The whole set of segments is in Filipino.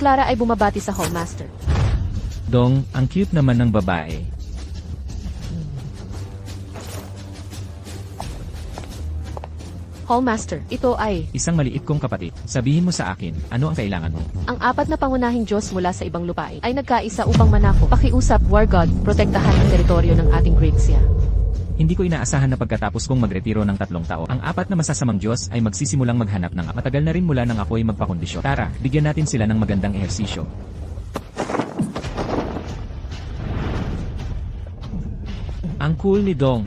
Clara ay bumabati sa Hallmaster. Dong, ang cute naman ng babae. Hallmaster, ito ay Isang maliit kong kapatid. Sabihin mo sa akin, ano ang kailangan mo? ang apat na pangunahing Diyos mula sa ibang lupain ay nagkaisa upang manako. Pakiusap, War God, protektahan ang teritoryo ng ating Grazia. Hindi ko inaasahan na pagkatapos kong magretiro ng 3 taon, ang apat na masasamang Diyos ay magsisimulang maghanap ng matagal na rin mula nang ako'y magpakondisyon. Tara, bigyan natin sila ng magandang ehersisyo. Ang cool ni Dong.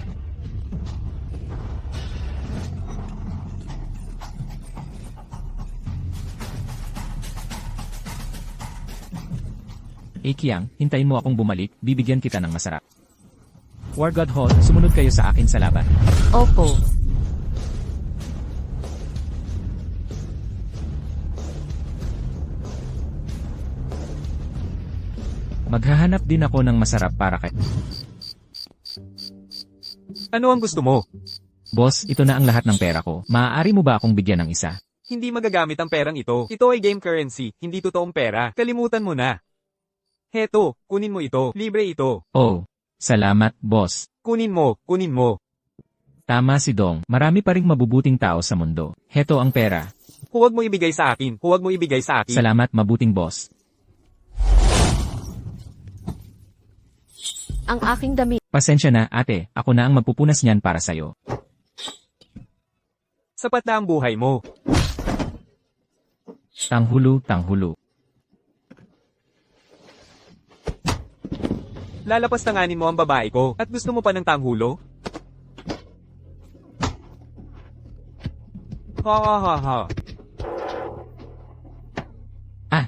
Kiang, hintayin mo akong bumalik, bibigyan kita ng masarap. War God Hall, sumunod kayo sa akin sa laban. Opo. Maghahanap din ako ng masarap para kay... Ano ang gusto mo? Boss, ito na ang lahat ng pera ko. Maaari mo ba akong bigyan ng isa? Hindi magagamit ang perang ito. Ito ay game currency, hindi totoong pera. Kalimutan mo na. Heto, kunin mo ito. Libre ito. Oh, salamat, boss. Kunin mo, kunin mo. Tama si Dong, marami pa ring mabubuting tao sa mundo. Heto ang pera. Huwag mo ibigay sa akin. Huwag mo ibigay sa akin. Salamat, mabuting boss. Ang aking damit. Pasensya na, ate, ako na ang magpupunas niyan para sayo. Sapat na ang buhay mo. Tanghulo, tanghulo. Lalapastanganin mo ang babae ko, at gusto mo pa ng tanghulo? Ha ha ha ha. Ah.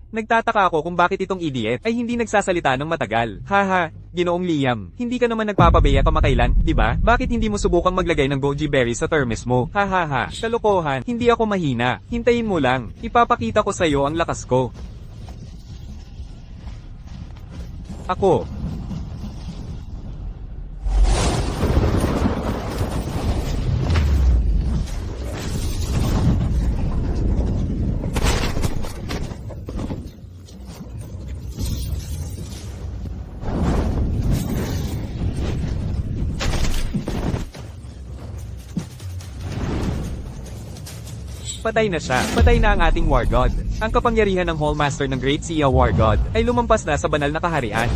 Nagtataka ako kung bakit itong idiot ay hindi nagsasalita ng matagal. Haha, Ginoong Liam, hindi ka naman nagpapabeya kamakailan, di ba? Bakit hindi mo subukang maglagay ng goji berry sa thermos mo? Hahaha, kalokohan, hindi ako mahina. Hintayin mo lang, ipapakita ko sa iyo ang lakas ko. Ako. Patay na siya. Patay na ang ating War God. Ang kapangyarihan ng Hallmaster ng Great Sea War God ay lumampas na sa banal na kaharian.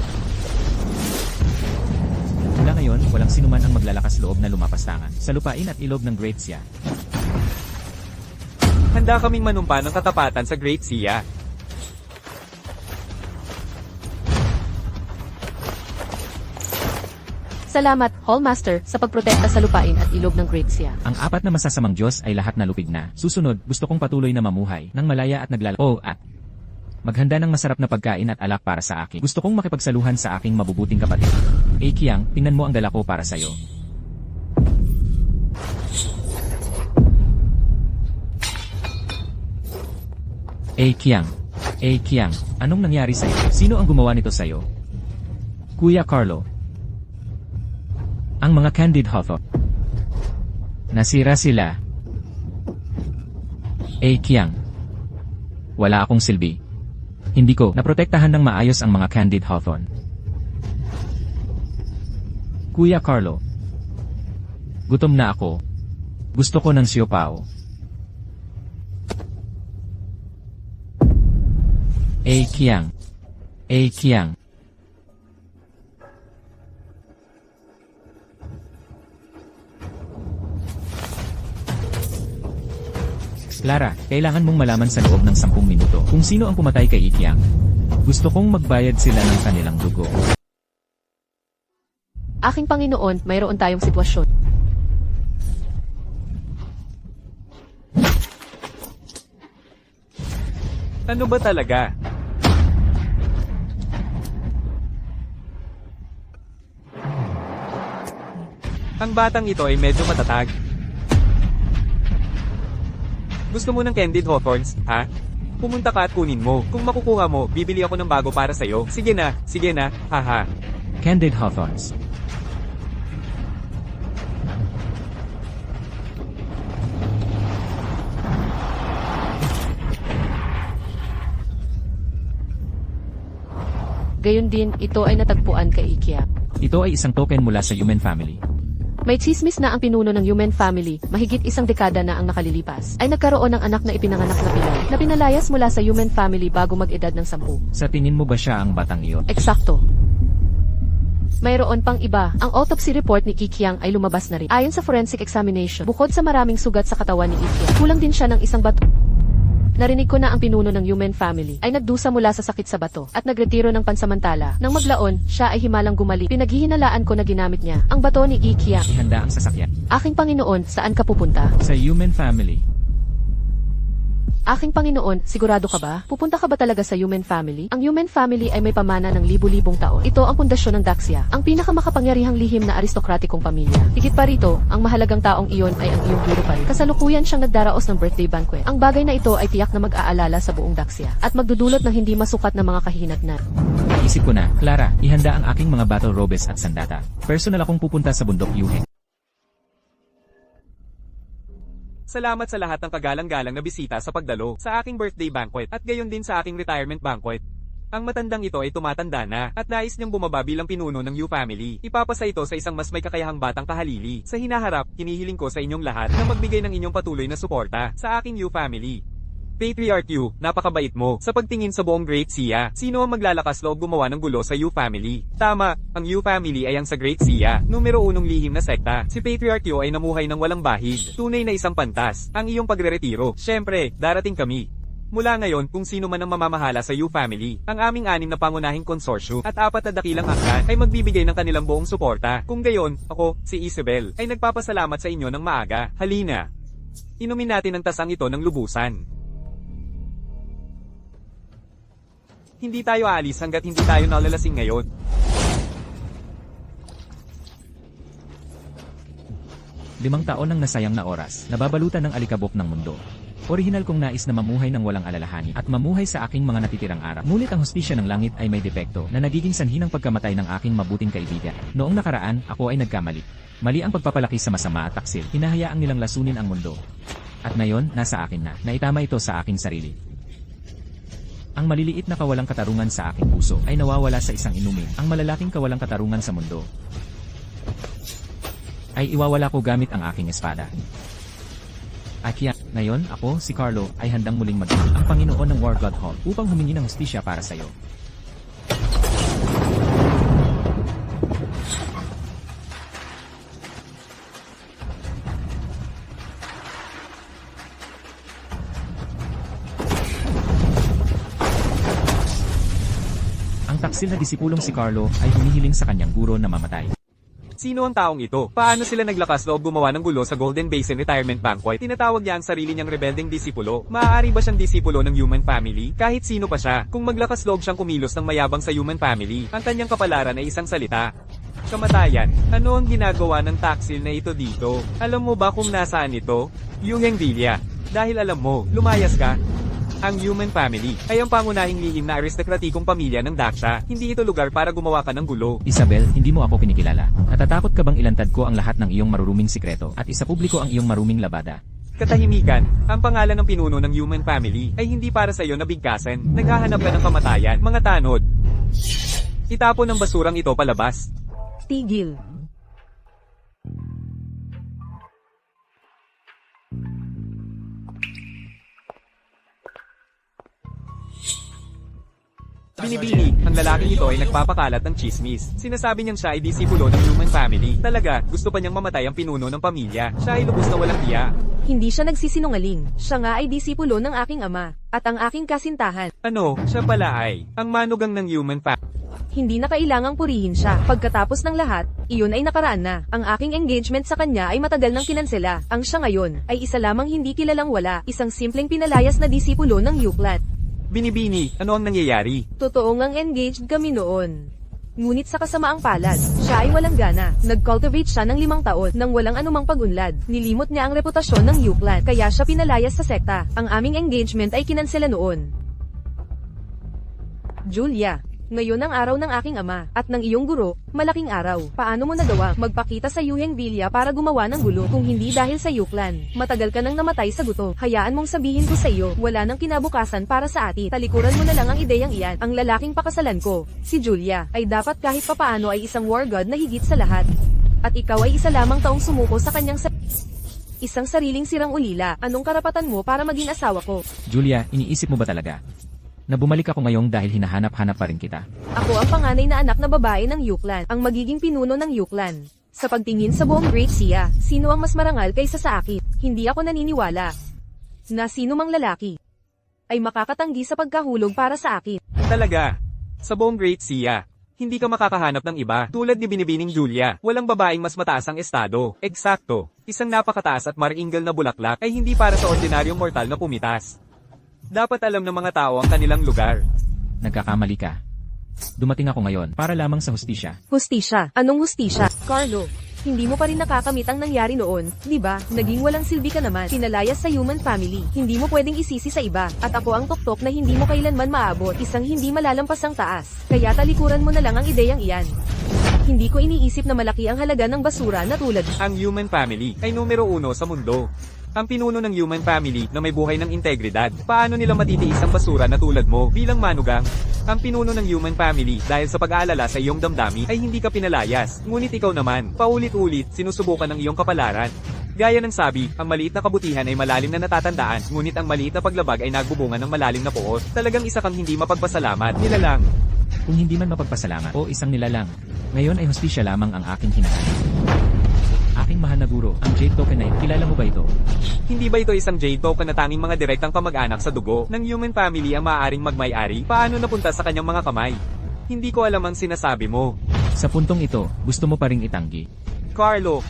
Mula ngayon, walang sinuman ang maglalakas loob na lumapastangan sa lupain at ilog ng Great Sea. Handa kaming manumpa ng katapatan sa Great Sea. Salamat, Hallmaster, sa pagprotekta sa lupain at ilog ng Grazia. Ang apat na masasamang Diyos ay lahat na lupig na. Susunod, gusto kong patuloy na mamuhay ng malaya at at maghanda ng masarap na pagkain at alak para sa akin. Gusto kong makipagsaluhan sa aking mabubuting kapatid. Kiang, tingnan mo ang dala ko para sa'yo. Kiang, anong nangyari sa'yo? Sino ang gumawa nito sa'yo? Kuya Carlo. Ang mga Candid Hawthorne. Nasira sila. Kiang. Wala akong silbi. Hindi ko naprotektahan ng maayos ang mga Candid Hawthorne. Kuya Carlo. Gutom na ako. Gusto ko ng siopaw. Kiang. Clara, kailangan mong malaman sa loob ng 10 minuto kung sino ang pumatay kay Kiang. Gusto kong magbayad sila ng kanilang dugo. Aking Panginoon, mayroon tayong sitwasyon. Ano ba talaga? Ang batang ito ay medyo matatag. Gusto mo ng Candid Hawthorns, ha? Pumunta ka at kunin mo. Kung makukuha mo, bibili ako ng bago para sa'yo. Sige na, haha. Candid Hawthorns. Gayon din, ito ay natagpuan kay Ikea. Ito ay isang token mula sa human family. May chismis na ang pinuno ng human family, mahigit isang dekada na ang nakalilipas, ay nagkaroon ng anak na ipinanganak na pilay, na pinalayas mula sa human family bago mag-edad ng 10. Sa tingin mo ba siya ang batang iyon? Eksakto. Mayroon pang iba, ang autopsy report ni Kikiang ay lumabas na rin. Ayon sa forensic examination, bukod sa maraming sugat sa katawan ni Ikea, kulang din siya ng isang bato. Narinig ko na ang pinuno ng human family ay nagdusa mula sa sakit sa bato at nagretiro ng pansamantala. Nang maglaon, siya ay himalang gumaling. Pinaghihinalaan ko na ginamit niya ang bato ni Ikea. Ihanda ang sasakyan. Aking Panginoon, saan ka pupunta? Sa human family. Aking Panginoon, sigurado ka ba? Pupunta ka ba talaga sa human family? Ang human family ay may pamana ng libu-libong taon. Ito ang pundasyon ng Daxia, ang pinakamakapangyarihang lihim na aristokratikong pamilya. Higit pa rito, ang mahalagang taong iyon ay ang iyong guro pa rin. Kasalukuyan siyang nagdaraos ng birthday banquet. Ang bagay na ito ay tiyak na mag-aalala sa buong Daxia at magdudulot ng hindi masukat na mga kahinatnan. Naisip ko na, Clara, ihanda ang aking mga battle robes at sandata. Personal akong pupunta sa bundok Yuhe. Salamat sa lahat ng kagalang-galang na bisita sa pagdalo sa aking birthday banquet at gayon din sa aking retirement banquet. Ang matandang ito ay tumatanda na at nais niyang bumaba bilang pinuno ng U family. Ipapasa ito sa isang mas may kakayahang batang kahalili. Sa hinaharap, hinihiling ko sa inyong lahat na magbigay ng inyong patuloy na suporta sa aking U family. Patriarch Yu, napakabait mo. Sa pagtingin sa buong Great Sia, sino ang maglalakas loob gumawa ng gulo sa Yu family? Tama, ang Yu family ay ang sa Great Sia, numero 1 lihim na sekta. Si Patriarch Yu ay namuhay ng walang bahid. Tunay na isang pantas. Ang iyong pagreretiro. Syempre, darating kami. Mula ngayon, kung sino man ang mamamahala sa U family, ang aming 6 na pangunahing konsorsyo at 4 na dakilang angkan ay magbibigay ng kanilang buong suporta. Kung gayon, ako, si Isabel, ay nagpapasalamat sa inyo ng maaga. Halina. Inumin natin ang tasang ito ng lubusan. Hindi tayo aalis hanggat hindi tayo nalalasing ngayon. Limang taon ng nasayang na oras, nababalutan ng alikabok ng mundo. Orihinal kong nais na mamuhay ng walang alalahanin at mamuhay sa aking mga natitirang araw. Ngunit ang hustisya ng langit ay may depekto na nagiging sanhi ng pagkamatay ng aking mabuting kaibigan. Noong nakaraan, ako ay nagkamali. Mali ang pagpapalaki sa masama at taksil. Hinahayaang nilang lasunin ang mundo. At ngayon, nasa akin na. Naitama ito sa aking sarili. Ang maliliit na kawalang katarungan sa aking puso ay nawawala sa isang inumin. Ang malalaking kawalang katarungan sa mundo ay iwawala ko gamit ang aking espada. Kaya, ngayon, ako, si Carlo, ay handang muling maging ang Panginoon ng War God Hall upang humingi ng hustisya para sa iyo. Ang taksil na disipulong si Carlo ay humihiling sa kanyang guro na mamatay. Sino ang taong ito? Paano sila naglakas loob gumawa ng gulo sa Golden Basin Retirement Banquet? Tinatawag niya ang sarili niyang rebeldeng disipulo. Maaari ba siyang disipulo ng human family? Kahit sino pa siya, kung maglakas loob siyang kumilos ng mayabang sa human family, ang kanyang kapalaran ay isang salita. Kamatayan. Ano ang ginagawa ng taksil na ito dito? Alam mo ba kung nasaan ito? Yung Villa. Dahil alam mo, lumayas ka. Ang human family ay ang pangunahing lihim na aristokratikong pamilya ng Daxia. Hindi ito lugar para gumawa ka ng gulo. Isabel, hindi mo ako kinikilala. Natatakot ka bang ilantad ko ang lahat ng iyong maruruming sikreto at isa publiko ang iyong maruming labada? Katahimikan, ang pangalan ng pinuno ng human family ay hindi para sa iyo na bigkasan. Naghahanap ka ng kamatayan, mga tanod. Itapon ng basurang ito palabas. Tigil. Binibini, ang lalaking ito ay nagpapakalat ng chismis. Sinasabi niyang siya ay disipulo ng human family. Talaga, gusto pa niyang mamatay ang pinuno ng pamilya. Siya ay lubos na walang hiya. Hindi siya nagsisinungaling. Siya nga ay disipulo ng aking ama, at ang aking kasintahan. Ano, siya pala ay ang manugang ng human family. Hindi na kailangang purihin siya. Pagkatapos ng lahat, iyon ay nakaraan na. Ang aking engagement sa kanya ay matagal nang kinansela. Ang siya ngayon, ay isa lamang hindi kilalang wala, isang simpleng pinalayas na disipulo ng Uklat. Binibini, ano ang nangyayari? Totoo ngang engaged kami noon. Ngunit sa kasamaang palad, siya ay walang gana. Nag-cultivate siya ng 5 taon nang walang anumang pag-unlad. Nilimot niya ang reputasyon ng Uklat, kaya siya pinalayas sa sekta. Ang aming engagement ay kinansela noon. Julia. Ngayon ang araw ng aking ama, at ng iyong guro, malaking araw. Paano mo nagawa magpakita sa Yuheng Villa para gumawa ng gulo kung hindi dahil sa Yuklan? Matagal ka nang namatay sa guto. Hayaan mong sabihin ko sa iyo, wala nang kinabukasan para sa atin. Talikuran mo na lang ang ideyang iyan. Ang lalaking pakasalan ko, si Julia, ay dapat kahit papaano ay isang war god na higit sa lahat. At ikaw ay isa lamang taong sumuko sa kanyang isang sariling sirang ulila. Anong karapatan mo para maging asawa ko? Julia, iniisip mo ba talaga na bumalik ako ngayong dahil hinahanap-hanap pa rin kita? Ako ang panganay na anak na babae ng Yuklan, ang magiging pinuno ng Yuklan. Sa pagtingin sa buong Great Sea, sino ang mas marangal kaysa sa akin? Hindi ako naniniwala na sino mang lalaki ay makakatanggi sa pagkahulog para sa akin. Talaga. Sa buong Great Sea, hindi ka makakahanap ng iba. Tulad ni Binibining Julia, walang babaeng mas mataas ang estado. Eksakto. Isang napakataas at maringal na bulaklak ay hindi para sa ordinaryong mortal na pumitas. Dapat alam ng mga tao ang kanilang lugar. Nagkakamali ka. Dumating ako ngayon para lamang sa hustisya. Hustisya? Anong hustisya? Carlo, hindi mo pa rin nakakamit ang nangyari noon, di ba? Naging walang silbi ka naman. Pinalayas sa human family. Hindi mo pwedeng isisi sa iba. At ako ang tuktok na hindi mo kailanman maabot. Isang hindi malalampasang taas. Kaya talikuran mo na lang ang ideyang iyan. Hindi ko iniisip na malaki ang halaga ng basura na tulad. Ang human family ay numero 1 sa mundo. Ang pinuno ng human family na may buhay ng integridad. Paano nila matitiis ang basura na tulad mo bilang manugang? Ang pinuno ng human family dahil sa pag-aalala sa iyong damdamin ay hindi ka pinalayas. Ngunit ikaw naman, paulit-ulit sinusubukan ng iyong kapalaran. Gaya ng sabi, ang maliit na kabutihan ay malalim na natatandaan, ngunit ang maliit na paglabag ay nagbubunga ng malalim na puot. Talagang isa kang hindi mapagpasalamat. Nilalang. Kung hindi man mapagpasalamat o isang nilalang, ngayon ay hustisya lamang ang aking hinahanap. Aking mahal na guro, ang Jade Token na ito. Kilala mo ba ito? Hindi ba ito isang Jade Token na tanging mga direktang kamag-anak sa dugo ng human family ang maaaring magmay-ari? Paano napunta sa kanyang mga kamay? Hindi ko alam ang sinasabi mo. Sa puntong ito, gusto mo pa ring itanggi. Carlo,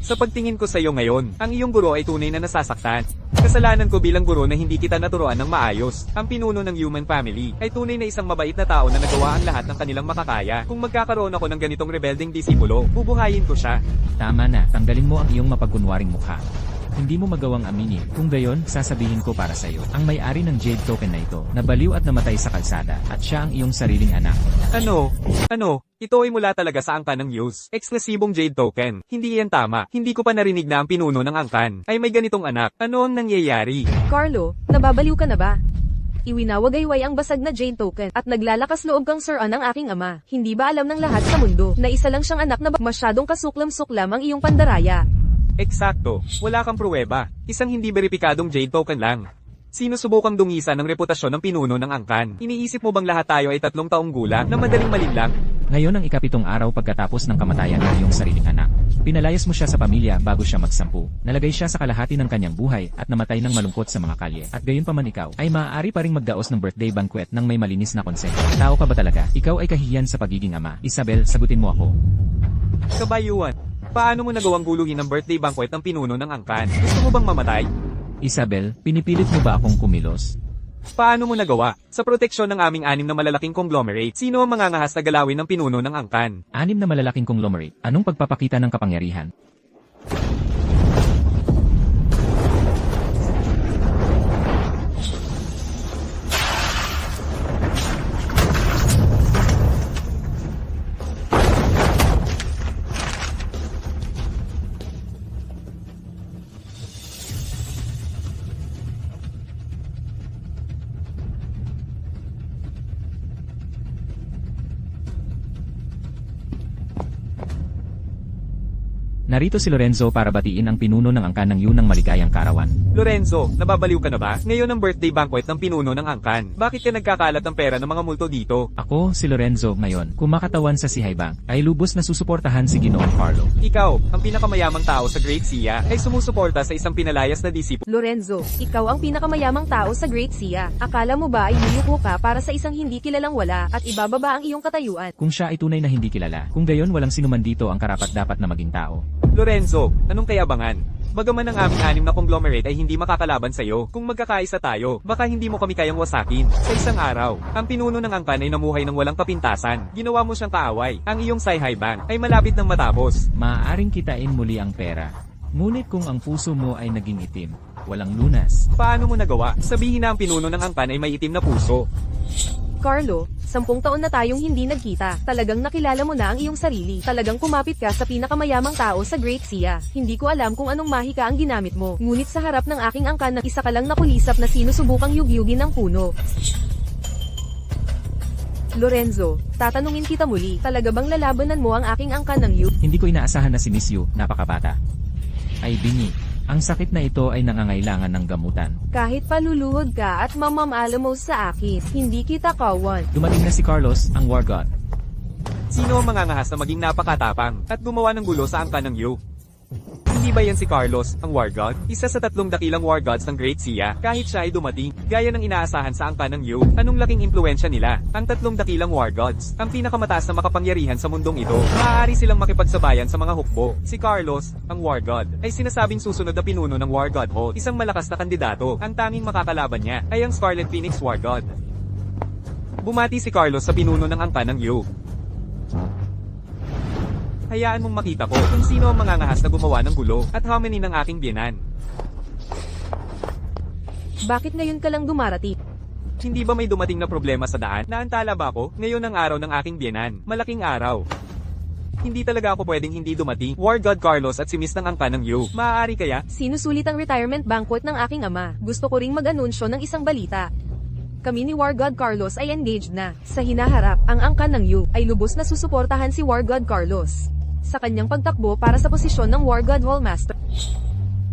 sa pagtingin ko sa iyo ngayon, ang iyong guro ay tunay na nasasaktan. Kasalanan ko bilang guro na hindi kita naturuan ng maayos. Ang pinuno ng human family ay tunay na isang mabait na tao na nagawa ang lahat ng kanilang makakaya. Kung magkakaroon ako ng ganitong rebelding disipulo, bubuhayin ko siya. Tama na, tanggalin mo ang iyong mapagkunwaring mukha. Hindi mo magawang aminin. Kung gayon, sasabihin ko para sa iyo. Ang may-ari ng Jade Token na ito, nabaliw at namatay sa kalsada, at siya ang iyong sariling anak. Ano? Ito ay mula talaga sa angkan ng news. Eksklusibong Jade Token. Hindi yan tama. Hindi ko pa narinig na ang pinuno ng angkan ay may ganitong anak. Ano ang nangyayari? Carlo, nababaliw ka na ba? Iwinawagayway ang basag na Jade Token at naglalakas loob kang sir ng aking ama. Hindi ba alam ng lahat sa mundo na isa lang siyang anak na masyadong kasuklam-suklam ang iyong pandaraya? Eksakto. Wala kang pruweba. Isang hindi beripikadong Jade Token lang. Sino subukang dungisan ng reputasyon ng pinuno ng angkan? Iniisip mo bang lahat tayo ay 3 taong gulang na madaling malinlang? Ngayon ang ika-7 araw pagkatapos ng kamatayan ng iyong sariling anak. Pinalayas mo siya sa pamilya bago siya magsampu. Nalagay siya sa kalahati ng kanyang buhay at namatay ng malungkot sa mga kalye. At gayon pa man ikaw, ay maaari pa ring magdaos ng birthday banquet ng may malinis na konsensya. Tao ka ba talaga? Ikaw ay kahihiyan sa pagiging ama. Isabel, sagutin mo ako. Kabayuan. Paano mo nagawang guluhin ang birthday banquet ng pinuno ng angkan? Gusto mo bang mamatay? Isabel, pinipilit mo ba akong kumilos? Paano mo nagawa? Sa proteksyon ng aming 6 na malalaking conglomerate, sino ang mangangahas na galawin ng pinuno ng angkan? 6 na malalaking conglomerate. Anong pagpapakita ng kapangyarihan? Narito si Lorenzo para batiin ang pinuno ng angkan ng yunang maligayang karawan. Lorenzo, nababaliw ka na ba? Ngayon ang birthday banquet ng pinuno ng angkan. Bakit ka nagkakalat ng pera ng mga multo dito? Ako, si Lorenzo, ngayon, kumakatawan sa Sihay Bank, ay lubos na susuportahan si Ginoong Carlo. Ikaw, ang pinakamayamang tao sa Great Sea, ay sumusuporta sa isang pinalayas na disipulo. Lorenzo, ikaw ang pinakamayamang tao sa Great Sea. Akala mo ba ay yuyuko ka para sa isang hindi kilalang wala at ibababa ang iyong katayuan? Kung siya ay tunay na hindi kilala, kung gayon walang sinuman dito ang karapat-dapat na maging tao. Lorenzo, anong kayabangan? Bagaman ang aming 6 na conglomerate ay hindi makakalaban sa iyo, kung magkakaisa tayo, baka hindi mo kami kayang wasakin. Sa isang araw, ang pinuno ng angkan ay namuhay ng walang kapintasan. Ginawa mo siyang kaaway. Ang iyong Sihay Bank ay malapit ng matapos. Maaaring kitain muli ang pera. Ngunit kung ang puso mo ay naging itim, walang lunas. Paano mo nagawa? Sabihin na ang pinuno ng angkan ay may itim na puso. Carlo, 10 taon na tayong hindi nagkita. Talagang nakilala mo na ang iyong sarili. Talagang kumapit ka sa pinakamayamang tao sa Great Sea. Hindi ko alam kung anong mahika ang ginamit mo. Ngunit sa harap ng aking angkan na isa ka lang nakulisap na sinusubukang yugyugin ng puno. Lorenzo, tatanungin kita muli, talaga bang lalabanan mo ang aking angkan ng Hindi ko inaasahan na si Miss Yu, napakabata. Ay Bingi, ang sakit na ito ay nangangailangan ng gamutan. Kahit paluluhod ka at mamamala mo sa akin, hindi kita kawan. Dumating na si Carlos, ang War God. Sino ang mangangahas na maging napakatapang at gumawa ng gulo sa angkan ng Yu? Hindi ba yan si Carlos, ang War God? Isa sa 3 dakilang War Gods ng Great Sea, kahit siya ay dumating, gaya ng inaasahan sa angkan ng Yu. Anong laking impluensya nila? Ang 3 dakilang War Gods, ang pinakamataas na makapangyarihan sa mundong ito. Maaari silang makipagsabayan sa mga hukbo. Si Carlos, ang War God, ay sinasabing susunod na pinuno ng War Godhood. Isang malakas na kandidato. Ang tanging makakalaban niya ay ang Scarlet Phoenix War God. Bumati si Carlos sa pinuno ng angkan ng Yu. Hayaan mong makita ko kung sino ang mangangahas na gumawa ng gulo at hominin ng aking biyenan. Bakit ngayon ka lang dumarating? Hindi ba may dumating na problema sa daan? Naantala ba ako? Ngayon ang araw ng aking biyenan. Malaking araw. Hindi talaga ako pwedeng hindi dumating. War God Carlos at si Miss ng angkan ng Yu. Maaari kaya? Sinusulit ang retirement banquet ng aking ama. Gusto ko ring mag-anunsyo ng isang balita. Kami ni War God Carlos ay engaged na. Sa hinaharap, ang angkan ng Yu ay lubos na susuportahan si War God Carlos sa kanyang pagtakbo para sa posisyon ng War God Hallmaster.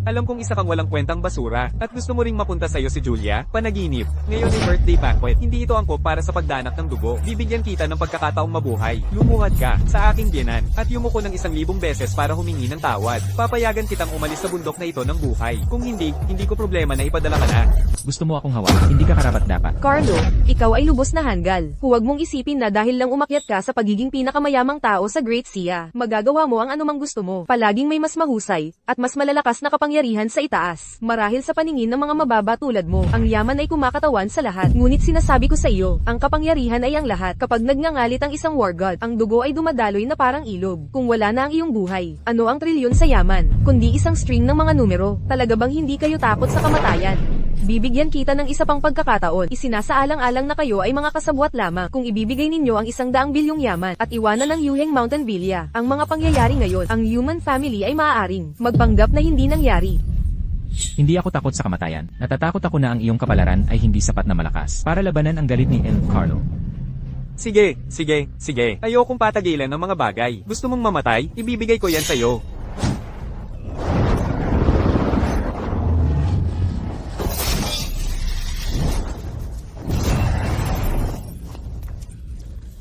Alam kong isa kang walang kwentang basura, at gusto mo ring mapunta sa'yo si Julia, panaginip. Ngayon ay birthday banquet, hindi ito angkop para sa pagdanak ng dugo. Bibigyan kita ng pagkakataong mabuhay. Lumuhad ka sa aking biyenan, at yumuko ng 1,000 beses para humingi ng tawad. Papayagan kitang umalis sa bundok na ito ng buhay. Kung hindi ko problema na ipadala ka na. Gusto mo akong hawakan, hindi ka karapat-dapat. Carlo, ikaw ay lubos na hanggal. Huwag mong isipin na dahil lang umakyat ka sa pagiging pinakamayamang tao sa Great Sea, magagawa mo ang anumang gusto mo. Palaging may mas mahusay, at mas malalakas na kapangyarihan sa itaas. Marahil sa paningin ng mga mababa tulad mo, ang yaman ay kumakatawan sa lahat. Ngunit sinasabi ko sa iyo, ang kapangyarihan ay ang lahat. Kapag nagngangalit ang isang war god, ang dugo ay dumadaloy na parang ilog. Kung wala na ang iyong buhay, ano ang trilyon sa yaman? Kundi isang string ng mga numero. Talaga bang hindi kayo takot sa kamatayan? Bibigyan kita ng isa pang pagkakataon. Isinasaalang-alang na kayo ay mga kasabwat lamang kung ibibigay ninyo ang 100 bilyong yaman at iwanan ng Yuheng Mountain Villa. Ang mga pangyayari ngayon, ang human family ay maaaring magpanggap na hindi nangyari. Hindi ako takot sa kamatayan. Natatakot ako na ang iyong kapalaran ay hindi sapat na malakas para labanan ang galit ni El Carlo. Sige. Ayokong patagilan ng mga bagay. Gusto mong mamatay? Ibibigay ko yan sa'yo.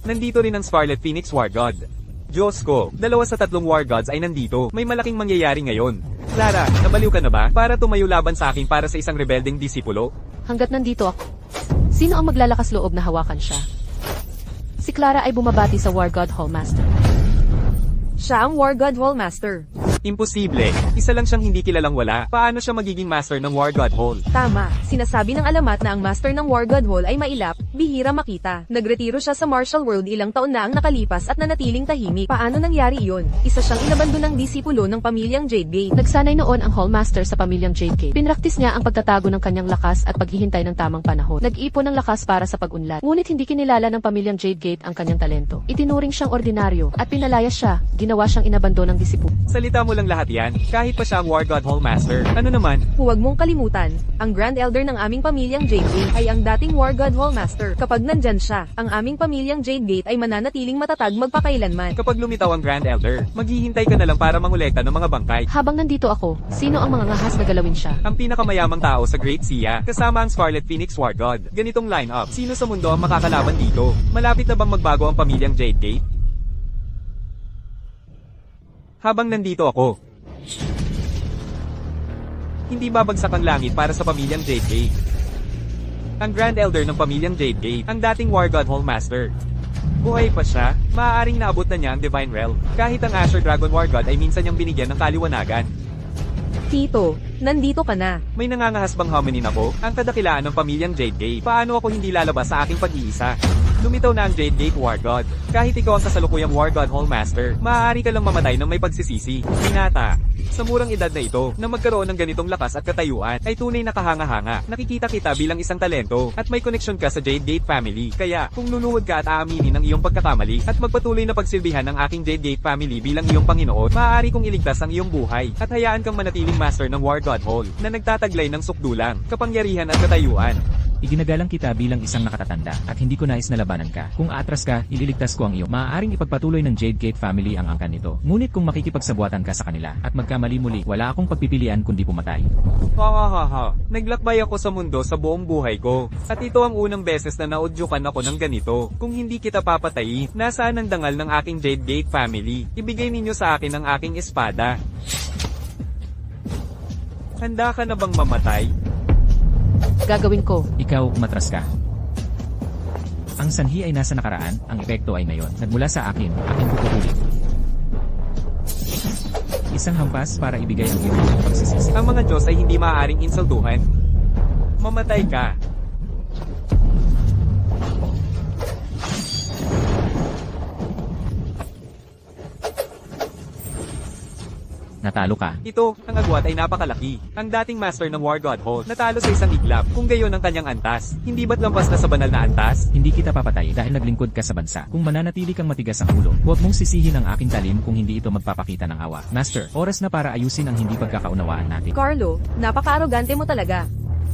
Nandito rin ang Scarlet Phoenix War God. Diyos ko, 2 sa 3 War Gods ay nandito. May malaking mangyayari ngayon. Clara, nabaliw ka na ba? Para tumayo laban sa akin para sa isang rebelding disipulo? Hanggat nandito ako, sino ang maglalakas loob na hawakan siya? Si Clara ay bumabati sa War God Hallmaster. Siya ang War God Hallmaster. Imposible. Isa lang siyang hindi kilalang wala. Paano siya magiging master ng War God Hall? Tama, sinasabi ng alamat na ang master ng War God Hall ay mailap, bihira makita. Nagretiro siya sa martial world ilang taon na ang nakalipas at nanatiling tahimik. Paano nangyari iyon? Isa siyang inabandon ng disipulo ng pamilyang Jade Gate. Nagsanay noon ang Hallmaster sa pamilyang Jade Gate. Pinraktis niya ang pagtatago ng kanyang lakas at paghihintay ng tamang panahon. Nag-ipon ng lakas para sa pag-unlad. Ngunit hindi kinilala ng pamilyang Jade Gate ang kanyang talento. Itinuring siyang ordinaryo at pinalayas siya. Ginawa siyang inabandon ng disipulo. Salita mo lang lahat yan, kahit pa siya ang War God Hallmaster. Ano naman? Huwag mong kalimutan, ang Grand Elder ng aming pamilyang Jade Gate ay ang dating War God Hallmaster. Kapag nandyan siya, ang aming pamilyang Jade Gate ay mananatiling matatag magpakailanman. Kapag lumitaw ang Grand Elder, maghihintay ka na lang para mangolekta ng mga bangkay. Habang nandito ako, sino ang mga ngahas na galawin siya? Ang pinakamayamang tao sa Great Sea, kasama ang Scarlet Phoenix War God. Ganitong lineup, sino sa mundo ang makakalaban dito? Malapit na bang magbago ang pamilyang Jade Gate? Habang nandito ako, hindi babagsak ang langit para sa pamilyang Jade Gate. Ang Grand Elder ng pamilyang Jade Gate, ang dating War God Hallmaster. Buhay pa siya, maaaring naabot na niya ang Divine Realm. Kahit ang Asher Dragon War God ay minsan niyang binigyan ng kaliwanagan. Tito, nandito ka na. May nangangahas bang hominin ako? Ang kadakilaan ng pamilyang Jade Gate. Paano ako hindi lalabas sa aking pag-iisa? Lumitaw na ang Jade Gate War God. Kahit ikaw ang kasalukuyang War God Hall Master, maaari ka lang mamatay ng may pagsisisi. Binata. Sa murang edad na ito, na magkaroon ng ganitong lakas at katayuan, ay tunay na kahanga-hanga. Nakikita kita bilang isang talento, at may koneksyon ka sa Jade Gate family. Kaya, kung nunuwag ka at aaminin ang iyong pagkakamali, at magpatuloy na pagsilbihan ng aking Jade Gate family bilang iyong Panginoon, maaari kong iligtas ang iyong buhay, at hayaan kang manatiling master ng War God Hall, na nagtataglay ng sukdulang, kapangyarihan at katayuan. Iginagalang kita bilang isang nakatatanda at hindi ko nais na labanan ka. Kung aatras ka, ililigtas ko ang iyo. Maaaring ipagpatuloy ng Jade Gate family ang angkan nito. Ngunit kung makikipagsabuatan ka sa kanila at magkamali muli, wala akong pagpipilian kundi pumatay. Ha. Naglakbay ako sa mundo sa buong buhay ko. At ito ang unang beses na naudyukan ako ng ganito. Kung hindi kita papatayin, nasaan ang dangal ng aking Jade Gate family? Ibigay ninyo sa akin ang aking espada. Handa ka na bang mamatay? Gagawin ko. Ikaw, umatras ka. Ang sanhi ay nasa nakaraan, ang epekto ay ngayon. Nagmula sa akin, aking kukukulit. Isang hampas para ibigay ang iyong pagsisisi. Ang mga Diyos ay hindi maaaring insultuhan. Mamatay ka. Natalo ka. Ito, ang agwat ay napakalaki. Ang dating master ng War God Hall, natalo sa isang iglap, kung gayon ang kanyang antas. Hindi ba't lampas na sa banal na antas? Hindi kita papatay dahil naglingkod ka sa bansa. Kung mananatili kang matigas ang ulo, huwag mong sisihin ang aking talim kung hindi ito magpapakita ng awa. Master, oras na para ayusin ang hindi pagkakaunawaan natin. Carlo, napaka-arogante mo talaga.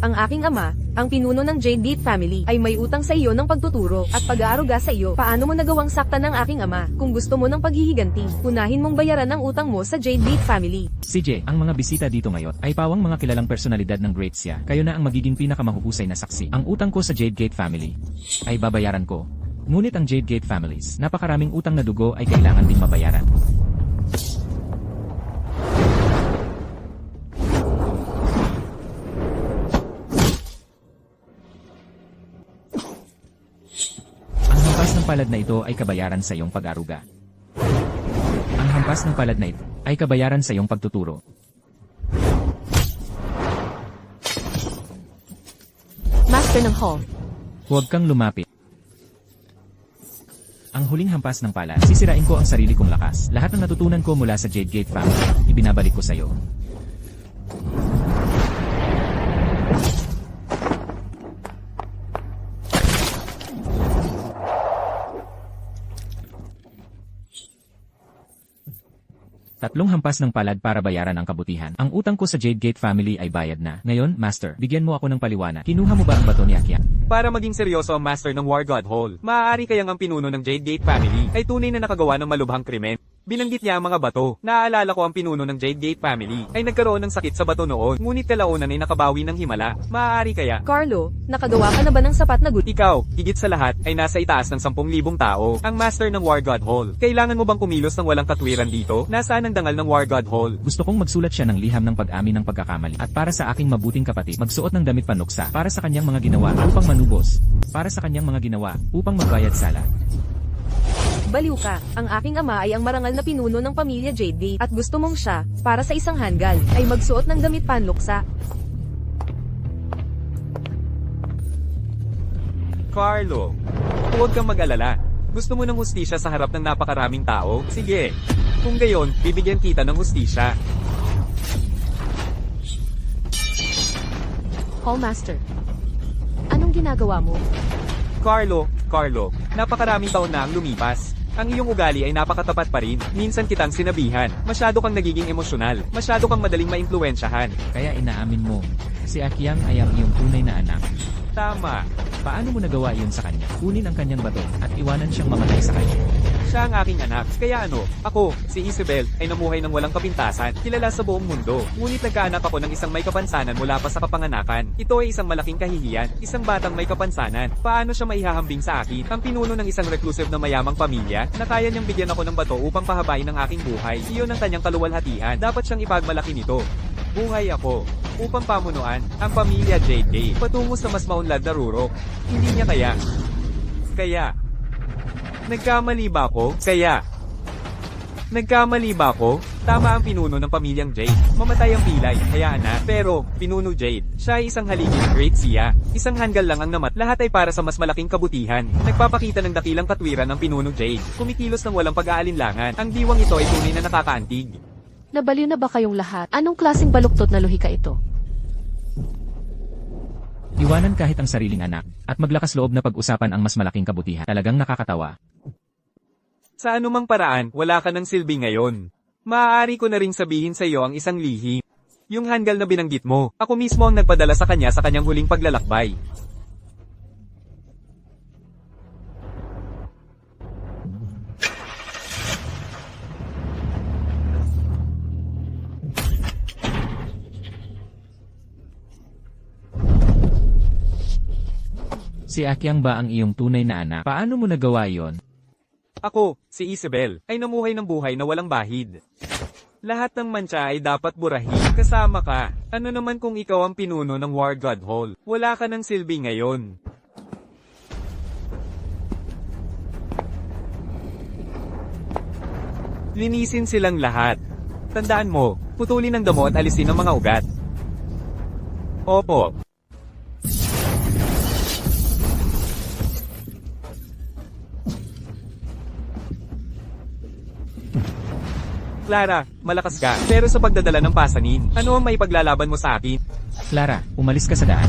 Ang aking ama, ang pinuno ng Jade Gate family, ay may utang sa iyo ng pagtuturo at pag-aaruga sa iyo. Paano mo nagawang saktan ng aking ama? Kung gusto mo ng paghihiganti, unahin mong bayaran ang utang mo sa Jade Gate family. CJ, ang mga bisita dito ngayon ay pawang mga kilalang personalidad ng Greatia. Kayo na ang magiging pinakamahuhusay na saksi. Ang utang ko sa Jade Gate family ay babayaran ko. Ngunit ang Jade Gate families, napakaraming utang na dugo ay kailangan ding mabayaran. Ang hampas ng palad na ito ay kabayaran sa iyong pag-aruga. Ang hampas ng palad na ito ay kabayaran sa iyong pagtuturo. Master ng Hall. Huwag kang lumapit. Ang huling hampas ng palad, sisirain ko ang sarili kong lakas. Lahat ng natutunan ko mula sa Jade Gate family, ibinabalik ko sa iyo. Tatlong hampas ng palad para bayaran ang kabutihan. Ang utang ko sa Jade Gate family ay bayad na. Ngayon, Master, bigyan mo ako ng paliwanag. Kinuha mo ba ang bato ni Akian? Para maging seryoso ang master ng War God Hall, maaari kayang ang pinuno ng Jade Gate family ay tunay na nakagawa ng malubhang krimen. Binanggit niya ang mga bato. Naaalala ko ang pinuno ng Jade Gate family ay nagkaroon ng sakit sa bato noon, ngunit kalaunan ay nakabawi ng himala. Maaari kaya? Carlo, nakagawa ka na ba ng sapat na Ikaw, higit sa lahat, ay nasa itaas ng 10,000 tao, ang master ng War God Hall. Kailangan mo bang kumilos ng walang katwiran dito? Nasaan ang dangal ng War God Hall? Gusto kong magsulat siya ng liham ng pag-amin ng pagkakamali. At para sa aking mabuting kapatid, magsuot ng damit panuksa para sa kanyang mga ginawa upang manubos. Para sa kanyang mga ginawa upang magbayad sala. Baliw ka. Ang aking ama ay ang marangal na pinuno ng pamilya Jade Gate at gusto mong siya, para sa isang hanggal, ay magsuot ng damit panluksa. Carlo, huwag kang mag-alala. Gusto mo ng hustisya sa harap ng napakaraming tao? Sige. Kung gayon, bibigyan kita ng hustisya. Hall Master. Anong ginagawa mo? Carlo, napakaraming taon na ang lumipas. Ang iyong ugali ay napakatapat pa rin. Minsan kitang sinabihan. Masyado kang nagiging emosyonal. Masyado kang madaling maimpluwensyahan. Kaya inaamin mo, si Akiang ay ang iyong tunay na anak. Tama. Paano mo nagawa iyon sa kanya? Kunin ang kanyang bato at iwanan siyang mamatay sa kanya. Siya ang aking anak. Kaya ako, si Isabel, ay namuhay ng walang kapintasan, kilala sa buong mundo. Ngunit nagkaanak ako ng isang may kapansanan mula pa sa kapanganakan. Ito ay isang malaking kahihiyan, isang batang may kapansanan. Paano siya maihahambing sa akin? Ang pinuno ng isang reclusive na mayamang pamilya, na kaya niyang bigyan ako ng bato upang pahabain ang aking buhay. Iyon ang kanyang kaluwalhatian. Dapat siyang ipagmalaki nito. Buhay ako upang pamunuan ang pamilya JK patungo sa mas maunlad na rurok. Hindi niya kaya. Nagkamali ba ako? Nagkamali ba ako? Tama ang pinuno ng pamilyang Jade. Mamatay ang pilay, hayaan na. Pero, pinuno Jade. Siya ay isang haligi ng Great Sia. Isang hanggal lang ang namat. Lahat ay para sa mas malaking kabutihan. Nagpapakita ng dakilang katwiran ng pinuno Jade. Kumikilos ng walang pag-aalinlangan. Ang diwang ito ay tunay na nakakaantig. Nabaliw na ba kayong lahat? Anong klaseng baluktot na lohika ito? Iwanan kahit ang sariling anak, at maglakas loob na pag-usapan ang mas malaking kabutihan. Talagang nakakatawa. Sa anumang paraan, wala ka ng silbi ngayon. Maaari ko na ring sabihin sa iyo ang isang lihim. Yung hanggal na binanggit mo, ako mismo ang nagpadala sa kanya sa kanyang huling paglalakbay. Si Akyang ba ang iyong tunay na anak? Paano mo nagawa yon? Ako, si Isabel, ay namuhay ng buhay na walang bahid. Lahat ng mantsa ay dapat burahin. Kasama ka. Ano naman kung ikaw ang pinuno ng War God Hall? Wala ka ng silbi ngayon. Linisin silang lahat. Tandaan mo, putulin ang damo at alisin ang mga ugat. Opo. Clara, malakas ka, pero sa pagdadala ng pasanin, ano ang may paglalaban mo sa akin? Clara, umalis ka sa daan.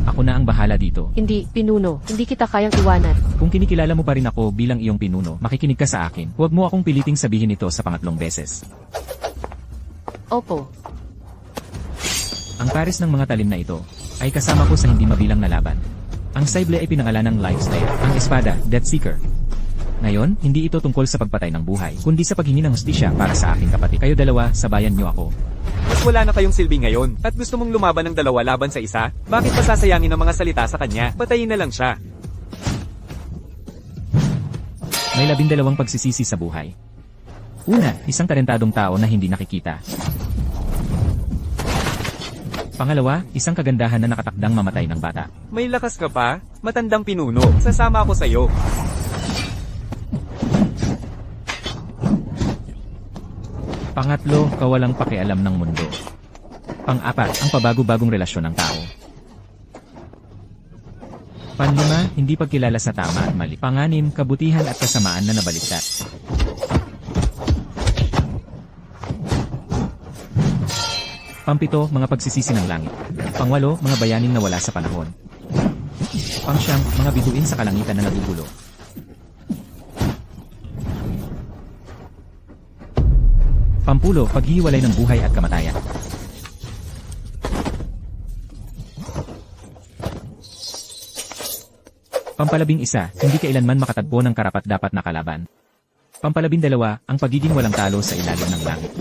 Ako na ang bahala dito. Hindi, pinuno. Hindi kita kayang iwanan. Kung kinikilala mo pa rin ako bilang iyong pinuno, makikinig ka sa akin. Huwag mo akong piliting sabihin ito sa pangatlong beses. Opo. Ang pares ng mga talim na ito ay kasama ko sa hindi mabilang na laban. Ang saible ay pinangalan ng Lifeslayer, ang espada, Death Seeker. Ngayon, hindi ito tungkol sa pagpatay ng buhay, kundi sa paghingi ng hustisya para sa aking kapatid. Kayo dalawa, sabayan niyo ako. Mas wala na kayong silbi ngayon, at gusto mong lumaban ng dalawa laban sa isa? Bakit pa sasayangin ang mga salita sa kanya? Patayin na lang siya. May 12 pagsisisi sa buhay. Una, isang talentadong tao na hindi nakikita. Pangalawa, isang kagandahan na nakatakdang mamatay ng bata. May lakas ka pa? Matandang pinuno, sasama ako sa'yo. Pangatlo, kawalang pakialam ng mundo. Pang-apat, ang pabago-bagong relasyon ng tao. Panlima, hindi pagkilala sa tama at mali. Panganim, kabutihan at kasamaan na nabaliktad. Pampito, mga pagsisisi ng langit. Pangwalo, mga bayaning nawala sa panahon. Pangsyam, mga bituin sa kalangitan na nagugulo. Pampulo, paghihiwalay ng buhay at kamatayan. Pampalabing-1, hindi kailanman makatagpo ng karapat-dapat na kalaban. Pampalabing-2, ang pagiging walang talo sa ilalim ng langit.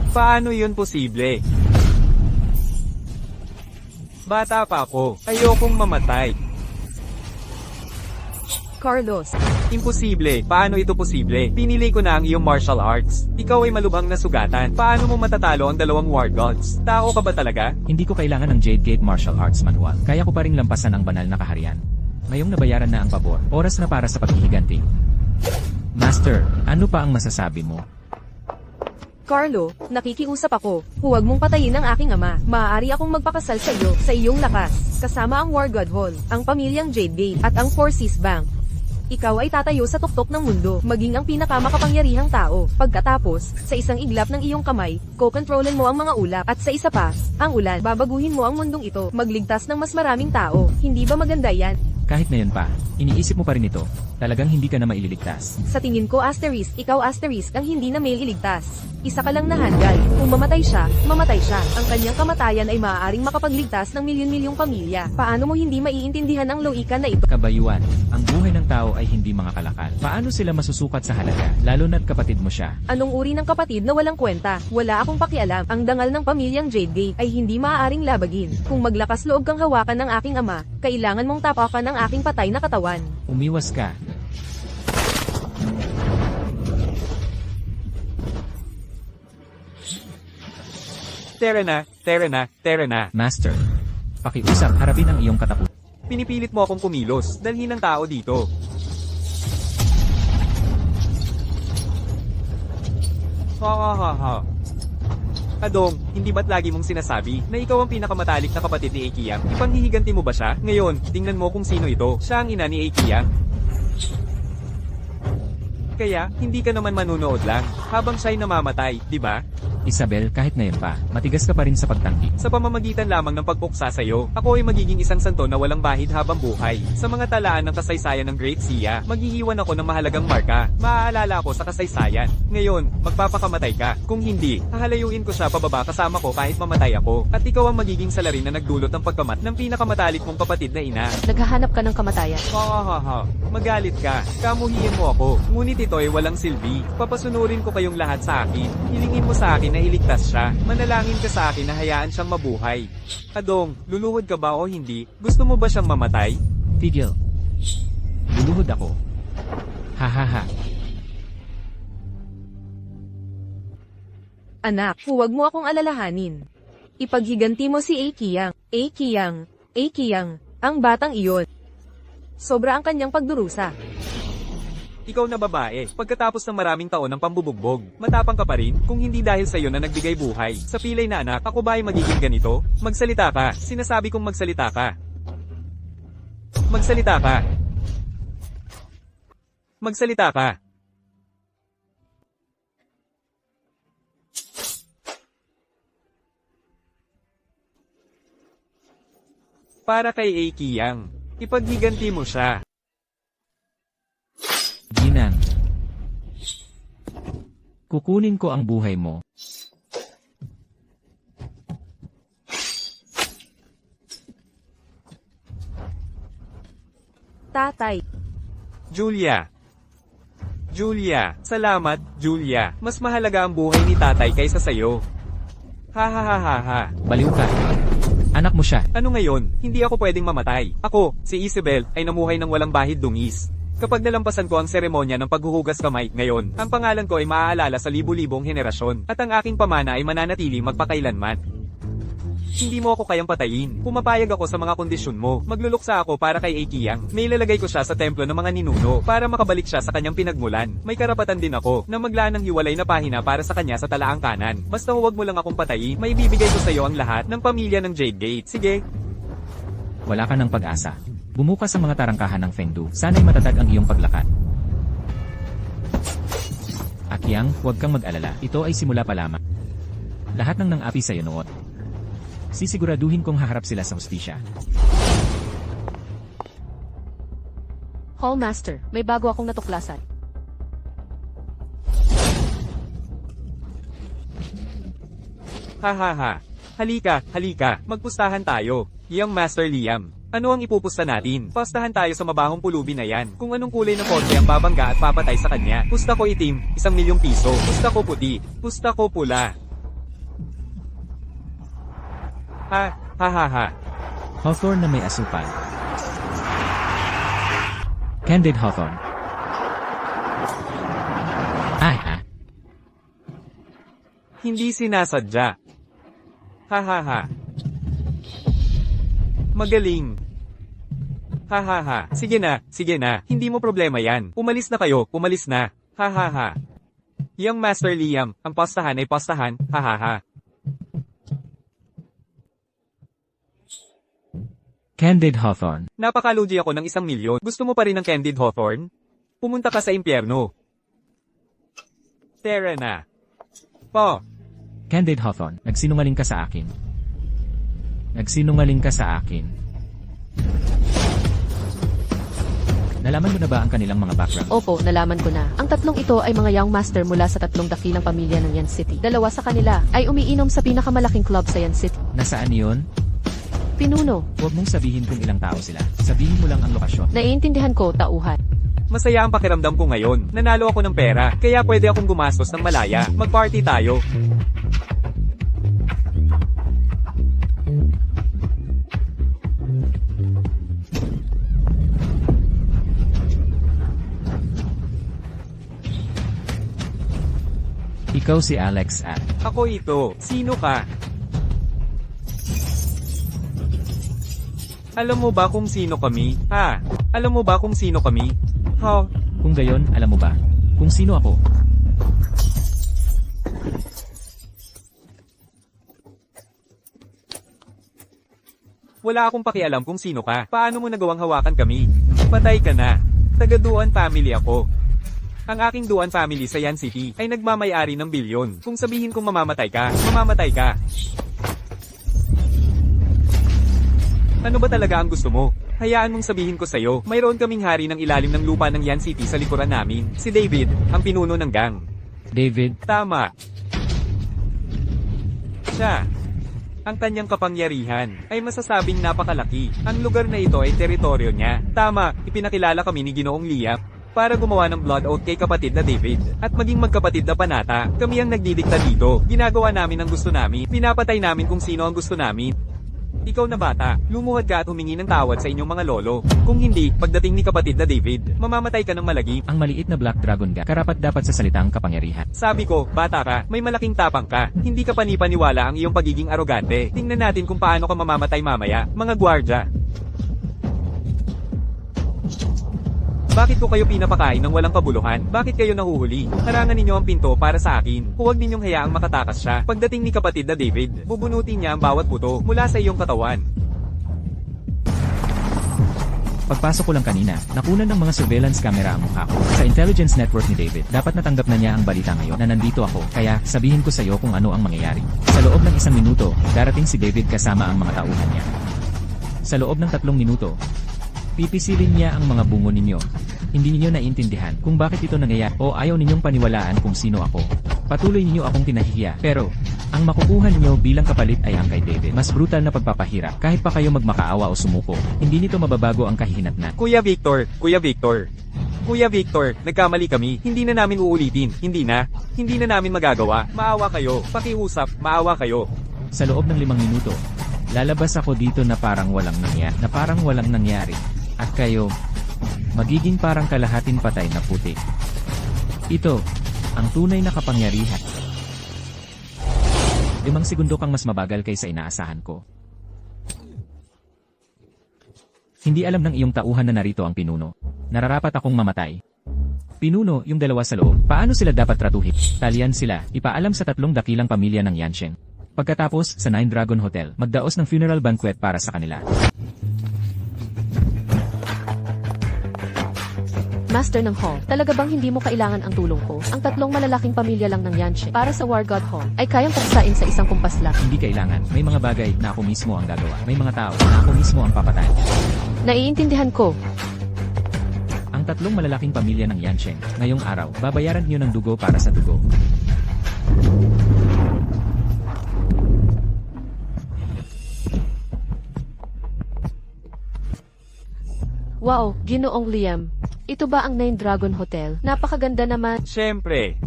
Paano yun posible? Bata pa ako, ayokong mamatay. Carlos, Imposible. Paano ito posible? Pinili ko na ang iyong martial arts. Ikaw ay malubhang na sugatan. Paano mo matatalo ang dalawang war gods? Tao ka ba talaga? Hindi ko kailangan ng Jade Gate Martial Arts Manual. Kaya ko pa ring lampasan ang banal na kaharian. Ngayong nabayaran na ang pabor, oras na para sa paghihiganti. Master, ano pa ang masasabi mo? Carlo, nakikiusap ako. Huwag mong patayin ang aking ama. Maaari akong magpakasal sa iyo, sa iyong lakas. Kasama ang War God Hall, ang pamilyang Jade Gate, at ang Four Seas Bank. Ikaw ay tatayo sa tuktok ng mundo, maging ang pinakamakapangyarihang tao. Pagkatapos, sa isang iglap ng iyong kamay, kokontrolin mo ang mga ulap. At sa isa pa, ang ulan, babaguhin mo ang mundong ito, magligtas ng mas maraming tao. Hindi ba maganda yan? Kahit ngayon pa, iniisip mo pa rin ito. Talagang hindi ka na maililigtas. Sa tingin ko asterisk, ikaw asterisk ang hindi na maililigtas. Isa ka lang na hanggal. Kung mamatay siya, mamatay siya. Ang kanyang kamatayan ay maaaring makapagligtas ng milyon-milyong pamilya. Paano mo hindi maiintindihan ang loika na ito? Kabayuan, ang buhay ng tao ay hindi mga kalakal. Paano sila masusukat sa halaga, lalo na't kapatid mo siya? Anong uri ng kapatid na walang kwenta? Wala akong pakialam. Ang dangal ng pamilyang Jade Gate ay hindi maaaring labagin. Kung maglakas loob kang hawakan ng aking ama, kailangan mong tapakan ng aking patay na katawan. Umiwas ka. Tara na, tara na, tara na. Master, pakiusap, harapin ang iyong katapusan. Pinipilit mo akong kumilos, dalhin ng tao dito. Ha. Adong, hindi ba't lagi mong sinasabi na ikaw ang pinakamatalik na kapatid ni Aikiyang? Ipanghihiganti mo ba siya? Ngayon, tingnan mo kung sino ito. Siya ang ina ni Aikiyang. Kaya, hindi ka naman manunood lang, habang siya'y namamatay, di ba? Isabel, kahit ngayon pa, matigas ka pa rin sa pagtanggi. Sa pamamagitan lamang ng pagpuksa sa'yo, ako ay magiging isang santo na walang bahid habang buhay. Sa mga talaan ng kasaysayan ng Great Sia, maghihiwan ako ng mahalagang marka. Maaalala ako sa kasaysayan. Ngayon, magpapakamatay ka. Kung hindi, hahalayuin ko siya pababa kasama ko kahit mamatay ako. At ikaw ang magiging salarin na nagdulot ng pagkamat ng pinakamatalik mong kapatid na ina. Naghahanap ka ng kamatayan. Ha. Magalit ka. Kamuhiin mo ako. Ngunit ito ay walang silbi. Papasunurin ko kayong lahat sa akin. Hilingin mo sa akin na iligtas siya. Manalangin ka sa akin na hayaan siyang mabuhay. Adong, luluhod ka ba o hindi? Gusto mo ba siyang mamatay? Tigil. Luluhod ako. Ha. Anak, huwag mo akong alalahanin. Ipaghiganti mo si Aikiyang. Aikiyang, ang batang iyon. Sobra ang kanyang pagdurusa. Ikaw na babae, pagkatapos ng maraming taon ng pambubugbog, matapang ka pa rin, kung hindi dahil sa iyo na nagbigay buhay. Sa pilay na anak, ako ba ay magiging ganito? Magsalita ka, sinasabi kong magsalita ka. Magsalita ka. Magsalita ka. Para kay Aikiyang, ipaghiganti mo siya. Ginang. Kukunin ko ang buhay mo. Tatay. Julia, salamat, Julia. Mas mahalaga ang buhay ni tatay kaysa sayo. Ha. Baliw ka. Anak mo siya. Ano ngayon? Hindi ako pwedeng mamatay. Ako, si Isabel, ay namuhay ng walang bahid dungis. Kapag nalampasan ko ang seremonya ng paghuhugas kamay, ngayon, ang pangalan ko ay maaalala sa libu-libong henerasyon, at ang aking pamana ay mananatili magpakailanman. Hindi mo ako kayang patayin. Pumapayag ako sa mga kondisyon mo. Magluluksa ako para kay Aikiyang. May ilalagay ko siya sa templo ng mga ninuno para makabalik siya sa kanyang pinagmulan. May karapatan din ako na maglaan ng hiwalay na pahina para sa kanya sa talaang kanan. Basta huwag mo lang akong patayin. May ibibigay ko sa iyo ang lahat ng pamilya ng Jade Gate. Sige. Wala ka ng pag-asa. Bumukas sa mga tarangkahan ng Fengdu. Sana'y matatag ang iyong paglakad. Akyang, huwag kang mag-alala. Ito ay simula pa lamang. Lahat ng nang-api sa iyo noon. Sisiguraduhin kong haharap sila sa hustisya. Hallmaster, may bago akong natuklasan. Ha. Halika. Magpustahan tayo. Young Master Liam. Ano ang ipupusta natin? Pastahan tayo sa mabahong pulubi na yan. Kung anong kulay ng kotse ang babangga at papatay sa kanya. Pusta ko itim, 1,000,000 piso. Pusta ko puti. Pusta ko pula. Ha. Hawthorne na may asupal. Candid Hawthorne. Ha. Hindi sinasadya. Ha. Magaling. Ha. Sige na. Hindi mo problema yan. Umalis na kayo, umalis na. Ha. Young Master Liam, ang pastahan ay pastahan. Ha. Candid Hawthorne. Napakalugi ako ng 1,000,000. Gusto mo pa rin ng Candid Hawthorne? Pumunta ka sa impyerno. Tara na. Po. Candid Hawthorne, nagsinungaling ka sa akin. Nalaman mo na ba ang kanilang mga background? Opo, nalaman ko na. Ang tatlong ito ay mga young master mula sa 3 dakilang pamilya ng Yan City. 2 sa kanila ay umiinom sa pinakamalaking club sa Yan City. Nasaan yun? Pinuno. Huwag mong sabihin kung ilang tao sila. Sabihin mo lang ang lokasyon. Naiintindihan ko, tauhan. Masaya ang pakiramdam ko ngayon. Nanalo ako ng pera, kaya pwede akong gumastos ng malaya. Mag-party tayo. Ikaw si Alex at Ako ito. Sino ka? Alam mo ba kung sino kami? Ha? Alam mo ba kung sino kami? Ha? Kung gayon, alam mo ba kung sino ako? Wala akong pakialam kung sino ka. Paano mo nagawang hawakan kami? Patay ka na. Taga Duan family ako. Ang aking Duan family sa Yan City ay nagmamayari ng bilyon. Kung sabihin kong mamamatay ka, mamamatay ka. Ano ba talaga ang gusto mo? Hayaan mong sabihin ko sa'yo, mayroon kaming hari ng ilalim ng lupa ng Yan City sa likuran namin. Si David, ang pinuno ng gang. David, Tama. Siya. Ang kanyang kapangyarihan ay masasabing napakalaki. Ang lugar na ito ay teritoryo niya. Tama, ipinakilala kami ni Ginoong Liam para gumawa ng blood oath kay kapatid na David. At maging magkapatid na Panata, kami ang nagdidikta dito. Ginagawa namin ang gusto namin. Pinapatay namin kung sino ang gusto namin. Ikaw na bata, lumuhad ka at humingi ng tawad sa inyong mga lolo. Kung hindi, pagdating ni kapatid na David, mamamatay ka ng malagim. ang maliit na Black Dragon ka, karapat dapat sa salitang kapangyarihan. Sabi ko, bata ka, may malaking tapang ka. Hindi ka panipaniwala ang iyong pagiging arogante. Tingnan natin kung paano ka mamamatay mamaya, mga gwardya. Bakit ko kayo pinapakain ng walang kabuluhan? Bakit kayo nahuhuli? Harangan ninyo ang pinto para sa akin. Huwag ninyong hayaang makatakas siya. Pagdating ni kapatid na David, bubunutin niya ang bawat buto mula sa iyong katawan. Pagpasok ko lang kanina, nakunan ng mga surveillance camera ang mukha ko. Sa intelligence network ni David, dapat natanggap na niya ang balita ngayon na nandito ako, kaya sabihin ko sa iyo kung ano ang mangyayari. Sa loob ng 1 minuto, darating si David kasama ang mga tauhan niya. Sa loob ng 3 minuto, pipisilin niya ang mga bungo ninyo. Hindi ninyo naiintindihan kung bakit ito nangyayari o ayaw ninyong paniwalaan kung sino ako. Patuloy ninyo akong tinahihiya, pero ang makukuha ninyo bilang kapalit ay ang kay David. Mas brutal na pagpapahirap. Kahit pa kayo magmakaawa o sumuko, hindi nito mababago ang kahihinatnan. Kuya Victor, Kuya Victor. Kuya Victor, nagkamali kami. Hindi na namin uulitin. Hindi na. Hindi na namin magagawa. Maawa kayo. Pakiusap, maawa kayo. Sa loob ng 5 minuto, lalabas ako dito na parang walang nangyari. At kayo, magiging parang kalahating patay na putik. Ito, ang tunay na kapangyarihan. 5 segundo kang mas mabagal kaysa inaasahan ko. Hindi alam ng iyong tauhan na narito ang pinuno. Nararapat akong mamatay. Pinuno, yung 2 sa loob. Paano sila dapat tratuhin? Talian sila, ipaalam sa 3 dakilang pamilya ng Yansheng. Pagkatapos, sa 9 Dragon Hotel, magdaos ng funeral banquet para sa kanila. Master ng Hall, talaga bang hindi mo kailangan ang tulong ko? Ang 3 malalaking pamilya lang ng Yansheng para sa War God Hall ay kayang paksain sa isang kumpas lang. Hindi kailangan. May mga bagay na ako mismo ang gagawa. May mga tao na ako mismo ang papatay. Naiintindihan ko. Ang 3 malalaking pamilya ng Yansheng, ngayong araw, babayaran niyo ng dugo para sa dugo. Wow, Ginoong Liam. Ito ba ang 9 Dragon Hotel? Napakaganda naman. Siyempre.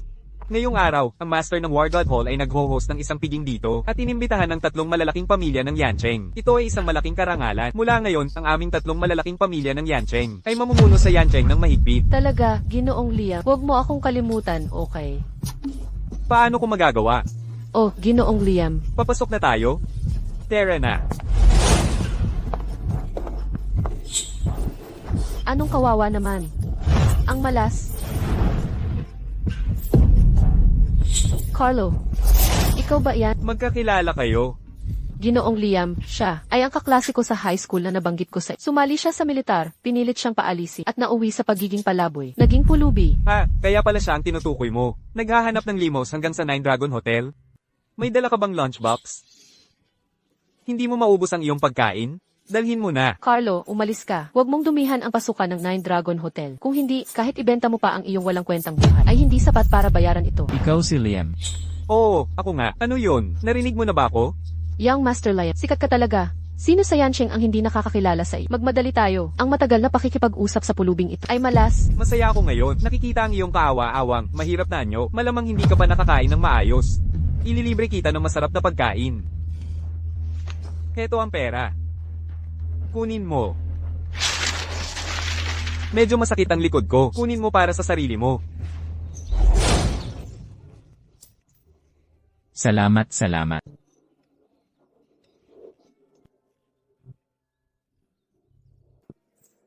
Ngayong araw, ang master ng War God Hall ay nag-ho-host ng isang piging dito at inimbitahan ng 3 malalaking pamilya ng Yansheng. Ito ay isang malaking karangalan. Mula ngayon, ang aming 3 malalaking pamilya ng Yansheng ay mamumuno sa Yansheng ng mahigpit. Talaga, Ginoong Liam. Huwag mo akong kalimutan, okay? Paano ko magagawa? Oh, Ginoong Liam. Papasok na tayo? Tara na. Anong kawawa naman? Ang malas. Carlo, ikaw ba yan? Magkakilala kayo. Ginoong Liam, siya ay ang kaklase ko sa high school na nabanggit ko sa. Sumali siya sa militar, pinilit siyang paalisin at nauwi sa pagiging palaboy. Naging pulubi. Ha, kaya pala siya ang tinutukoy mo. Naghahanap ng limos hanggang sa 9 Dragon Hotel? May dala ka bang lunchbox? Hindi mo maubos ang iyong pagkain? Dalhin mo na. Carlo, umalis ka. Huwag mong dumihan ang pasukan ng 9 Dragon Hotel. Kung hindi, kahit ibenta mo pa ang iyong walang kwentang buhay, ay hindi sapat para bayaran ito. Ikaw si Liam. Oo, ako nga. Ano yun? Narinig mo na ba ako? Young Master Liam, sikat ka talaga. Sino sa Yansheng ang hindi nakakakilala sa iyo? Magmadali tayo. Ang matagal na pakikipag-usap sa pulubing ito ay malas. Masaya ako ngayon. Nakikita ang iyong kaawa-awang, mahirap na anyo. Malamang hindi ka pa nakakain ng maayos. Ililibre kita ng masarap na pagkain. Heto ang pera. Kunin mo. Medyo masakit ang likod ko. Kunin mo para sa sarili mo. Salamat.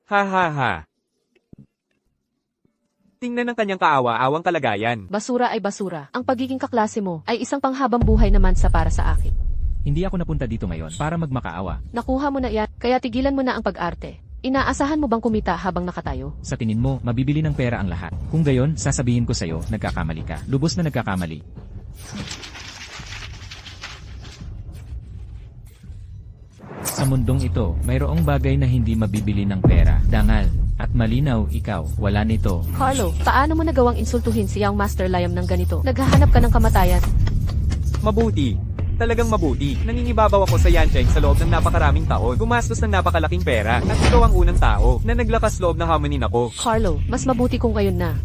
Ha ha ha. Tingnan ang kanyang kaawa-awang kalagayan. Basura ay basura. Ang pagiging kaklase mo ay isang panghabang buhay naman sa para sa akin. Hindi ako napunta dito ngayon para magmakaawa. Nakuha mo na yan, kaya tigilan mo na ang pag-arte. Inaasahan mo bang kumita habang nakatayo? Sa tingin mo, mabibili ng pera ang lahat. Kung gayon, sasabihin ko sa'yo, nagkakamali ka. Lubos na nagkakamali. Sa mundong ito, mayroong bagay na hindi mabibili ng pera. Dangal. At malinaw, ikaw, wala nito. Carlo, paano mo nagawang insultuhin si Young Master Liam ng ganito? Naghahanap ka ng kamatayan. Mabuti. Talagang mabuti. Nangingibabaw ako sa Yancheng sa loob ng napakaraming taon. Gumastos ng napakalaking pera. At ikaw ang unang tao na naglakas loob na hamanin ako. Carlo, mas mabuti kung ngayon na.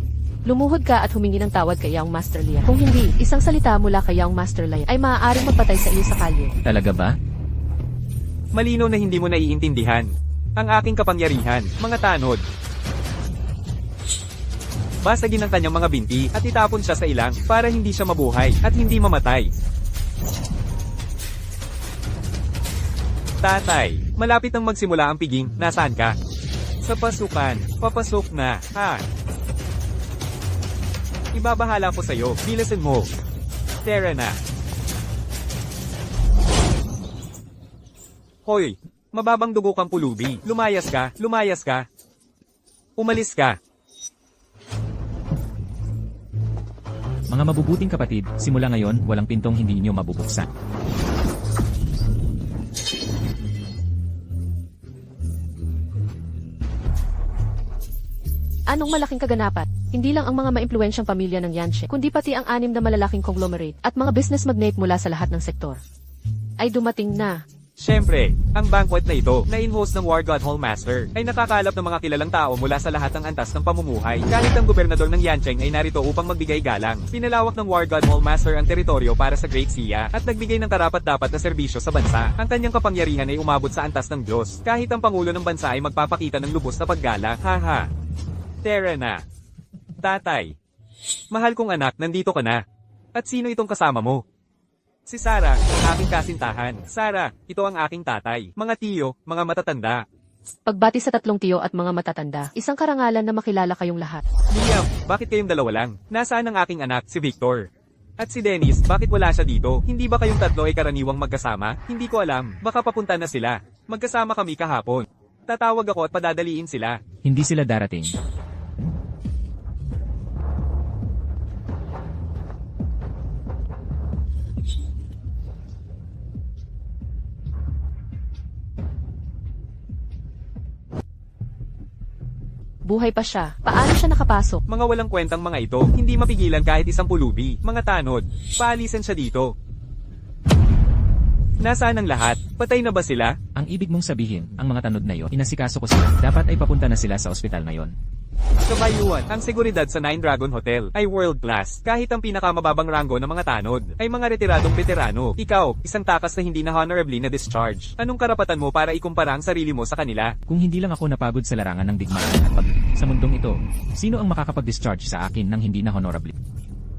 Lumuhod ka at humingi ng tawad kay Young Master Liam. Kung hindi, isang salita mula kay Young Master Liam ay maaaring magpatay sa iyo sa kalye. Talaga ba? Malinaw na hindi mo naiintindihan ang aking kapangyarihan, mga tanod. Basagin ang kanyang mga binti at itapon siya sa ilang para hindi siya mabuhay at hindi mamatay. Tatay, malapit nang magsimula ang piging, nasaan ka? Sa pasukan, papasok na, ha? Ibabahala ko sa'yo, bilisan mo. Tara na. Hoy, mababang dugo kang pulubi. Lumayas ka, lumayas ka. Umalis ka. Mga mabubuting kapatid, simula ngayon, walang pintong hindi inyo mabubuksan. Anong malaking kaganapan? Hindi lang ang mga maimpluwensyang pamilya ng Yanche, kundi pati ang 6 na malalaking conglomerate at mga business magnate mula sa lahat ng sektor ay dumating na. Siyempre, ang banquet na ito, na in-host ng War God Hall Master, ay nakakalap ng mga kilalang tao mula sa lahat ng antas ng pamumuhay. Kahit ang gobernador ng Yancheng ay narito upang magbigay galang. Pinalawak ng War God Hall Master ang teritoryo para sa Great Sia, at nagbigay ng karapat-dapat na serbisyo sa bansa. Ang kanyang kapangyarihan ay umabot sa antas ng Diyos, kahit ang Pangulo ng bansa ay magpapakita ng lubos na paggalang. Haha. Tara na. Tatay. Mahal kong anak, nandito ka na. At sino itong kasama mo? Si Sarah, ang aking kasintahan. Sarah, ito ang aking tatay. Mga tiyo, mga matatanda. Pagbati sa 3 tiyo at mga matatanda, isang karangalan na makilala kayong lahat. Liam, bakit kayong dalawa lang? Nasaan ang aking anak, si Victor? At si Dennis, bakit wala siya dito? Hindi ba kayong tatlo ay karaniwang magkasama? Hindi ko alam. Baka papunta na sila. Magkasama kami kahapon. Tatawag ako at padadaliin sila. Hindi sila darating. Buhay pa siya. Paano siya nakapasok? Mga walang kwentang mga ito, hindi mapigilan kahit isang pulubi. Mga tanod, paalisan siya dito. Nasaan ang lahat? Patay na ba sila? Ang ibig mong sabihin, ang mga tanod na yon, inasikaso ko sila. Dapat ay papunta na sila sa ospital ngayon. Kabayuan, ang seguridad sa Nine Dragon Hotel ay world class. Kahit ang pinakamababang ranggo ng mga tanod ay mga retiradong veterano. Ikaw, isang takas na hindi na honorably na discharge. Anong karapatan mo para ikumpara ang sarili mo sa kanila? Kung hindi lang ako napagod sa larangan ng digmaan at pag sa mundong ito, sino ang makakapag-discharge sa akin ng hindi na honorably?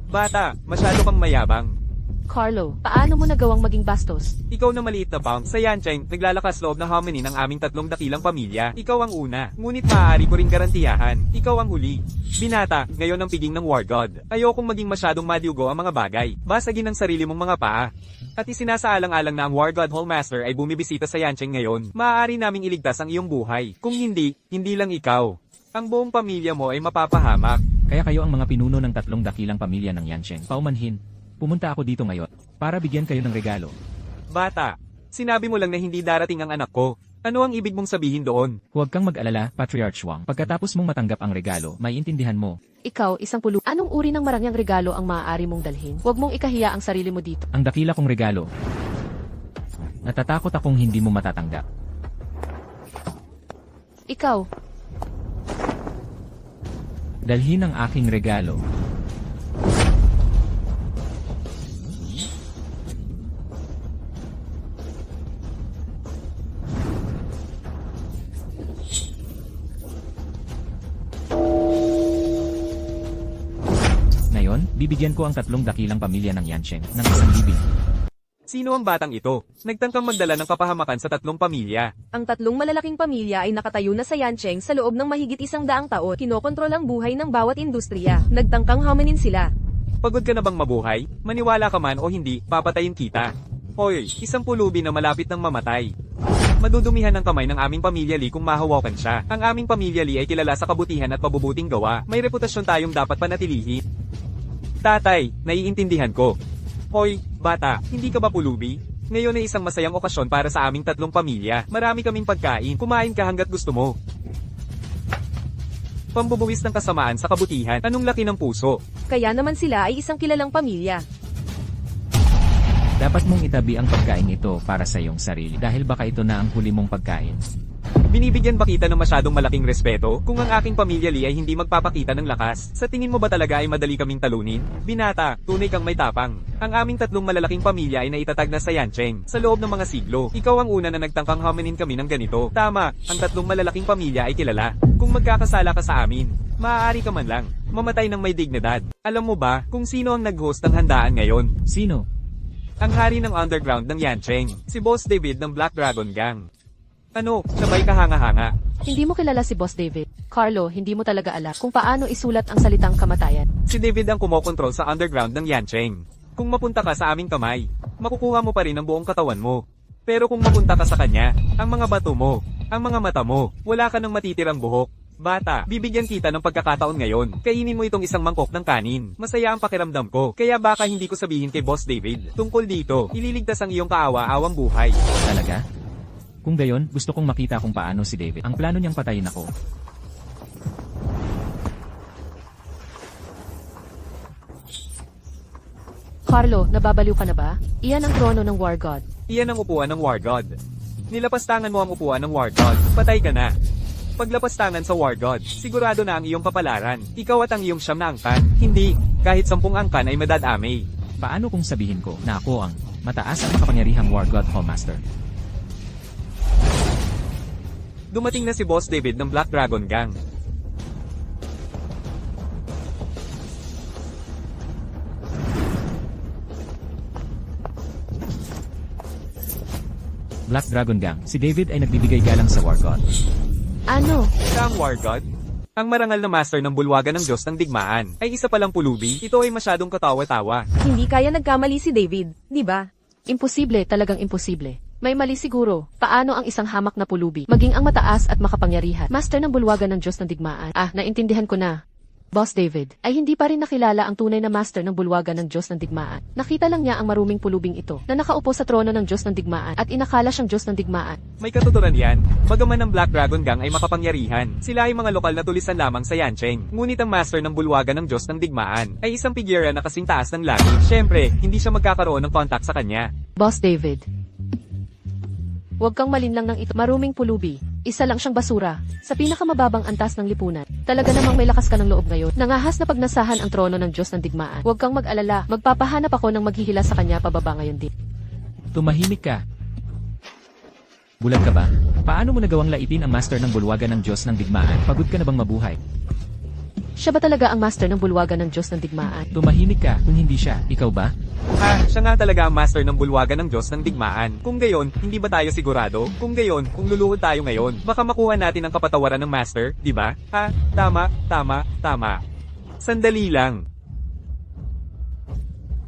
Bata, masyado kang mayabang. Carlo, paano mo nagawang maging bastos? Ikaw na maliit na pound, sa Yancheng, naglalakas loob ng hominin ng aming 3 dakilang pamilya. Ikaw ang una, ngunit maaari ko ring garantiyahan. Ikaw ang huli. Binata, ngayon ang piging ng War God. Ayokong maging masyadong madiugo ang mga bagay. Basagin ang sarili mong mga paa. At isinasaalang-alang na ang War God Hall Master ay bumibisita sa Yancheng ngayon. Maaari naming iligtas ang iyong buhay. Kung hindi, hindi lang ikaw. Ang buong pamilya mo ay mapapahamak. Kaya kayo ang mga pinuno ng 3 dakilang pamilya ng Yancheng. Paumanhin, pumunta ako dito ngayon para bigyan kayo ng regalo. Bata, sinabi mo lang na hindi darating ang anak ko. Ano ang ibig mong sabihin doon? Huwag kang mag-alala, Patriarch Wang. Pagkatapos mong matanggap ang regalo, may intindihan mo. Ikaw, isang pulu. Anong uri ng marangyang regalo ang maaari mong dalhin? Huwag mong ikahiya ang sarili mo dito. Ang dakila kong regalo. Natatakot akong hindi mo matatanggap. Ikaw, Dalhin ang aking regalo. Ngayon, bibigyan ko ang 3 dakilang pamilya ng Yancheng ng isang libing. Sino ang batang ito? Nagtangkang magdala ng kapahamakan sa tatlong pamilya. Ang tatlong malalaking pamilya ay nakatayo na sa Yancheng sa loob ng mahigit 100 taon. Kinokontrol ang buhay ng bawat industriya. Nagtangkang hominin sila. Pagod ka na bang mabuhay? Maniwala ka man o hindi, papatayin kita. Hoy, isang pulubi na malapit ng mamatay. Madudumihan ng kamay ng aming pamilya Lee kung mahawakan siya. Ang aming pamilya Lee ay kilala sa kabutihan at pabubuting gawa. May reputasyon tayong dapat panatilihin. Tatay, naiintindihan ko. Hoy, bata, hindi ka ba pulubi? Ngayon ay isang masayang okasyon para sa aming tatlong pamilya. Marami kaming pagkain, kumain ka hanggat gusto mo. Pambubuwis ng kasamaan sa kabutihan, anong laki ng puso? Kaya naman sila ay isang kilalang pamilya. Dapat mong itabi ang pagkain ito para sa iyong sarili dahil baka ito na ang huli mong pagkain. Binibigyan ba kita ng masyadong malaking respeto? Kung ang aking pamilya Lee ay hindi magpapakita ng lakas, sa tingin mo ba talaga ay madali kaming talunin? Binata, tunay kang may tapang. Ang aming tatlong malalaking pamilya ay naitatag na sa Yancheng, sa loob ng mga siglo. Ikaw ang una na nagtangkang hominin kami ng ganito. Tama, ang tatlong malalaking pamilya ay kilala. Kung magkakasala ka sa amin, maaari ka man lang mamatay ng may dignidad. Alam mo ba kung sino ang nag-host ng handaan ngayon? Sino? Ang hari ng underground ng Yancheng, si Boss David ng Black Dragon Gang. Ano, sabay kahanga-hanga. Hindi mo kilala si Boss David. Carlo, hindi mo talaga alam kung paano isulat ang salitang kamatayan. Si David ang kumokontrol sa underground ng Yancheng. Kung mapunta ka sa aming kamay, makukuha mo pa rin ang buong katawan mo. Pero kung mapunta ka sa kanya, ang mga bato mo, ang mga mata mo, wala ka ng matitirang buhok. Bata, bibigyan kita ng pagkakataon ngayon. Kainin mo itong isang mangkok ng kanin. Masaya ang pakiramdam ko. Kaya baka hindi ko sabihin kay Boss David. Tungkol dito, ililigtas ang iyong kaawa-awang buhay. Talaga? Kung gayon, gusto kong makita kung paano si David. Ang plano niyang patayin ako. Carlo, nababaliw ka na ba? Iyan ang trono ng War God. Iyan ang upuan ng War God. Nilapastangan mo ang upuan ng War God. Patay ka na. Paglapastangan sa War God, sigurado na ang iyong kapalaran. Ikaw at ang iyong siyam na angkan. Hindi, kahit 10 angkan ay madadamay. Paano kung sabihin ko na ako ang mataas at makapangyarihang War God Hall Master? Dumating na si Boss David ng Black Dragon Gang. Black Dragon Gang, si David ay nagbibigay galang sa War God. Ano? Siya ang War God? Ang marangal na master ng bulwagan ng Diyos ng digmaan, ay isa palang pulubi. Ito ay masyadong katawa-tawa. Hindi kaya nagkamali si David, di ba? Imposible, talagang imposible. May mali siguro. Paano ang isang hamak na pulubi maging ang mataas at makapangyarihan? Master ng bulwagan ng Diyos ng digmaan. Naintindihan ko na. Boss David, ay hindi pa rin nakilala ang tunay na master ng bulwagan ng Diyos ng digmaan. Nakita lang niya ang maruming pulubing ito na nakaupo sa trono ng Diyos ng digmaan at inakala siyang Diyos ng digmaan. May katuturan yan. Bagaman ang Black Dragon Gang ay makapangyarihan, sila ay mga lokal na tulisan lamang sa Yancheng. Ngunit ang master ng bulwagan ng Diyos ng digmaan ay isang pigyera na kasing taas ng langit. Siyempre, hindi siya magkakaroon ng contact sa kanya. Boss David, huwag kang malinlang ng ito. Maruming pulubi. Isa lang siyang basura. Sa pinakamababang antas ng lipunan. Talaga namang may lakas ka ng loob ngayon. Nangahas na pagnasahan ang trono ng Diyos ng digmaan. Huwag kang mag-alala. Magpapahanap ako ng maghihila sa kanya pababa ngayon din. Tumahimik ka. Bulag ka ba? Paano mo nagawang laitin ang master ng bulwagan ng Diyos ng digmaan? Pagod ka na bang mabuhay? Siya ba talaga ang master ng bulwagan ng Diyos ng digmaan? Tumahimik ka kung hindi siya. Ikaw ba? Siya nga talaga ang master ng bulwagan ng Diyos ng digmaan. Kung gayon, hindi ba tayo sigurado? Kung gayon, kung luluhod tayo ngayon, baka makuha natin ang kapatawaran ng master, di ba? Tama. Sandali lang.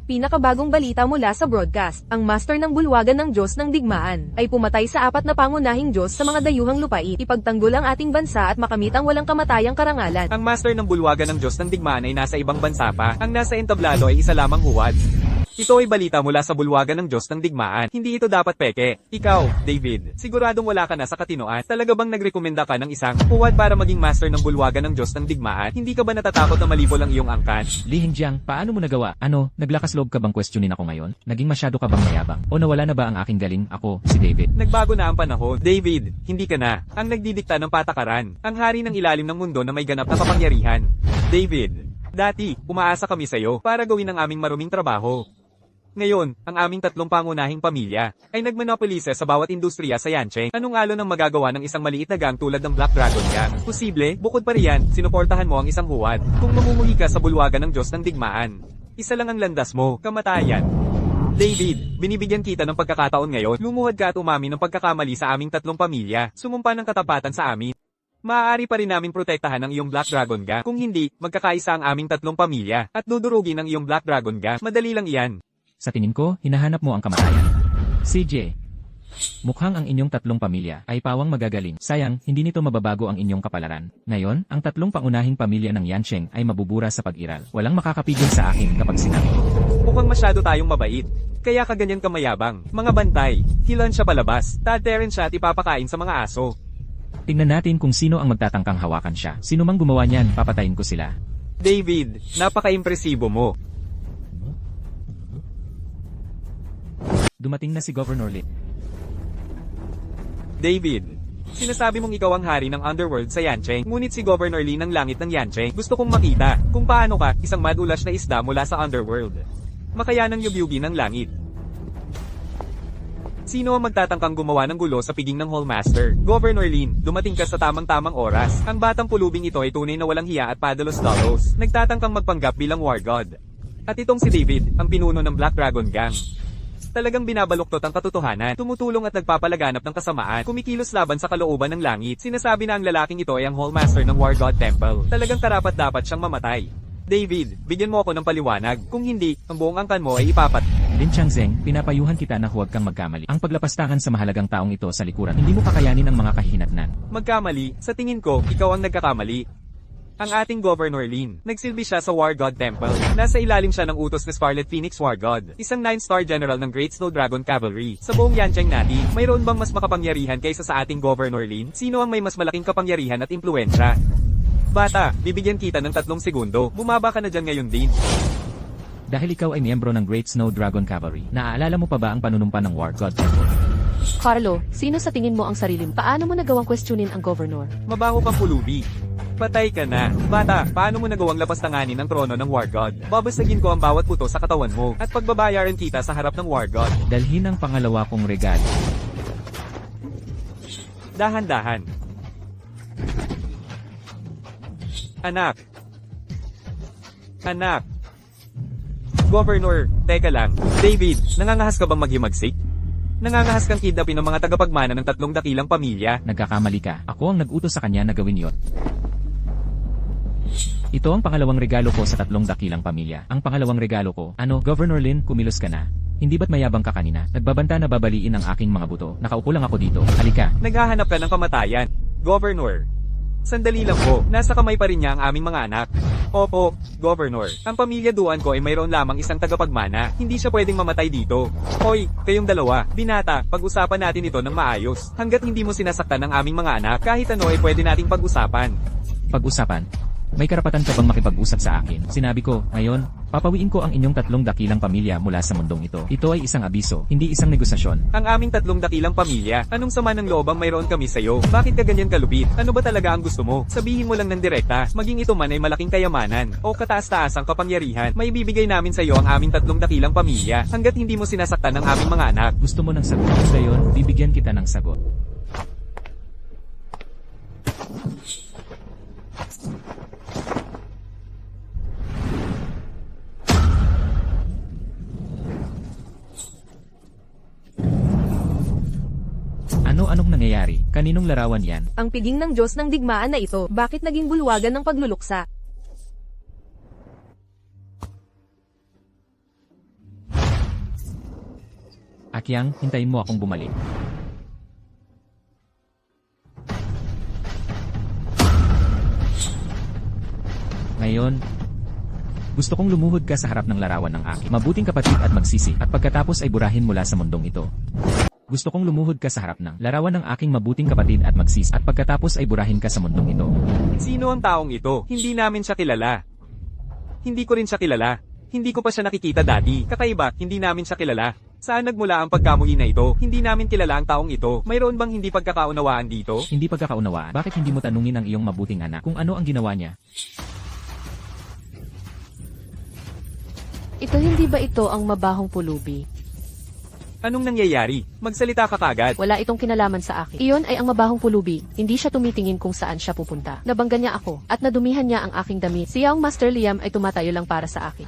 Pinakabagong balita mula sa broadcast, ang master ng bulwagan ng Diyos ng digmaan ay pumatay sa 4 na pangunahing Diyos sa mga dayuhang lupain, ipagtanggol ang ating bansa at makamit ang walang kamatayang karangalan. Ang master ng bulwagan ng Diyos ng digmaan ay nasa ibang bansa pa. Ang nasa entablado ay isa lamang huwad. Ito ay balita mula sa bulwagan ng Diyos ng digmaan. Hindi ito dapat peke. Ikaw, David, siguradong wala ka na sa katinoan. Talaga bang nagrekomenda ka ng isang huwad para maging master ng bulwagan ng Diyos ng digmaan? Hindi ka ba natatakot na malipol ang iyong angkan? Li Hingjiang, paano mo nagawa? Ano, naglakas loob ka bang questionin ako ngayon? Naging masyado ka bang mayabang? O nawala na ba ang aking galing? Ako, si David. Nagbago na ang panahon. David, hindi ka na ang nagdidikta ng patakaran. Ang hari ng ilalim ng mundo na may ganap na kapangyarihan. David, dati, umaasa kami sa iyo para gawin ang aming maruming trabaho. Ngayon, ang aming tatlong pangunahing pamilya ay nagmonopolise sa bawat industriya sa Yancheng. Anong alon ang magagawa ng isang maliit na gang tulad ng Black Dragon Gang? Posible, bukod pa riyan, sinuportahan mo ang isang huwad. Kung mamumuhi ka sa bulwagan ng Diyos ng digmaan, isa lang ang landas mo, kamatayan. David, binibigyan kita ng pagkakataon ngayon. Lumuhad ka at umamin ng pagkakamali sa aming tatlong pamilya. Sumumpa ng katapatan sa amin. Maaari pa rin namin protektahan ang iyong Black Dragon Gang. Kung hindi, magkakaisa ang aming tatlong pamilya. At dudurugin ang iyong Black Dragon Gang. Madali lang iyan. Sa tingin ko, hinahanap mo ang kamatayan. CJ, mukhang ang inyong tatlong pamilya ay pawang magagaling. Sayang, hindi nito mababago ang inyong kapalaran. Ngayon, ang tatlong pangunahing pamilya ng Yancheng ay mabubura sa pag-iral. Walang makakapigil sa akin kapag sinabi ko. Mukhang masyado tayong mabait. Kaya kaganyan ka mayabang. Mga bantay, hilan siya palabas. Tadterin siya at ipapakain sa mga aso. Tingnan natin kung sino ang magtatangkang hawakan siya. Sino mang gumawa niyan, papatayin ko sila. David, napaka-impresibo mo. Dumating na si Governor Lee. David, sinasabi mong ikaw ang hari ng underworld sa Yancheng, ngunit si Governor Lee ng langit ng Yancheng. Gusto kong makita kung paano ka, isang madulas na isda mula sa underworld. Makayanang yubyugi ng langit. Sino ang magtatangkang gumawa ng gulo sa piging ng Hallmaster? Governor Lin, dumating ka sa tamang-tamang oras. Ang batang pulubing ito ay tunay na walang hiya at padalos-dalos. Nagtatangkang magpanggap bilang war god. At itong si David, ang pinuno ng Black Dragon Gang. Talagang binabaluktot ang katotohanan, tumutulong at nagpapalaganap ng kasamaan, kumikilos laban sa kalooban ng langit. Sinasabi na ang lalaking ito ay ang Hallmaster ng War God Temple. Talagang karapat-dapat siyang mamatay. David, bigyan mo ako ng paliwanag. Kung hindi, ang buong angkan mo ay ipapat. Lin Changzeng, pinapayuhan kita na huwag kang magkamali. Ang paglapastangan sa mahalagang taong ito sa likuran, hindi mo kakayanin ang mga kahihinatnan. Magkamali, sa tingin ko, ikaw ang nagkakamali. Ang ating Governor Lin, nagsilbi siya sa War God Temple. Nasa ilalim siya ng utos ni Scarlet Phoenix War God, isang 9-star general ng Great Snow Dragon Cavalry. Sa buong Yancheng natin, mayroon bang mas makapangyarihan kaysa sa ating Governor Lin? Sino ang may mas malaking kapangyarihan at impluensya? Bata, bibigyan kita ng 3 segundo. Bumaba ka na dyan ngayon din. Dahil ikaw ay miyembro ng Great Snow Dragon Cavalry, naaalala mo pa ba ang panunumpa ng War God Temple? Carlo, sino sa tingin mo ang sarili mo? Paano mo nagawang questionin ang governor? Mabaho kang pulubi. Patay ka na. Bata, paano mo nagawang lapastanganin ang trono ng War God? Babasagin ko ang bawat buto sa katawan mo at pagbabayaran kita sa harap ng War God. Dalhin ang pangalawa kong regalo. Dahan-dahan. Anak. Anak. Governor, teka lang. David, nangangahas ka bang maghimagsik? Nangangahas kang kidnapin ng mga tagapagmana ng 3 dakilang pamilya? Nagkakamali ka. Ako ang nag-utos sa kanya na gawin yon. Ito ang pangalawang regalo ko sa 3 dakilang pamilya. Ang pangalawang regalo ko, Governor Lin, kumilos ka na. Hindi ba't mayabang ka kanina? Nagbabanta na babaliin ang aking mga buto. Nakaupo lang ako dito. Halika. Naghahanap ka ng kamatayan. Governor. Sandali lang po, nasa kamay pa rin niya ang aming mga anak. Opo, Governor. Ang pamilya Duan ko ay mayroon lamang isang tagapagmana. Hindi siya pwedeng mamatay dito. Hoy, kayong dalawa, binata, pag-usapan natin ito ng maayos. Hanggat hindi mo sinasaktan ang aming mga anak, kahit ano ay pwede nating pag-usapan. Pag-usapan? May karapatan ka bang makipag-usap sa akin? Sinabi ko, ngayon, papawiin ko ang inyong 3 dakilang pamilya mula sa mundong ito. Ito ay isang abiso, hindi isang negosasyon. Ang aming 3 dakilang pamilya, anong sama ng loob ang mayroon kami sa'yo? Bakit ka ganyan kalupit? Ano ba talaga ang gusto mo? Sabihin mo lang ng direkta, maging ito man ay malaking kayamanan o kataas-taasang kapangyarihan, may bibigay namin sa'yo ang aming 3 dakilang pamilya hanggat hindi mo sinasaktan ang aming mga anak. Gusto mo ng sagot? Gayon, bibigyan kita ng sagot. Anong nangyayari? Kaninong larawan yan? Ang piging ng Diyos ng digmaan na ito, bakit naging bulwagan ng pagluluksa? Akyang, hintayin mo akong bumalik. Ngayon, gusto kong lumuhod ka sa harap ng larawan ng aking mabuting kapatid at magsisi, at pagkatapos ay burahin mula sa mundong ito. Gusto kong lumuhod ka sa harap ng larawan ng aking mabuting kapatid at magsisi, at pagkatapos ay burahin ka sa mundong ito. Sino ang taong ito? Hindi namin siya kilala. Hindi ko rin siya kilala. Hindi ko pa siya nakikita dati. Kakaiba, hindi namin siya kilala. Saan nagmula ang pagkamuhi na ito? Hindi namin kilala ang taong ito. Mayroon bang hindi pagkakaunawaan dito? Hindi pagkakaunawaan? Bakit hindi mo tanungin ang iyong mabuting anak kung ano ang ginawa niya? Hindi ba ito ang mabahong pulubi? Anong nangyayari? Magsalita ka kagad. Wala itong kinalaman sa akin. Iyon ay ang mabahong pulubi. Hindi siya tumitingin kung saan siya pupunta. Nabangga niya ako, at nadumihan niya ang aking damit. Si Young Master Liam ay tumatayo lang para sa akin.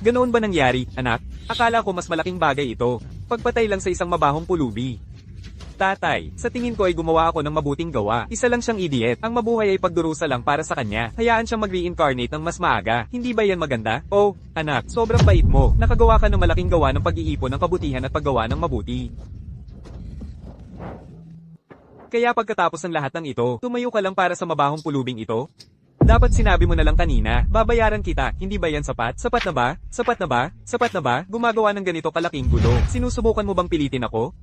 Ganoon ba nangyari, anak? Akala ko mas malaking bagay ito. Pagpatay lang sa isang mabahong pulubi. Tatay, sa tingin ko ay gumawa ako ng mabuting gawa. Isa lang siyang idiot. Ang mabuhay ay pagdurusa lang para sa kanya. Hayaan siyang mag-reincarnate ng mas maaga. Hindi ba yan maganda? Oh, anak, sobrang bait mo. Nakagawa ka ng malaking gawa ng pag-iipon ng kabutihan at paggawa ng mabuti. Kaya pagkatapos ng lahat ng ito, tumayo ka lang para sa mabahong pulubing ito? Dapat sinabi mo na lang kanina, babayaran kita, hindi ba yan sapat? Sapat na ba? Sapat na ba? Sapat na ba? Gumagawa ng ganito kalaking gulo. Sinusubukan mo bang pilitin ako?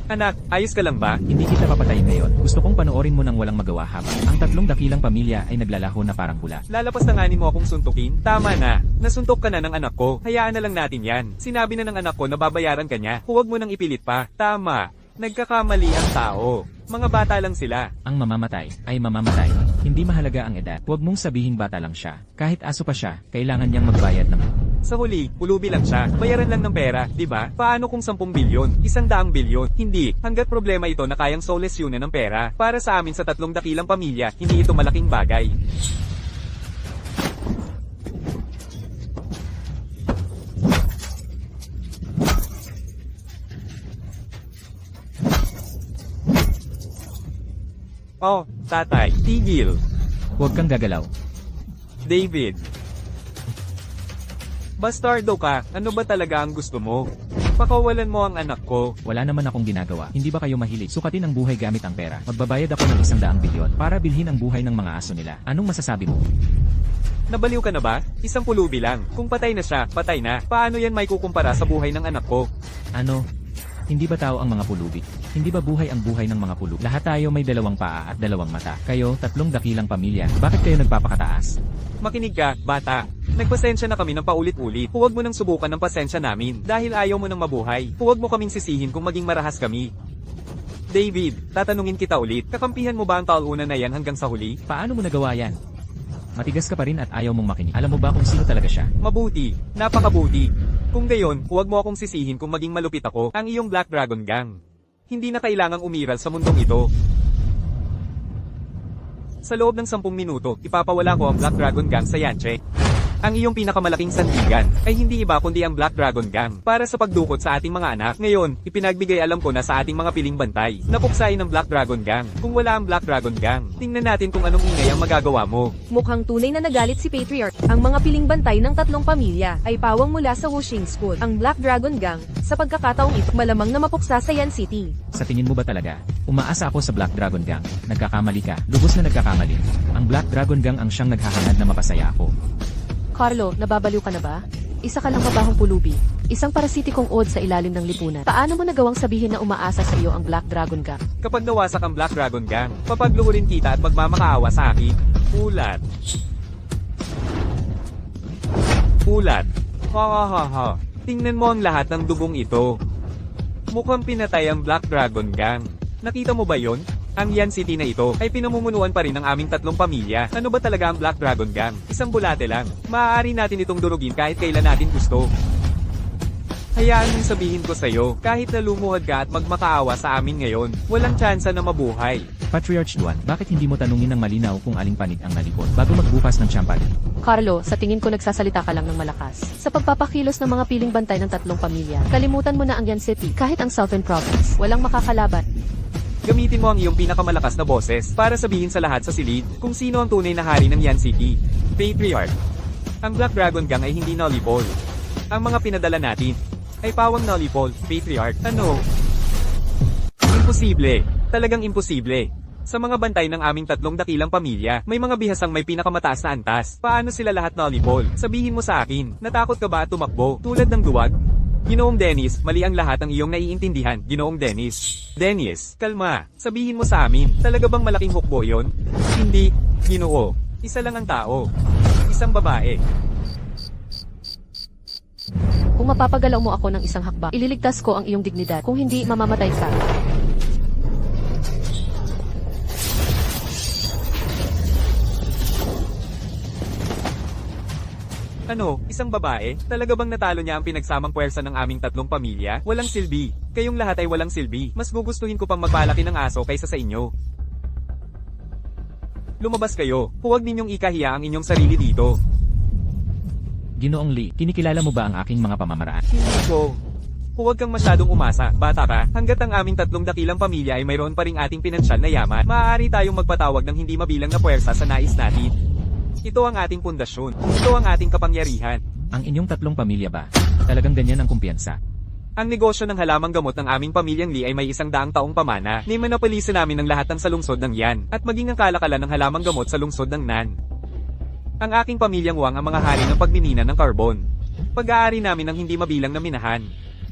Anak, ayos ka lang ba? Hindi kita papatayin ngayon. Gusto kong panoorin mo ng walang magawa habang ang tatlong dakilang pamilya ay naglalaho na parang bula. Lalapas na nga ni mo akong suntukin? Tama na. Nasuntok ka na ng anak ko. Hayaan na lang natin yan. Sinabi na ng anak ko na babayaran ka niya. Huwag mo nang ipilit pa. Tama. Nagkakamali ang tao. Mga bata lang sila. Ang mamamatay ay mamamatay. Hindi mahalaga ang edad. Huwag mong sabihing bata lang siya. Kahit aso pa siya, kailangan niyang magbayad ng... Sa huli, pulubi lang siya. Bayaran lang ng pera, di ba? Paano kung 10 bilyon? 100 bilyon? Hindi. Hanggat problema ito na kayang solusyonan ng pera. Para sa amin sa tatlong dakilang pamilya, hindi ito malaking bagay. Oh, tatay, tigil. Huwag kang gagalaw. David. Bastardo ka, ano ba talaga ang gusto mo? Pakawalan mo ang anak ko. Wala naman akong ginagawa. Hindi ba kayo mahilig sukatin ang buhay gamit ang pera? Magbabayad ako ng 100 bilyon para bilhin ang buhay ng mga aso nila. Anong masasabi mo? Nabaliw ka na ba? Isang pulubi lang. Kung patay na siya, patay na. Paano yan may kukumpara sa buhay ng anak ko? Ano? Hindi ba tao ang mga pulubi? Hindi ba buhay ang buhay ng mga pulubi? Lahat tayo may 2 paa at 2 mata. Kayo, 3 dakilang pamilya. Bakit kayo nagpapakataas? Makinig ka, bata. Nagpasensya na kami ng paulit-ulit. Huwag mo nang subukan ng pasensya namin. Dahil ayaw mo nang mabuhay. Huwag mo kaming sisihin kung maging marahas kami. David, tatanungin kita ulit. Kakampihan mo ba ang talunan na yan hanggang sa huli? Paano mo nagawa yan? Matigas ka pa rin at ayaw mong makinig. Alam mo ba kung sino talaga siya? Mabuti. Napakabuti. Kung gayon, huwag mo akong sisihin kung maging malupit ako, ang iyong Black Dragon Gang. Hindi na kailangang umiral sa mundong ito. Sa loob ng 10 minuto, ipapawala ko ang Black Dragon Gang sa Yanche. Ang iyong pinakamalaking sandigan ay hindi iba kundi ang Black Dragon Gang para sa pagdukot sa ating mga anak. Ngayon, ipinagbigay alam ko na sa ating mga piling bantay. Napuksain ng Black Dragon Gang. Kung wala ang Black Dragon Gang, tingnan natin kung anong ingay ang magagawa mo. Mukhang tunay na nagalit si Patriarch. Ang mga piling bantay ng 3 pamilya ay pawang mula sa Wuxing School. Ang Black Dragon Gang, sa pagkakataong ito, malamang na mapuksa sa Yan City. Sa tingin mo ba talaga? Umaasa ako sa Black Dragon Gang. Nagkakamali ka. Lubos na nagkakamali. Ang Black Dragon Gang ang siyang naghahangad na mapasaya ako. Carlo, nababaliw ka na ba? Isa ka lang mabahong pulubi. Isang parasitikong od sa ilalim ng lipunan. Paano mo nagawang sabihin na umaasa sa iyo ang Black Dragon Gang? Kapag nawasak ang Black Dragon Gang, papagluhurin kita at magmamakaawa sa akin. Ulat. Ulat. Ha ha ha ha. Tingnan mo ang lahat ng dugong ito. Mukhang pinatay ang Black Dragon Gang. Nakita mo ba yon? Ang Yan City na ito ay pinamumunuan pa rin ng aming 3 pamilya. Ano ba talaga ang Black Dragon Gang? Isang bulate lang. Maaari natin itong durugin kahit kailan natin gusto. Hayaan mong sabihin ko sa'yo, kahit na lumuhad ka at magmakaawa sa amin ngayon, walang tsansa na mabuhay. Patriarch Duan, bakit hindi mo tanungin ng malinaw kung aling panig ang nalikod bago magbukas ng champagne? Carlo, sa tingin ko nagsasalita ka lang ng malakas. Sa pagpapakilos ng mga piling bantay ng 3 pamilya, kalimutan mo na ang Yan City, kahit ang Southern Province. Walang makakalaban. Gamitin mo ang iyong pinakamalakas na boses para sabihin sa lahat sa silid kung sino ang tunay na hari ng Yan City. Patriarch. Ang Black Dragon Gang ay hindi nullipol. Ang mga pinadala natin ay pawang nullipol, Patriarch. Ano? Imposible. Talagang imposible. Sa mga bantay ng aming 3 dakilang pamilya, may mga bihasang may pinakamataas na antas. Paano sila lahat nullipol? Sabihin mo sa akin, natakot ka ba at tumakbo tulad ng duwag? Ginoong Dennis, mali ang lahat ng iyong naiintindihan, Ginoong Dennis. Dennis, kalma. Sabihin mo sa amin, talaga bang malaking hukbo yon? Hindi, Ginoo. Isa lang ang tao. Isang babae. Kung mapapagalaw mo ako ng isang hakbang, ililigtas ko ang iyong dignidad. Kung hindi, mamamatay ka. Ano, isang babae? Talaga bang natalo niya ang pinagsamang puwersa ng aming tatlong pamilya? Walang silbi. Kayong lahat ay walang silbi. Mas gugustuhin ko pang magpalaki ng aso kaysa sa inyo. Lumabas kayo. Huwag ninyong ikahiya ang inyong sarili dito. Ginoong Lee, kinikilala mo ba ang aking mga pamamaraan? Hindi ko. Huwag kang masyadong umasa, bata ka. Hanggat ang aming tatlong dakilang pamilya ay mayroon pa ring ating pinansyal na yaman, maaari tayong magpatawag ng hindi mabilang na puwersa sa nais natin. Ito ang ating pundasyon. Ito ang ating kapangyarihan. Ang inyong tatlong pamilya ba? Talagang ganyan ang kumpiyansa? Ang negosyo ng halamang gamot ng aming pamilyang Lee ay may 100 taong pamana. Ni-monopolise namin ng lahat ng sa lungsod ng Yan, at maging ang kalakalan ng halamang gamot sa lungsod ng Nan. Ang aking pamilyang Wang ang mga hari ng pagmimina ng karbon. Pag-aari namin ng hindi mabilang na minahan.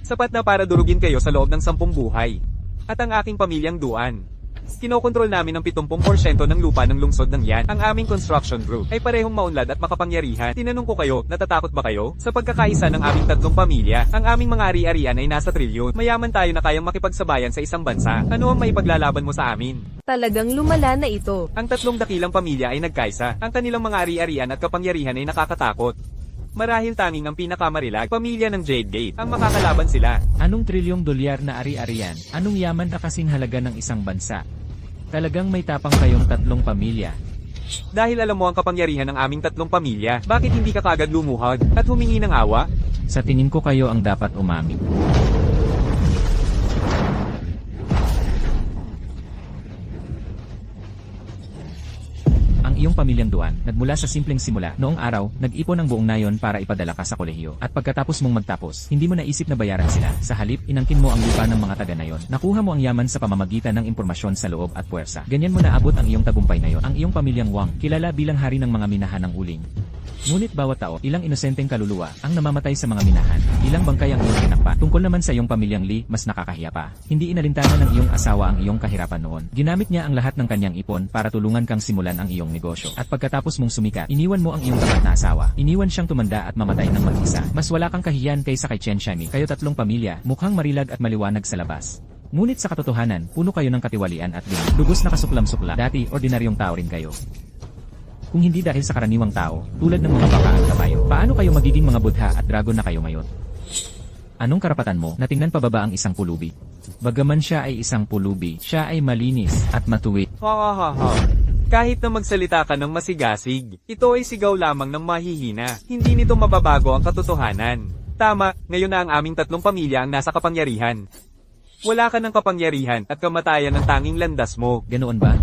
Sapat na para durugin kayo sa loob ng 10 buhay. At ang aking pamilyang Duan. Kinokontrol namin ang 70% ng lupa ng lungsod ng Yan. Ang aming construction group ay parehong maunlad at makapangyarihan. Tinanong ko kayo, natatakot ba kayo? Sa pagkakaisa ng aming tatlong pamilya, ang aming mga ari-arian ay nasa trilyon. Mayaman tayo na kayang makipagsabayan sa isang bansa. Ano ang maipaglalaban mo sa amin? Talagang lumala na ito. Ang tatlong dakilang pamilya ay nagkaisa. Ang kanilang mga ari-arian at kapangyarihan ay nakakatakot. Marahil tanging ang pinakamarilag, pamilya ng Jade Gate, ang makakalaban sila. Anong trilyong dolyar na ari-arian? Anong yaman na kasing halaga ng isang bansa? Talagang may tapang kayong tatlong pamilya. Dahil alam mo ang kapangyarihan ng aming tatlong pamilya, bakit hindi ka kagad lumuhod at humingi ng awa? Sa tingin ko kayo ang dapat umamin. Ang iyong pamilyang Duan, nagmula sa simpleng simula, noong araw, nag-ipon ang buong nayon para ipadala ka sa kolehiyo. At pagkatapos mong magtapos, hindi mo naisip na bayaran sila. Sa halip, inangkin mo ang lupa ng mga taga nayon. Nakuha mo ang yaman sa pamamagitan ng impormasyon sa loob at puwersa. Ganyan mo naabot ang iyong tagumpay na yon. Ang iyong pamilyang Wang, kilala bilang hari ng mga minahan ng uling. Ngunit bawat tao, ilang inosenteng kaluluwa ang namamatay sa mga minahan, ilang bangkay ang iyong tinakpa. Tungkol naman sa iyong pamilyang Lee, mas nakakahiya pa. Hindi inalintangan ng iyong asawa ang iyong kahirapan noon. Ginamit niya ang lahat ng kanyang ipon para tulungan kang simulan ang iyong negosyo. At pagkatapos mong sumikat, iniwan mo ang iyong tapat na asawa. Iniwan siyang tumanda at mamatay ng mag-isa. Mas wala kang kahiyan kaysa kay Chen Shami. Kayo tatlong pamilya, mukhang marilag at maliwanag sa labas. Ngunit sa katotohanan, puno kayo ng katiwalian at lugos na kasuklam-sukla. Dati, ordinaryong tao rin kayo. Kung hindi dahil sa karaniwang tao, tulad ng mga baka at kabayo, paano kayo magiging mga budha at dragon na kayo ngayon? Anong karapatan mo na tingnan pababa ang isang pulubi? Bagaman siya ay isang pulubi, siya ay malinis at matuwid. Kahit na magsalita ka ng masigasig, ito ay sigaw lamang ng mahihina. Hindi nito mababago ang katotohanan. Tama, ngayon na ang aming tatlong pamilya ang nasa kapangyarihan. Wala ka ng kapangyarihan at kamatayan ang tanging landas mo. Ganoon ba?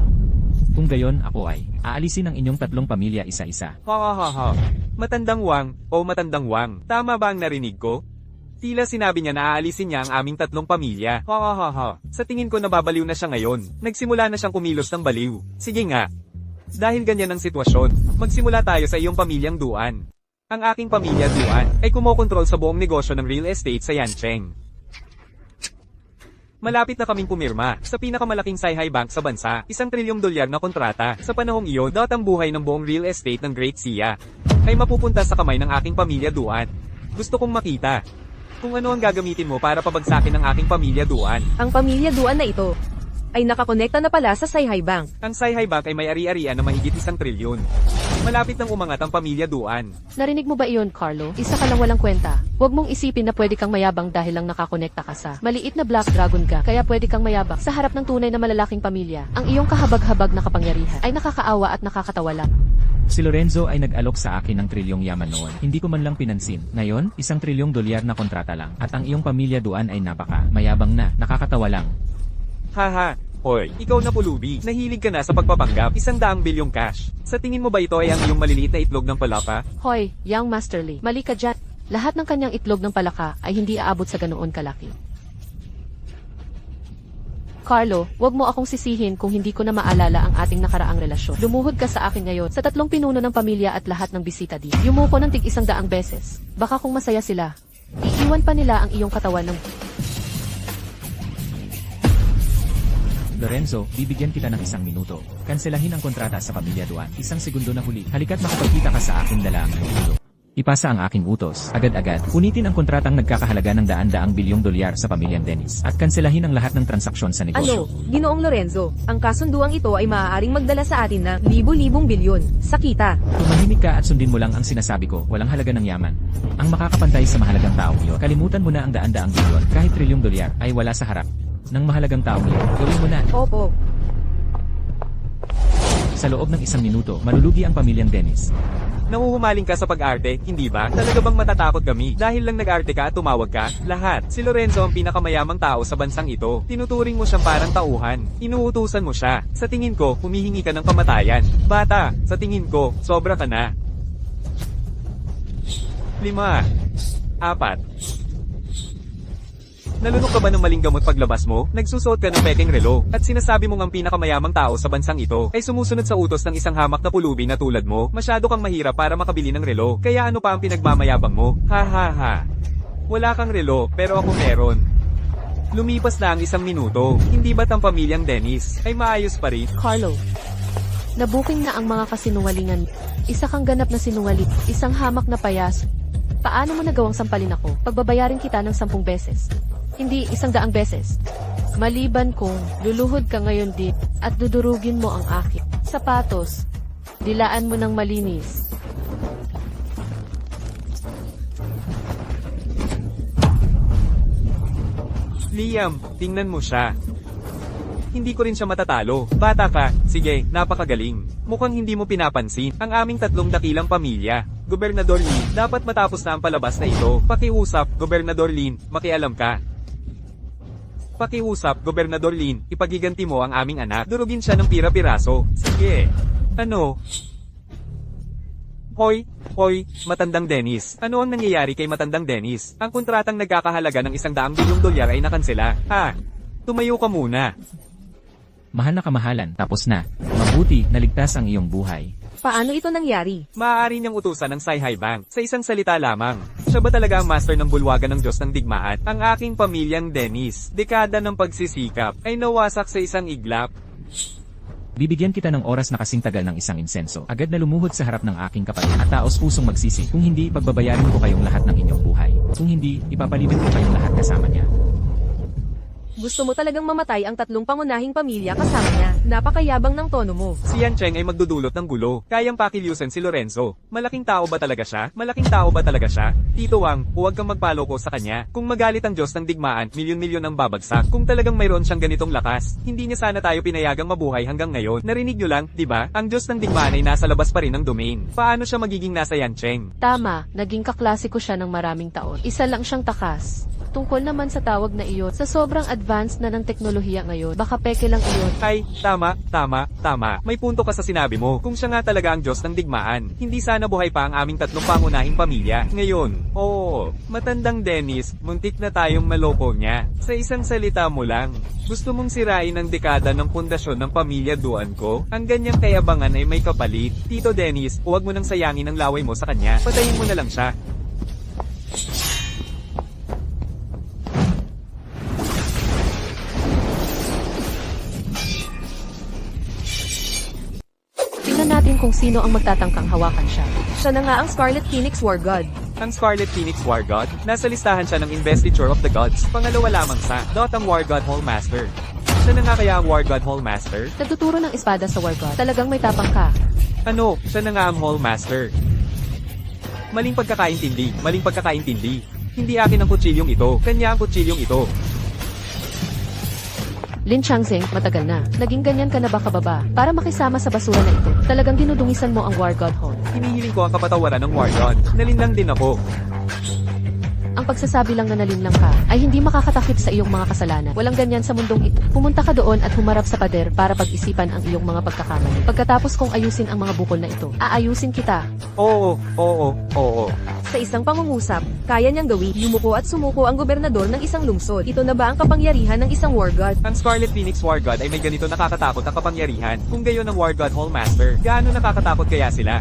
Kung gayon, ako ay aalisin ang inyong tatlong pamilya isa-isa. Matandang Wang, o matandang Wang, tama ba ang narinig ko? Tila sinabi niya na aalisin niya ang aming tatlong pamilya. Sa tingin ko nababaliw na siya ngayon. Nagsimula na siyang kumilos ng baliw. Sige nga. Dahil ganyan ang sitwasyon, magsimula tayo sa iyong pamilyang Duan. Ang aking pamilya Duan ay kumokontrol sa buong negosyo ng real estate sa Yancheng. Malapit na kaming pumirma sa pinakamalaking Saihai Bank sa bansa, 1 trilyong dolyar na kontrata. Sa panahong iyon, ang buhay ng buong real estate ng Great Sia ay mapupunta sa kamay ng aking pamilya Duan. Gusto kong makita kung ano ang gagamitin mo para pabagsakin ang aking pamilya Duan. Ang pamilya Duan na ito ay nakakonekta na pala sa Saihai Bank. Ang Saihai Bank ay may ari-arian na mahigit 1 trilyon. Malapit nang umangat ang pamilya Duan. Narinig mo ba iyon, Carlo? Isa ka lang walang kwenta. Huwag mong isipin na pwede kang mayabang dahil lang nakakonekta ka sa maliit na Black Dragon ka, kaya pwede kang mayabang sa harap ng tunay na malalaking pamilya. Ang iyong kahabag-habag na kapangyarihan ay nakakaawa at nakakatawa lang. Si Lorenzo ay nag-alok sa akin ng trilyong yaman noon. Hindi ko man lang pinansin. Ngayon, 1 trilyong dolyar na kontrata lang. At ang iyong pamilya Duan ay mayabang na, nakakatawa lang. Hoy, ikaw na pulubi. Nahilig ka na sa pagpapanggap, 100 bilyong cash. Sa tingin mo ba ito ay ang iyong maliliit na itlog ng palaka? Hoy, young Master Lee, mali ka dyan. Lahat ng kanyang itlog ng palaka ay hindi aabot sa ganoon kalaki. Carlo, wag mo akong sisihin kung hindi ko na maalala ang ating nakaraang relasyon. Lumuhod ka sa akin ngayon sa tatlong pinuno ng pamilya at lahat ng bisita dito. Yumuko ng tig-100 beses. Baka kung masaya sila, iiwan pa nila ang iyong katawan ng... Lorenzo, bibigyan kita ng 1 minuto. Kanselahin ang kontrata sa pamilya Duan. 1 segundo na huli. Halika't makapagkita ka sa akin dala ang minuto. Ipasa ang aking utos, agad-agad. Punitin ang kontratang nagkakahalaga ng daan-daang bilyong dolyar sa pamilyang Dennis at kanselahin ang lahat ng transaksyon sa negosyo. Ginoong Lorenzo, ang kasunduang ito ay maaaring magdala sa atin ng libo-libong bilyon sa kita. Tumahimik ka at sundin mo lang ang sinasabi ko, walang halaga ng yaman. Ang makakapantay sa mahalagang taong iyon. Kalimutan mo na ang daan-daang bilyon, kahit trilyong dolyar, ay wala sa harap ng mahalagang taong iyon. Gawin mo na. Opo. Sa loob ng 1 minuto, malulugi ang pamilyang Dennis. Nahuhumaling ka sa pag-arte, hindi ba? Talaga bang matatakot kami? Dahil lang nag-arte ka at tumawag ka? Lahat. Si Lorenzo ang pinakamayamang tao sa bansang ito. Tinuturing mo siyang parang tauhan. Inuutusan mo siya. Sa tingin ko, humihingi ka ng kamatayan. Bata, sa tingin ko, sobra ka na. 5. 4. Nalunok ka ba ng maling gamot paglabas mo? Nagsusuot ka ng pekeng relo, at sinasabi mong ang pinakamayamang tao sa bansang ito ay sumusunod sa utos ng isang hamak na pulubi na tulad mo? Masyado kang mahirap para makabili ng relo, kaya ano pa ang pinagmamayabang mo? Ha ha ha. Wala kang relo, pero ako meron. Lumipas na ang 1 minuto, hindi ba't ang pamilyang Dennis ay maayos pa rin? Carlo, nabuking na ang mga kasinungalingan. Isa kang ganap na sinungaling, isang hamak na payas. Paano mo nagawang sampalin ako? Pagbabayarin kita ng 10 beses. Hindi 100 beses. Maliban kung luluhod ka ngayon din at dudurugin mo ang akin. Sapatos. Dilaan mo ng malinis. Liam, tingnan mo siya. Hindi ko rin siya matatalo. Bata ka, sige, napakagaling. Mukhang hindi mo pinapansin ang aming 3 dakilang pamilya. Gobernador Lin, dapat matapos na ang palabas na ito. Pakiusap, Gobernador Lin, makialam ka. Pakiusap, Gobernador Lin, ipagiganti mo ang aming anak. Durugin siya ng pira-piraso. Sige. Ano? Hoy, matandang Dennis. Ano ang nangyayari kay matandang Dennis? Ang kontratang nagkakahalaga ng 100 bilyong dolyar ay nakansela. Ha? Tumayo ka muna. Mahal na kamahalan, tapos na. Mabuti, naligtas ang iyong buhay. Paano ito nangyari? Maaari niyang utusan ng Saihai Bank. Sa isang salita lamang. Siya ba talaga ang master ng bulwagan ng Diyos ng digmaan? Ang aking pamilyang Dennis, dekada ng pagsisikap, ay nawasak sa isang iglap. Bibigyan kita ng oras na kasing tagal ng isang insenso. Agad na lumuhod sa harap ng aking kapatid at taos pusong magsisi. Kung hindi, pagbabayarin ko kayong lahat ng inyong buhay. Kung hindi, ipapalibing ko kayong lahat kasama niya. Gusto mo talagang mamatay ang 3 pangunahing pamilya kasama niya. Napakayabang ng tono mo. Si Yan Cheng ay magdudulot ng gulo. Kayang pakilyusan si Lorenzo. Malaking tao ba talaga siya? Malaking tao ba talaga siya? Tito Wang, huwag kang magpaloko sa kanya. Kung magalit ang Diyos ng digmaan, milyon-milyon ang babagsak. Kung talagang mayroon siyang ganitong lakas, hindi niya sana tayo pinayagang mabuhay hanggang ngayon. Narinig niyo lang, di ba? Ang Diyos ng digmaan ay nasa labas pa rin ng domain. Paano siya magiging nasa Yan Cheng? Tama, naging kaklasiko siya ng maraming taon. Isa lang siyang takas. Tungkol naman sa tawag na iyon, sa sobrang advanced na ng teknolohiya ngayon, baka peke lang iyon. Ay, tama. May punto ka sa sinabi mo. Kung siya nga talaga ang Diyos ng digmaan, hindi sana buhay pa ang aming 3 pangunahing pamilya. Ngayon, oo, matandang Dennis, muntik na tayong maloko niya. Sa isang salita mo lang, gusto mong sirain ang dekada ng pundasyon ng pamilya Duan ko? Ang ganyang kayabangan ay may kapalit. Tito Dennis, huwag mo nang sayangin ang laway mo sa kanya. Patayin mo na lang siya. Tingnan natin kung sino ang magtatangkang hawakan siya. Siya na nga ang Scarlet Phoenix War God. Ang Scarlet Phoenix War God, nasa listahan siya ng Investiture of the Gods. Pangalawa lamang sa ang War God Hall Master. Siya na nga kaya ang War God Hall Master? Nagtuturo ng espada sa War God. Talagang may tapang ka. Ano, siya na nga ang Hall Master. Maling pagkakaintindi. Hindi akin ang kutsilyong ito, kanya ang kutsilyong ito. Lin Changzeng, matagal na. Naging ganyan ka na ba kababa? Para makisama sa basura na ito. Talagang dinudungisan mo ang War God Hall. Hinihiling ko ang kapatawaran ng War God. Nalinlang din ako. Ang pagsasabi lang na nalinlang ka ay hindi makakatakip sa iyong mga kasalanan. Walang ganyan sa mundong ito. Pumunta ka doon at humarap sa pader para pag-isipan ang iyong mga pagkakamali. Pagkatapos kong ayusin ang mga bukol na ito, aayusin kita. Oo. Sa isang pangungusap, kaya niyang gawin, yumuko at sumuko ang gobernador ng isang lungsod. Ito na ba ang kapangyarihan ng isang War God? Ang Scarlet Phoenix War God ay may ganito nakakatakot na kapangyarihan. Kung gayon ang War God Hall Master, gaano nakakatakot kaya sila?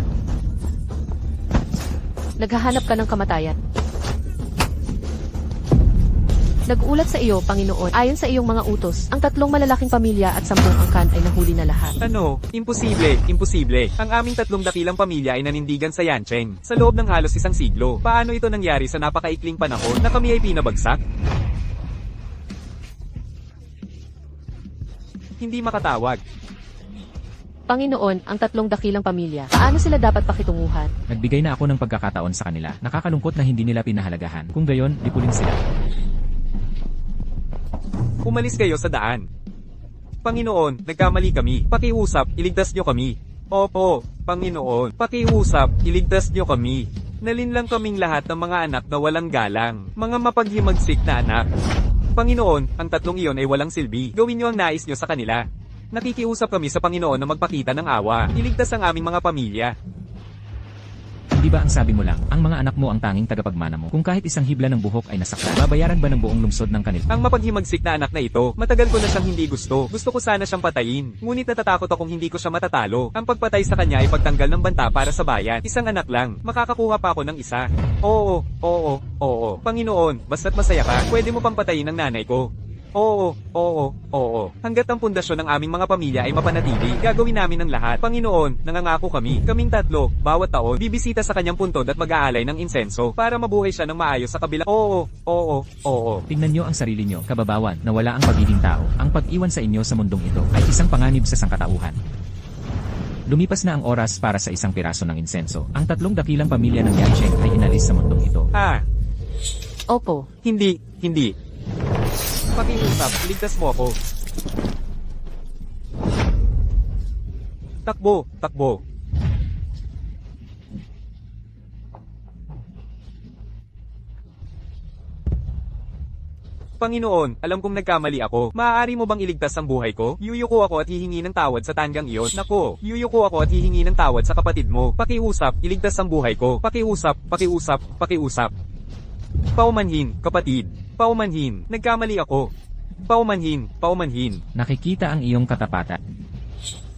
Naghahanap ka ng kamatayan. Nag-ulat sa iyo, Panginoon. Ayon sa iyong mga utos, ang 3 malalaking pamilya at 10 angkan ay nahuli na lahat. Ano? Imposible, imposible. Ang aming 3 dakilang pamilya ay nanindigan sa Yancheng sa loob ng halos 1 siglo. Paano ito nangyari sa napakaikling panahon na kami ay pinabagsak? Hindi makatawag. Panginoon, ang 3 dakilang pamilya. Paano sila dapat pakitunguhan? Nagbigay na ako ng pagkakataon sa kanila. Nakakalungkot na hindi nila pinahalagahan. Kung gayon, lipulin sila. Umalis kayo sa daan. Panginoon, nagkamali kami. Pakiusap, iligtas niyo kami. Opo, Panginoon, pakiusap, iligtas niyo kami. Nalinlang kaming lahat ng mga anak na walang galang. Mga mapaghimagsik na anak. Panginoon, ang 3 iyon ay walang silbi. Gawin niyo ang nais niyo sa kanila. Nakikiusap kami sa Panginoon na magpakita ng awa. Iligtas ang aming mga pamilya. Hindi ba ang sabi mo lang, ang mga anak mo ang tanging tagapagmana mo? Kung kahit isang hibla ng buhok ay nasaktan, babayaran ba ng buong lungsod ng kanila? Ang mapaghimagsik na anak na ito, matagal ko na siyang hindi gusto. Gusto ko sana siyang patayin. Ngunit natatakot akong hindi ko siya matatalo. Ang pagpatay sa kanya ay pagtanggal ng banta para sa bayan. Isang anak lang. Makakakuha pa ako ng isa. Oo. Panginoon, basta't masaya ka, pwede mo pang patayin ang nanay ko. Oo. Hanggat ang pundasyon ng aming mga pamilya ay mapanatili, gagawin namin ang lahat. Panginoon, nangangako kami, kaming 3, bawat taon, bibisita sa kanyang puntod at mag-aalay ng insenso para mabuhay siya ng maayos sa kabila. Oo. Tingnan nyo ang sarili nyo, kababawan, na wala ang pagiging tao. Ang pag-iwan sa inyo sa mundong ito ay isang panganib sa sangkatauhan. Lumipas na ang oras para sa isang piraso ng insenso. Ang 3 dakilang pamilya ng Yancheng ay inalis sa mundong ito. Opo. Hindi. Pakiusap, iligtas mo ako. Takbo. Panginoon, alam kong nagkamali ako. Maaari mo bang iligtas ang buhay ko? Yuyuko ako at hihingi ng tawad sa tanggang iyon. Nako, yuyuko ako at hihingi ng tawad sa kapatid mo. Pakiusap, iligtas ang buhay ko. Pakiusap. Paumanhin, kapatid. Paumanhin, nagkamali ako. Paumanhin. Nakikita ang iyong katapatan.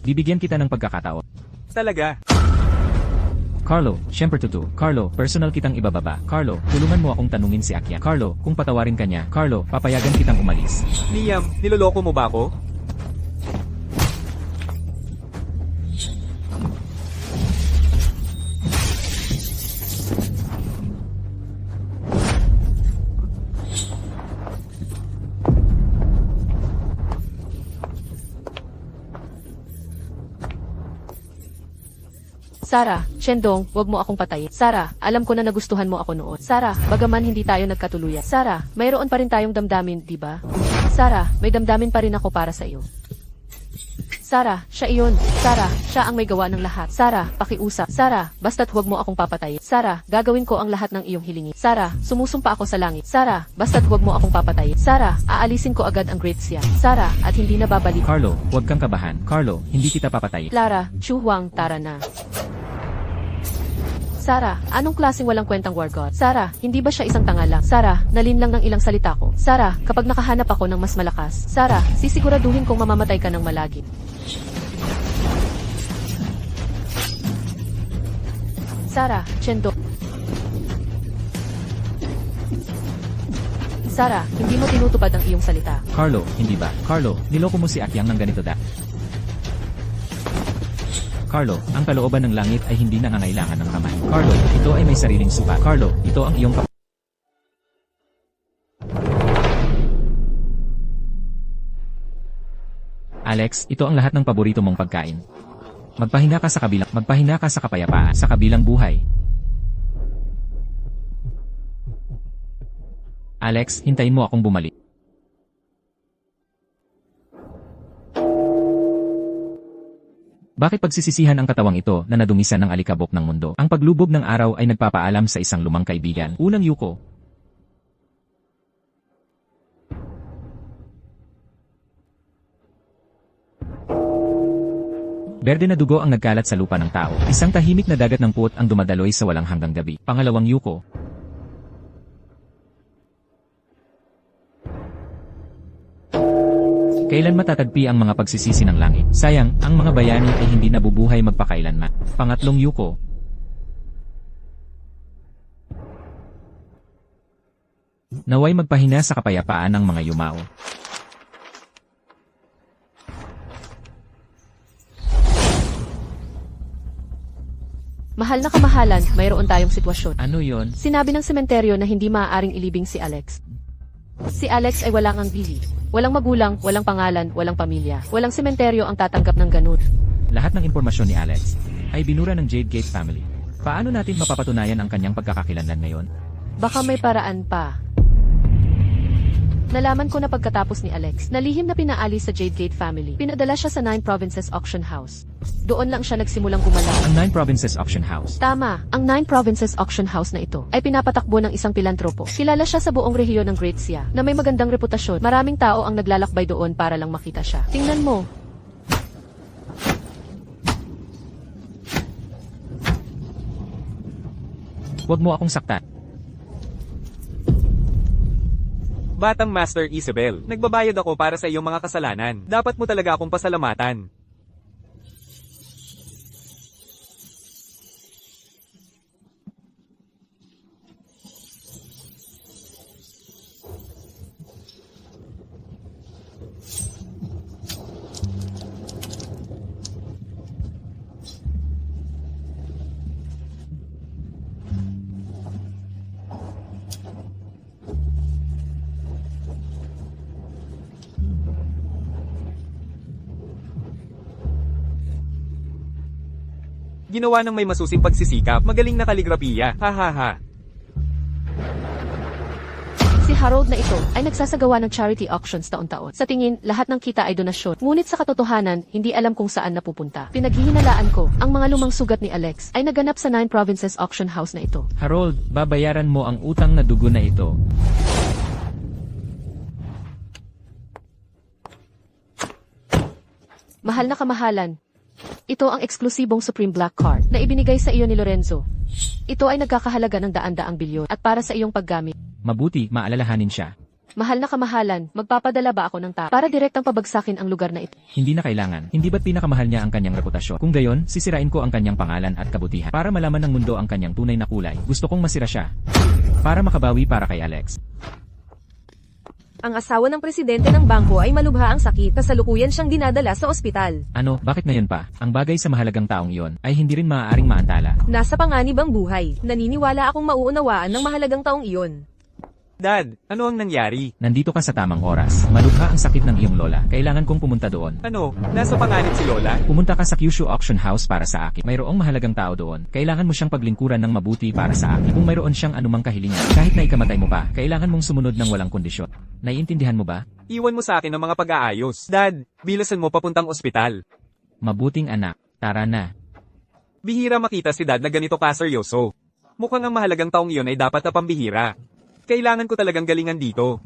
Bibigyan kita ng pagkakataon. Talaga. Carlo, siyempre totoo. Carlo, personal kitang ibababa. Carlo, tulungan mo akong tanungin si Akya. Carlo, kung patawarin ka niya. Carlo, papayagan kitang umalis. Liam, niloloko mo ba ako? Sarah, Shendong, wag mo akong patayin. Sarah, alam ko na nagustuhan mo ako noon. Sarah, bagaman hindi tayo nagkatuluyan. Sarah, mayroon pa rin tayong damdamin, di ba? Sarah, may damdamin pa rin ako para sa iyo. Sarah, siya iyon. Sarah, siya ang may gawa ng lahat. Sarah, pakiusap. Sarah, basta't huwag mo akong papatayin. Sarah, gagawin ko ang lahat ng iyong hilingin. Sarah, sumusumpa ako sa langit. Sarah, basta't huwag mo akong papatayin. Sarah, aalisin ko agad ang Great Siya. Sarah, at hindi na babalik. Carlo, huwag kang kabahan. Carlo, hindi kita papatayin. Clara, Chu Huang, tara na. Sarah, anong klaseng walang kwentang war god? Sarah, hindi ba siya isang tanga lang? Sarah, nalinlang ng ilang salita ko. Sarah, kapag nakahanap ako ng mas malakas. Sarah, sisiguraduhin kong mamamatay ka ng malagi. Sarah, Chendo. Sarah, hindi mo tinutupad ang iyong salita. Carlo, hindi ba? Carlo, niloko mo si Akyang ng ganito da. Carlo, ang kalooban ng langit ay hindi nangangailangan ng kamay. Carlo, ito ay may sariling suka. Carlo, ito ang iyong Alex, ito ang lahat ng paborito mong pagkain. Magpahinga ka sa kapayapaan, sa kabilang buhay. Alex, hintayin mo akong bumalik. Bakit pagsisisihan ang katawang ito na nadumisan ng alikabok ng mundo? Ang paglubog ng araw ay nagpapaalam sa isang lumang kaibigan. Unang yuko. Berde na dugo ang nagkalat sa lupa ng tao. Isang tahimik na dagat ng puot ang dumadaloy sa walang hanggang gabi. Pangalawang yuko. Kailan matatagpi ang mga pagsisisi ng langit? Sayang, ang mga bayani ay hindi nabubuhay magpakailanman. Pangatlong yuko. Naway magpahina sa kapayapaan ng mga yumao. Mahal na kamahalan, mayroon tayong sitwasyon. Ano yon? Sinabi ng sementeryo na hindi maaaring ilibing si Alex. Si Alex ay walang ang bili. Walang magulang, walang pangalan, walang pamilya. Walang sementeryo ang tatanggap ng ganun. Lahat ng impormasyon ni Alex ay binura ng Jade Gate family. Paano natin mapapatunayan ang kanyang pagkakakilanlan ngayon? Baka may paraan pa. Nalaman ko na pagkatapos ni Alex, nalihim na pinaali sa Jade Gate family. Pinadala siya sa 9 Provinces Auction House. Doon lang siya nagsimulang gumalaw. Ang 9 Provinces Auction House. Tama, ang 9 Provinces Auction House na ito ay pinapatakbo ng isang pilantropo. Kilala siya sa buong rehiyon ng Great Sia na may magandang reputasyon. Maraming tao ang naglalakbay doon para lang makita siya. Tingnan mo. Huwag mo akong saktan. Batang Master Isabel, nagbabayad ako para sa iyong mga kasalanan. Dapat mo talaga akong pasalamatan. Ginawa ng may masusing pagsisikap, magaling na kaligrapiya, hahaha. Si Harold na ito ay nagsasagawa ng charity auctions taon-taon. Sa tingin, lahat ng kita ay donasyon. Ngunit sa katotohanan, hindi alam kung saan napupunta. Pinaghihinalaan ko, ang mga lumang sugat ni Alex ay naganap sa 9 Provinces Auction House na ito. Harold, babayaran mo ang utang na dugo na ito. Mahal na kamahalan. Ito ang eksklusibong Supreme Black Card na ibinigay sa iyo ni Lorenzo. Ito ay nagkakahalaga ng daan-daang bilyon at para sa iyong paggamit. Mabuti, maalalahanin siya. Mahal na kamahalan, magpapadala ba ako ng tao para direktang pabagsakin ang lugar na ito? Hindi na kailangan. Hindi ba't pinakamahal niya ang kanyang reputasyon? Kung gayon, sisirain ko ang kanyang pangalan at kabutihan. Para malaman ng mundo ang kanyang tunay na kulay, gusto kong masira siya. Para makabawi para kay Alex. Ang asawa ng presidente ng bangko ay malubha ang sakit, kasalukuyan siyang dinadala sa ospital. Ano, bakit ngayon pa? Ang bagay sa mahalagang taong iyon ay hindi rin maaaring maantala. Nasa panganib ang buhay. Naniniwala akong mauunawaan ng mahalagang taong iyon. Dad, ano ang nangyari? Nandito ka sa tamang oras. Malubha ang sakit ng iyong lola. Kailangan kong pumunta doon. Ano, nasa panganib si Lola? Pumunta ka sa Kyushu Auction House para sa akin. Mayroong mahalagang tao doon. Kailangan mo siyang paglingkuran ng mabuti para sa akin. Kung mayroon siyang anumang kahilingan, kahit na ikamatay mo pa, kailangan mong sumunod ng walang kondisyon. Naiintindihan mo ba? Iwan mo sa akin ang mga pag-aayos. Dad, bilasan mo papuntang ospital. Mabuting anak. Tara na. Bihira makita si Dad na ganito kaseryoso. Mukhang ang mahalagang taong iyon ay dapat na pambihira. Kailangan ko talagang galingan dito.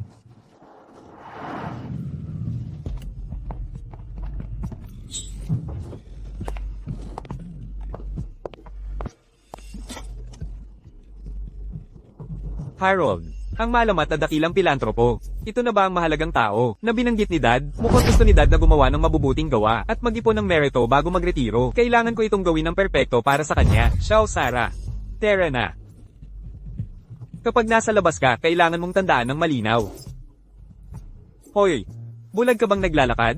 Harold, ang malamat na dakilang pilantropo. Ito na ba ang mahalagang tao na binanggit ni Dad? Mukhang gusto ni Dad na gumawa ng mabubuting gawa at mag-ipon ng merito bago magretiro. Kailangan ko itong gawin ng perpekto para sa kanya. Ciao, Sarah. Tara na. Kapag nasa labas ka, kailangan mong tandaan ng malinaw. Hoy, bulag ka bang naglalakad?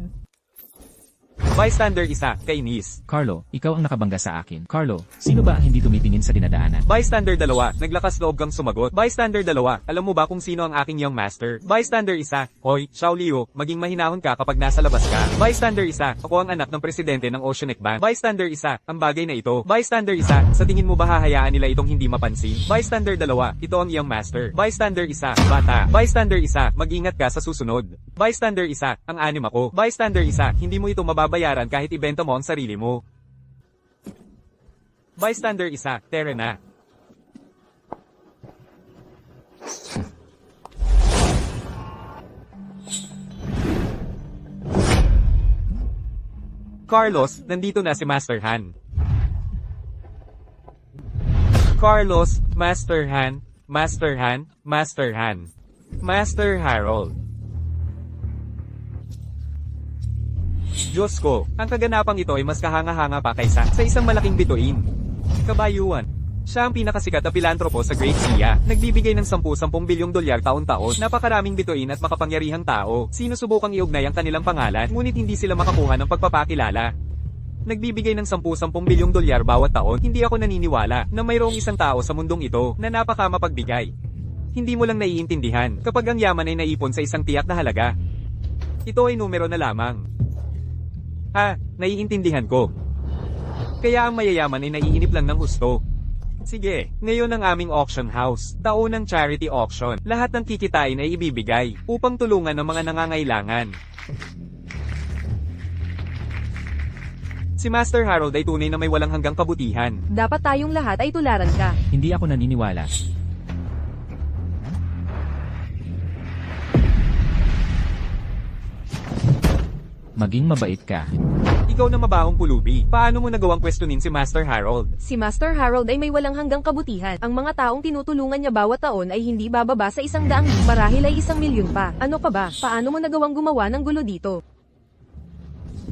Bystander isa, kainis. Carlo, ikaw ang nakabangga sa akin. Carlo, sino ba ang hindi tumitingin sa dinadaanan? Bystander 2, naglakas loob kang sumagot. Bystander 2, alam mo ba kung sino ang aking young master? Bystander 1, hoy, Xiao Liu, maging mahinahon ka kapag nasa labas ka. Bystander 1, ako ang anak ng presidente ng Oceanic Bank. Bystander 1, ang bagay na ito. Bystander 1, sa tingin mo ba hahayaan nila itong hindi mapansin? Bystander 2, ito ang young master. Bystander 1, bata. Bystander 1, mag-ingat ka sa susunod. Bystander 1, ang anim ako. Bystander 1, hindi mo ito mababayaran kahit ibenta mo ang sarili mo. Bystander 1, tara na. Carlos, nandito na si Master Han. Carlos, Master Han, Master Han, Master Han. Master Harold. Diyos ko, ang kaganapang ito ay mas kahanga-hanga pa kaysa sa isang malaking bituin. Kabayuan. Siya ang pinakasikat na pilantropo sa Great Sea. Nagbibigay ng 10-10 bilyong dolyar taon-taon. Napakaraming bituin at makapangyarihang tao. Sinusubukang iugnay ang kanilang pangalan, ngunit hindi sila makakuha ng pagpapakilala. Nagbibigay ng 10-10 bilyong dolyar bawat taon, hindi ako naniniwala na mayroong isang tao sa mundong ito na napaka mapagbigay. Hindi mo lang naiintindihan kapag ang yaman ay naipon sa isang tiyak na halaga. Ito ay numero na lamang. Naiintindihan ko. Kaya ang mayayaman ay naiinip lang ng husto. Sige, ngayon ang aming auction house, taunang charity auction. Lahat ng kikitain ay ibibigay upang tulungan ang mga nangangailangan. Si Master Harold ay tunay na may walang hanggang kabutihan. Dapat tayong lahat ay tularan ka. Hindi ako naniniwala. Maging mabait ka. Ikaw na mabahong pulubi. Paano mo nagawang questionin si Master Harold? Si Master Harold ay may walang hanggang kabutihan. Ang mga taong tinutulungan niya bawat taon ay hindi bababa sa 100,000, marahil ay 1,000,000 pa. Ano ka ba? Paano mo nagawang gumawa ng gulo dito?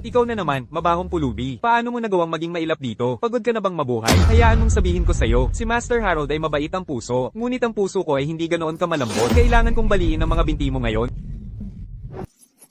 Ikaw na naman, mabahong pulubi. Paano mo nagawang maging mailap dito? Pagod ka na bang mabuhay? Hayaan mong sabihin ko sa'yo, si Master Harold ay mabait ang puso. Ngunit ang puso ko ay hindi ganoon kamalambot. Kailangan kong baliin ang mga binti mo ngayon.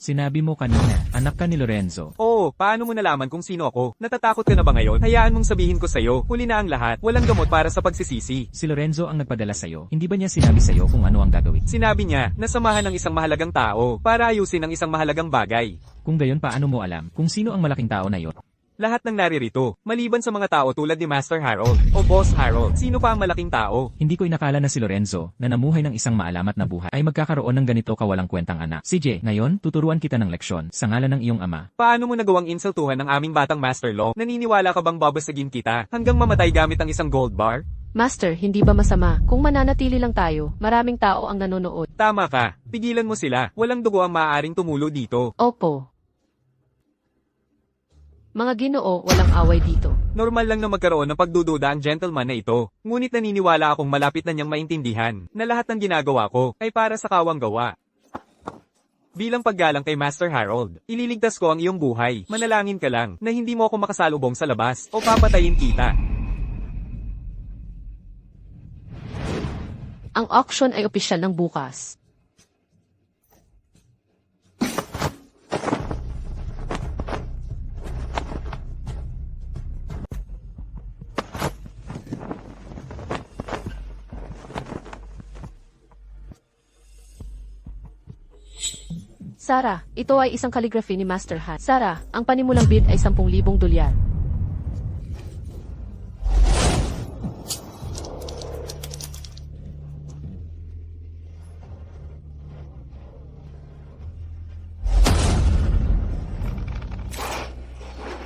Sinabi mo kanina, anak ka ni Lorenzo. Oo, paano mo nalaman kung sino ako? Natatakot ka na ba ngayon? Hayaan mong sabihin ko sa'yo, huli na ang lahat. Walang gamot para sa pagsisisi. Si Lorenzo ang nagpadala sa'yo. Hindi ba niya sinabi sa'yo kung ano ang gagawin? Sinabi niya, nasamahan ng isang mahalagang tao para ayusin ang isang mahalagang bagay. Kung gayon paano mo alam kung sino ang malaking tao na yon? Lahat ng naririto, maliban sa mga tao tulad ni Master Harold o Boss Harold, sino pa ang malaking tao? Hindi ko inakala na si Lorenzo, na namuhay ng isang maalamat na buhay, ay magkakaroon ng ganito kawalang kwentang anak. CJ, ngayon, tuturuan kita ng leksyon, sa ngalan ng iyong ama. Paano mo nagawang insultuhan ng aming batang Master Long? Naniniwala ka bang babasagin kita hanggang mamatay gamit ang isang gold bar? Master, hindi ba masama? Kung mananatili lang tayo, maraming tao ang nanonood. Tama ka, pigilan mo sila, walang dugo ang maaaring tumulo dito. Opo. Mga Ginoo, walang away dito. Normal lang na magkaroon ng pagdududa ang gentleman na ito. Ngunit naniniwala akong malapit na niyang maintindihan na lahat ng ginagawa ko ay para sa kawang gawa. Bilang paggalang kay Master Harold, ililigtas ko ang iyong buhay. Manalangin ka lang na hindi mo ako makasalubong sa labas o papatayin kita. Ang auction ay opisyal ng bukas. Sarah, ito ay isang calligraphy ni Master Han. Sarah, ang panimulang bid ay 10,000 dolyar.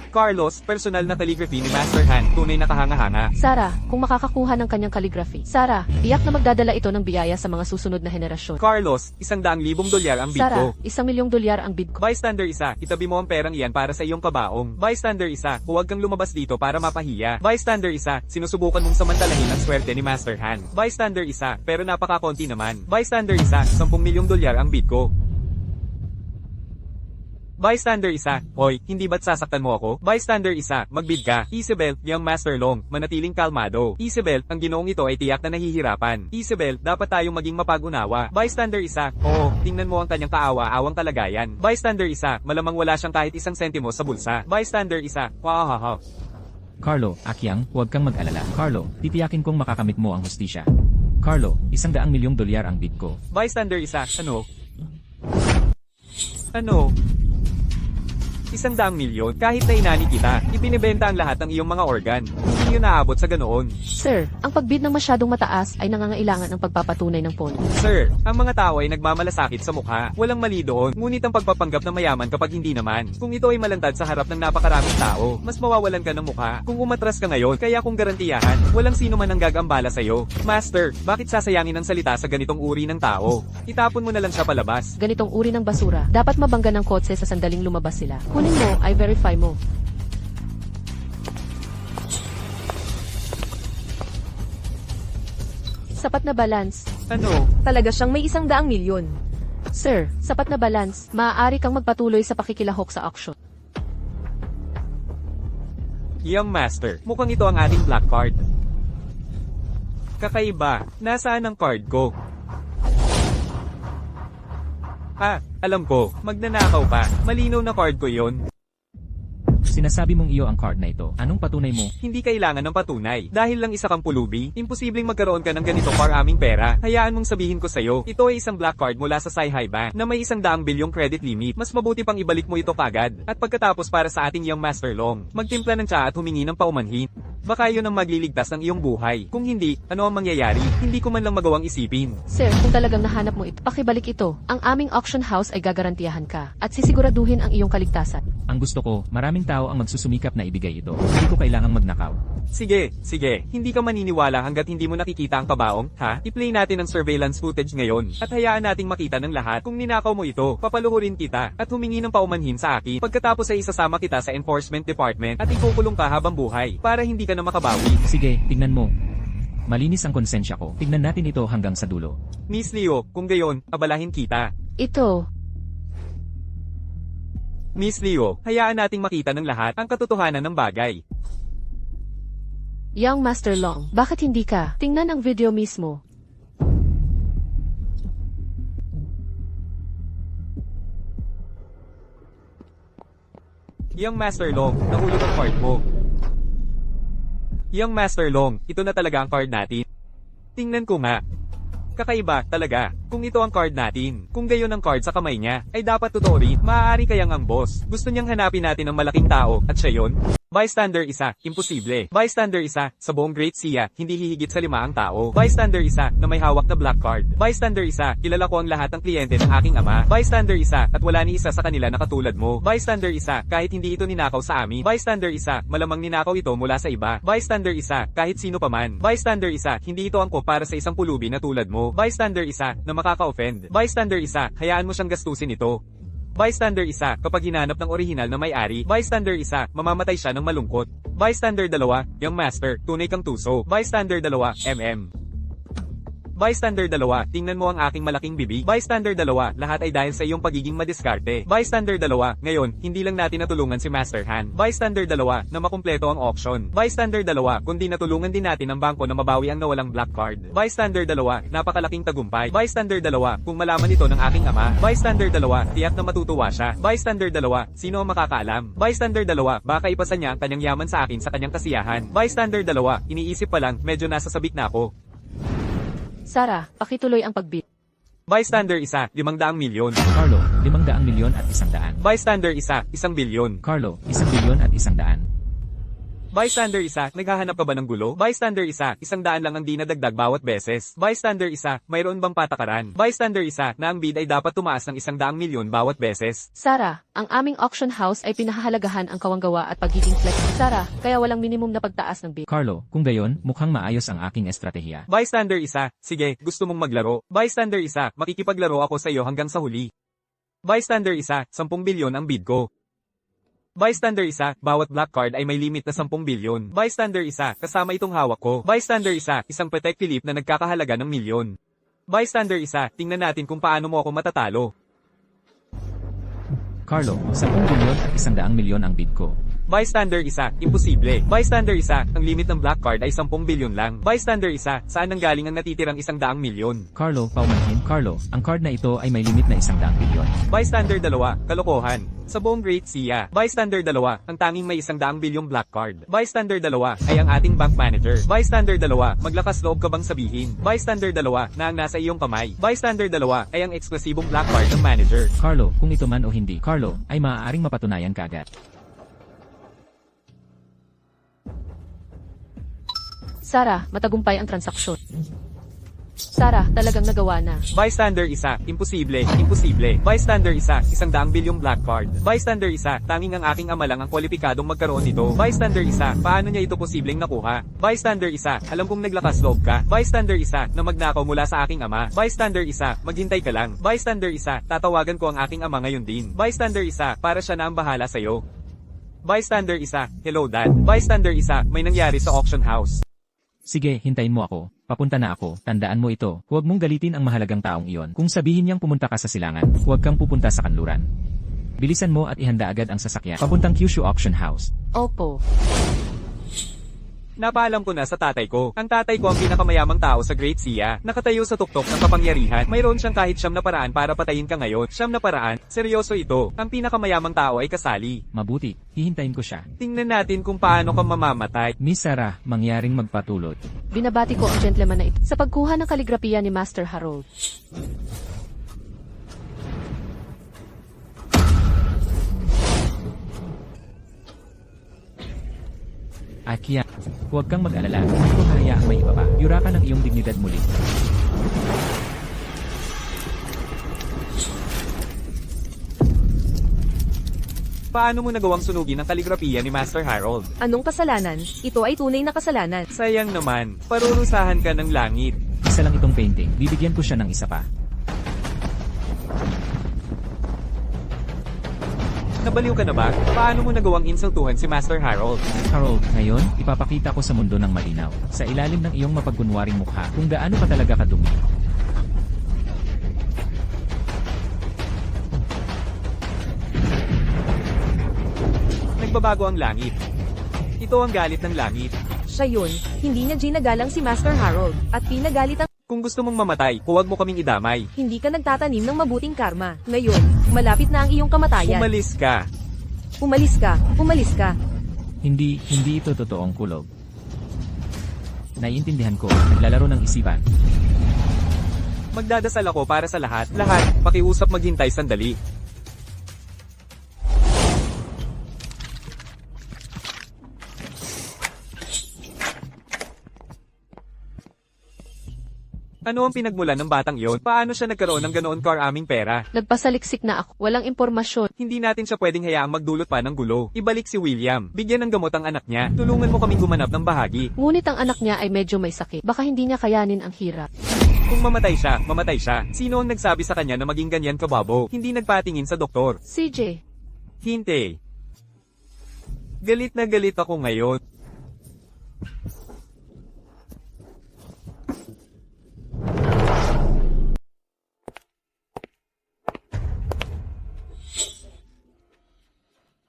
Carlos, personal na calligraphy ni Master Han, tunay na kahanga-hanga. Sarah, kung makakakuha ng kanyang calligraphy. Sarah, tiyak na magdadala ito ng biyaya sa mga susunod na henerasyon. Carlos, 100,000 dolyar ang bid Sarah, ko. 1,000,000 dolyar ang bid ko. Bystander isa, itabi mo ang perang iyan para sa iyong kabaong. Bystander isa, huwag kang lumabas dito para mapahiya. Bystander isa, sinusubukan mong samantalahin ang swerte ni Master Han. Bystander isa, pero napakakonti naman. Bystander isa, 10,000,000 dolyar ang bid ko. Bystander isa, hoy, hindi ba't sasaktan mo ako? Bystander isa, magbid ka. Isabel, young Master Long, manatiling kalmado. Isabel, ang ginoong ito ay tiyak na nahihirapan. Isabel, dapat tayong maging mapag-unawa. Bystander isa, oo, tingnan mo ang kanyang kaawa-awang kalagayan. Bystander isa, malamang wala siyang kahit isang sentimo sa bulsa. Bystander isa, wahahaha. Carlo, Akyang, huwag kang mag-alala. Carlo, titiyakin kong makakamit mo ang hustisya. Carlo, 100,000,000 dolyar ang bid ko. Bystander isa, ano? Ano? 100,000,000, kahit na inani kita, ipinibenta ang lahat ng iyong mga organ. Hindi yun naabot sa ganoon. Sir, ang pagbid ng masyadong mataas ay nangangailangan ng pagpapatunay ng pondo. Sir, ang mga tao ay nagmamalasakit sa mukha. Walang mali doon, ngunit ang pagpapanggap na mayaman kapag hindi naman. Kung ito ay malantad sa harap ng napakaraming tao, mas mawawalan ka ng mukha. Kung umatras ka ngayon, kaya kung garantiyahan, walang sino man ang gagambala sa'yo. Master, bakit sasayangin ang salita sa ganitong uri ng tao? Itapon mo na lang siya palabas. Ganitong uri ng basura, dapat mabangga ng kotse sa sandaling lumabas sila. Kunin mo, ay verify mo. Sapat na balance. Ano? Talaga siyang may 100,000,000. Sir, sapat na balance. Maaari kang magpatuloy sa pakikilahok sa auction. Young Master, mukhang ito ang ating black card. Kakaiba, nasaan ang card ko? Alam ko, magnanakaw pa. Malinaw na card ko yon. Sinasabi mong iyo ang card na ito. Anong patunay mo? Hindi kailangan ng patunay. Dahil lang isa kang pulubi, imposibleng magkaroon ka ng ganito karaming pera. Hayaan mong sabihin ko sa'yo, ito ay isang black card mula sa Sci-Hi Bank na may 100 bilyong credit limit. Mas mabuti pang ibalik mo ito kagad. At pagkatapos para sa ating young Master Long, magtimpla ng tsa at humingi ng paumanhin. Baka yun ang magliligtas ng iyong buhay. Kung hindi, ano ang mangyayari? Hindi ko man lang magawang isipin. Sir, kung talagang nahanap mo ito, pakibalik ito. Ang aming auction house ay gagarantiyahan ka at sisiguraduhin ang iyong kaligtasan. Ang gusto ko, maraming tao ang magsusumikap na ibigay ito. Hindi ko kailangang magnakaw. Sige. Hindi ka maniniwala hanggat hindi mo nakikita ang kabaong, ha? I-play natin ang surveillance footage ngayon. At hayaan nating makita ng lahat kung ninakaw mo ito. Papaluhurin kita at humingi ng paumanhin sa akin. Pagkatapos ay isasama kita sa enforcement department at ikukulong ka habang buhay para hindi ka na makabawi. Sige, tignan mo. Malinis ang konsensya ko. Tignan natin ito hanggang sa dulo. Miss Leo, kung gayon, abalahin kita. Ito, Miss Leo, hayaan nating makita ng lahat ang katotohanan ng bagay. Young Master Long, bakit hindi ka? Tingnan ang video mismo. Young Master Long, nahulog ang card mo. Young Master Long, ito na talaga ang card natin. Tingnan ko nga. Kakaiba, talaga. Kung ito ang card natin, kung gayon ang card sa kamay niya, ay dapat totoo rin. Maaari kayang ang boss. Gusto niyang hanapin natin ang malaking tao, at siya yon. Bystander isa, imposible. Bystander isa, sa buong Great Sea, hindi hihigit sa 5 ang tao. Bystander isa, na may hawak na black card. Bystander isa, kilala ko ang lahat ng kliyente ng aking ama. Bystander isa, at wala ni isa sa kanila na katulad mo. Bystander isa, kahit hindi ito ninakaw sa amin. Bystander isa, malamang ninakaw ito mula sa iba. Bystander isa, kahit sino pa man. Bystander isa, hindi ito angkop para sa isang pulubi na tulad mo. Bystander isa, na makaka-offend. Bystander isa, hayaan mo siyang gastusin ito. Bystander isa, kapag hinanap ng orihinal na may-ari. Bystander isa, mamamatay siya ng malungkot. Bystander 2, young master, tunay kang tuso. Bystander 2, Bystander 2, tingnan mo ang aking malaking bibig. Bystander 2, lahat ay dahil sa iyong pagiging madiskarte. Bystander 2, ngayon, hindi lang natin natulungan si Master Han. Bystander 2, na makumpleto ang auction. Bystander 2, kundi natulungan din natin ang bangko na mabawi ang nawalang black card. Bystander 2, napakalaking tagumpay. Bystander 2, kung malaman ito ng aking ama. Bystander 2, tiyak na matutuwa siya. Bystander 2, sino ang makakaalam? Bystander 2, baka ipasa niya ang kanyang yaman sa akin sa kanyang kasiyahan. Bystander 2, iniisip pa lang, medyo nasa sabik na ako. Sarah, pakituloy ang pagbit. Bystander isa, 500 milyon. Carlo, 500 milyon at 100. Bystander isa, 1 bilyon. Carlo, 1 bilyon at 100. Bystander isa, naghahanap ka ba ng gulo? Bystander isa, 100 lang ang di nadagdag bawat beses. Bystander isa, mayroon bang patakaran? Bystander isa, na ang bid ay dapat tumaas ng 100 milyon bawat beses. Sarah, ang aming auction house ay pinahahalagahan ang kawanggawa at pagiging flexible. Sarah, kaya walang minimum na pagtaas ng bid. Carlo, kung gayon, mukhang maayos ang aking estratehiya. Bystander isa, sige, gusto mong maglaro. Bystander isa, makikipaglaro ako sa iyo hanggang sa huli. Bystander isa, 10 bilyon ang bid ko. Bystander isa, bawat black card ay may limit na 10 bilyon. Bystander isa, kasama itong hawak ko. Bystander isa, isang Patek Philippe na nagkakahalaga ng milyon. Bystander isa, tingnan natin kung paano mo ako matatalo. Carlo, 10 bilyon at 100 milyon ang bid ko. Bystander isa, imposible. Bystander isa, ang limit ng black card ay 10 bilyon lang. Bystander isa, saan nanggaling ang natitirang 100 milyon? Carlo, paumanhin. Carlo, ang card na ito ay may limit na 100 bilyon. Bystander 2, kalokohan. Sa buong Great Sea, Bystander 2, ang tanging may 100 bilyong black card. Bystander 2, ay ang ating bank manager. Bystander 2, maglakas loob ka bang sabihin? Bystander 2, na ang nasa iyong kamay. Bystander 2, ay ang eksklusibong black card ng manager. Carlo, kung ito man o hindi, Carlo, ay maaaring mapatunayan kagad. Sarah, matagumpay ang transaksyon. Sarah, talagang nagawa na. Bystander isa, imposible. Bystander isa, 100 bilyong black card. Bystander isa, tanging ang aking ama lang ang kwalipikadong magkaroon nito. Bystander isa, paano niya ito posibleng nakuha? Bystander isa, alam kong naglakas loob ka. Bystander isa, na magnakaw mula sa aking ama. Bystander isa, maghintay ka lang. Bystander isa, tatawagan ko ang aking ama ngayon din. Bystander isa, para siya na ang bahala sa'yo. Bystander isa, hello dad. Bystander isa, may nangyari sa auction house. Sige, hintayin mo ako. Papunta na ako. Tandaan mo ito. Huwag mong galitin ang mahalagang taong iyon. Kung sabihin niyang pumunta ka sa silangan, huwag kang pupunta sa kanluran. Bilisan mo at ihanda agad ang sasakyan. Papuntang Kyushu Auction House. Opo. Napaalam ko na sa tatay ko. Ang tatay ko ang pinakamayamang tao sa Great Sea. Nakatayo sa tuktok ng kapangyarihan. Mayroon siyang kahit 9 na paraan para patayin ka ngayon. 9 na paraan? Seryoso ito. Ang pinakamayamang tao ay kasali. Mabuti, hihintayin ko siya. Tingnan natin kung paano ka mamamatay. Miss Sarah, mangyaring magpatulot. Binabati ko ang gentleman na ito sa pagkuha ng kaligrapiya ni Master Harold. Akia, huwag kang mag-alala. Hindi ko hayaang may iba pa. Yurakan ang iyong dignidad muli. Paano mo nagawang sunugin ang kaligrapiya ni Master Harold? Anong kasalanan? Ito ay tunay na kasalanan. Sayang naman, parurusahan ka ng langit. Isa lang itong painting. Bibigyan ko siya ng isa pa. Nabaliw ka na ba? Paano mo nagawang insultuhan si Master Harold? Harold, ngayon, ipapakita ko sa mundo ng malinaw. Sa ilalim ng iyong mapagkunwaring mukha, kung gaano ka talaga kadumi. Nagbabago ang langit. Ito ang galit ng langit. Siya yun, hindi niya ginagalang si Master Harold, at pinagalit ang Kung gusto mong mamatay, huwag mo kaming idamay. hindi ka nagtatanim ng mabuting karma. Ngayon, malapit na ang iyong kamatayan. Umalis ka. Umalis ka, umalis ka. Hindi ito totoong kulog. Naiintindihan ko, naglalaro ng isipan. Magdadasal ako para sa lahat. Lahat, pakiusap maghintay sandali. Ano ang pinagmulan ng batang iyon? Paano siya nagkaroon ng ganoon karaming pera? Nagpasaliksik na ako. Walang impormasyon. Hindi natin siya pwedeng hayaang magdulot pa ng gulo. Ibalik si William. Bigyan ng gamot ang anak niya. Tulungan mo kaming gumanap ng bahagi. Ngunit ang anak niya ay medyo may sakit. Baka hindi niya kayanin ang hirap. Kung mamatay siya, mamatay siya. Sino ang nagsabi sa kanya na maging ganyan kababo? Hindi nagpatingin sa doktor. CJ, Hinte. Galit na galit ako ngayon.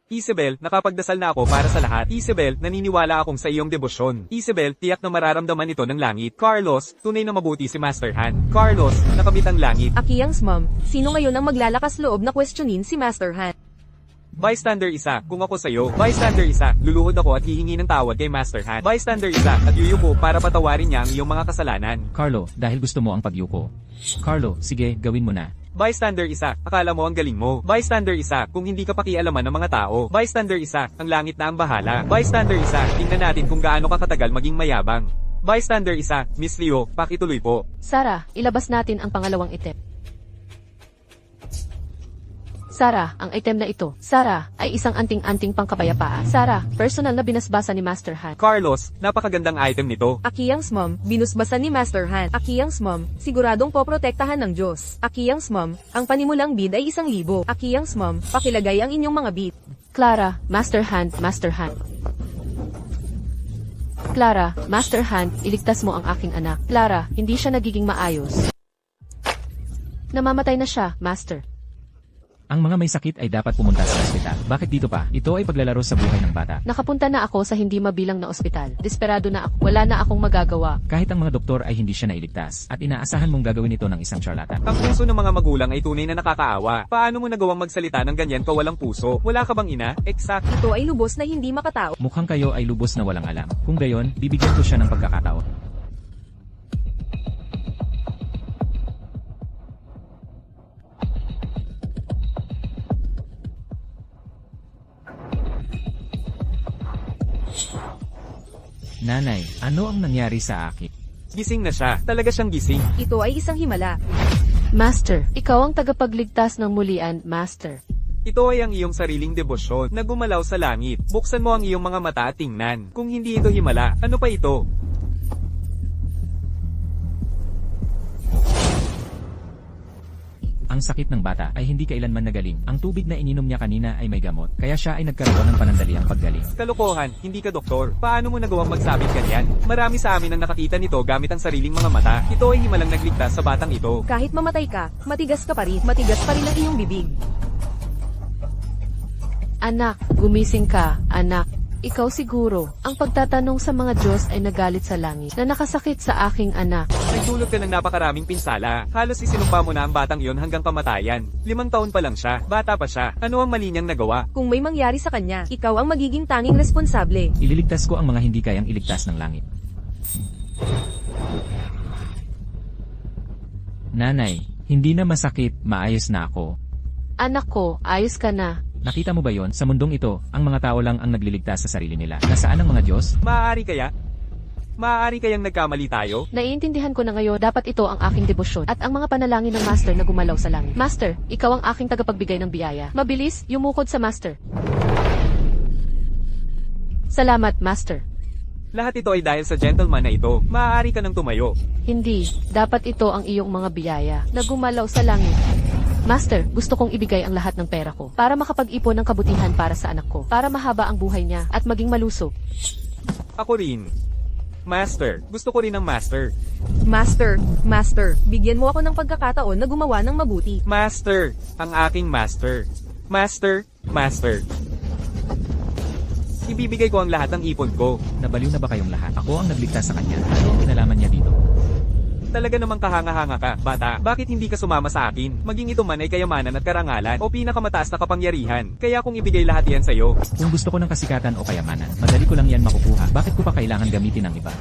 Isabel, nakapagdasal na ako para sa lahat. Isabel, naniniwala akong sa iyong debosyon. Isabel, tiyak na mararamdaman ito ng langit. Carlos, tunay na mabuti si Master Han. Carlos, nakabit ang langit. Akiyang's mom, sino ngayon ang maglalakas loob na questionin si Master Han? Bystander isa, kung ako sa'yo. Bystander isa, luluhod ako at hihingi ng tawad kay Master Han. Bystander isa, at yuyuko para patawarin niya ang iyong mga kasalanan. Carlo, dahil gusto mo ang pagyuko. Carlo, sige, gawin mo na. Bystander isa, akala mo ang galing mo. Bystander isa, kung hindi ka pakialaman ng mga tao. Bystander isa, ang langit na ang bahala. Bystander isa, tingnan natin kung gaano ka katagal maging mayabang. Bystander isa, Miss Leo, pakituloy po. Sarah, ilabas natin ang pangalawang item. Sarah, ang item na ito. Sarah, ay isang anting-anting pangkapayapaan. Sarah, personal na binasbasa ni Master Han. Carlos, napakagandang item nito. Akiyang's mom, binusbasan ni Master Han. Akiyang's mom, siguradong poprotektahan ng Diyos. Akiyang's mom, ang panimulang bid ay 1,000. Akiyang's mom, pakilagay ang inyong mga bid. Clara, Master Han, Master Han. Clara, Master Han, iligtas mo ang aking anak. Clara, hindi siya nagiging maayos. Namamatay na siya, Master. Ang mga may sakit ay dapat pumunta sa ospital. Bakit dito pa? Ito ay paglalaro sa buhay ng bata. Nakapunta na ako sa hindi mabilang na ospital. Desperado na ako. Wala na akong magagawa. Kahit ang mga doktor ay hindi siya nailigtas. At inaasahan mong gagawin ito ng isang charlatan. Ang puso ng mga magulang ay tunay na nakakaawa. Paano mo nagawang magsalita ng ganyan ka walang puso? Wala ka bang ina? Exact. Ito ay lubos na hindi makatao. Mukhang kayo ay lubos na walang alam. Kung gayon, bibigyan ko siya ng pagkakataon. Nanay, ano ang nangyari sa akin? Gising na siya. Talaga siyang gising. Ito ay isang himala. Master, ikaw ang tagapagligtas ng mulian, Master. Ito ay ang iyong sariling debosyon na gumalaw sa langit. Buksan mo ang iyong mga mata at tingnan. Kung hindi ito himala, ano pa ito? Ang sakit ng bata ay hindi kailanman nagaling. Ang tubig na ininom niya kanina ay may gamot, kaya siya ay nagkaroon ng panandaliang paggaling. Kalokohan, hindi ka doktor. Paano mo nagawang magsabing ganyan? Marami sa amin ang nakakita nito gamit ang sariling mga mata. Ito ay himalang nagligtas sa batang ito. Kahit mamatay ka, matigas ka pa rin. Matigas pa rin ang iyong bibig. Anak, gumising ka, anak. Ikaw siguro, ang pagtatanong sa mga Diyos ay nagalit sa langit na nakasakit sa aking anak. Nagdulot ka ng napakaraming pinsala. Halos isinumpa mo na ang batang iyon hanggang kamatayan. 5 taon pa lang siya. Bata pa siya. Ano ang mali niyang nagawa? Kung may mangyari sa kanya, ikaw ang magiging tanging responsable. Ililigtas ko ang mga hindi kayang iligtas ng langit. Nanay, hindi na masakit, maayos na ako. Anak ko, ayos ka na. Nakita mo ba yon? Sa mundong ito, ang mga tao lang ang nagliligtas sa sarili nila. Nasaan ang mga Diyos? Maaari kaya? Maaari kayang nagkamali tayo? Naiintindihan ko na ngayon, dapat ito ang aking debosyon at ang mga panalangin ng Master na gumalaw sa langit. Master, ikaw ang aking tagapagbigay ng biyaya. Mabilis, yumukod sa Master. Salamat, Master. Lahat ito ay dahil sa gentleman na ito. Maaari ka nang tumayo. Hindi, dapat ito ang iyong mga biyaya na gumalaw sa langit. Master, gusto kong ibigay ang lahat ng pera ko para makapag-ipon ng kabutihan para sa anak ko, para mahaba ang buhay niya at maging malusog. Ako rin. Master, gusto ko rin ng master. Master, bigyan mo ako ng pagkakataon na gumawa ng mabuti. Master, ang aking master. Master. Ibibigay ko ang lahat ng ipon ko. Nabaliw na ba kayong lahat? Ako ang nagligtas sa kanya. Ano ang kinalaman niya dito? Talaga namang kahanga-hanga ka, bata. Bakit hindi ka sumama sa akin? Maging ito man ay kayamanan at karangalan o pinakamataas na kapangyarihan. Kaya kung ibigay lahat yan sa'yo, Kung gusto ko ng kasikatan o kayamanan, madali ko lang yan makukuha. Bakit ko pa kailangan gamitin ng iba?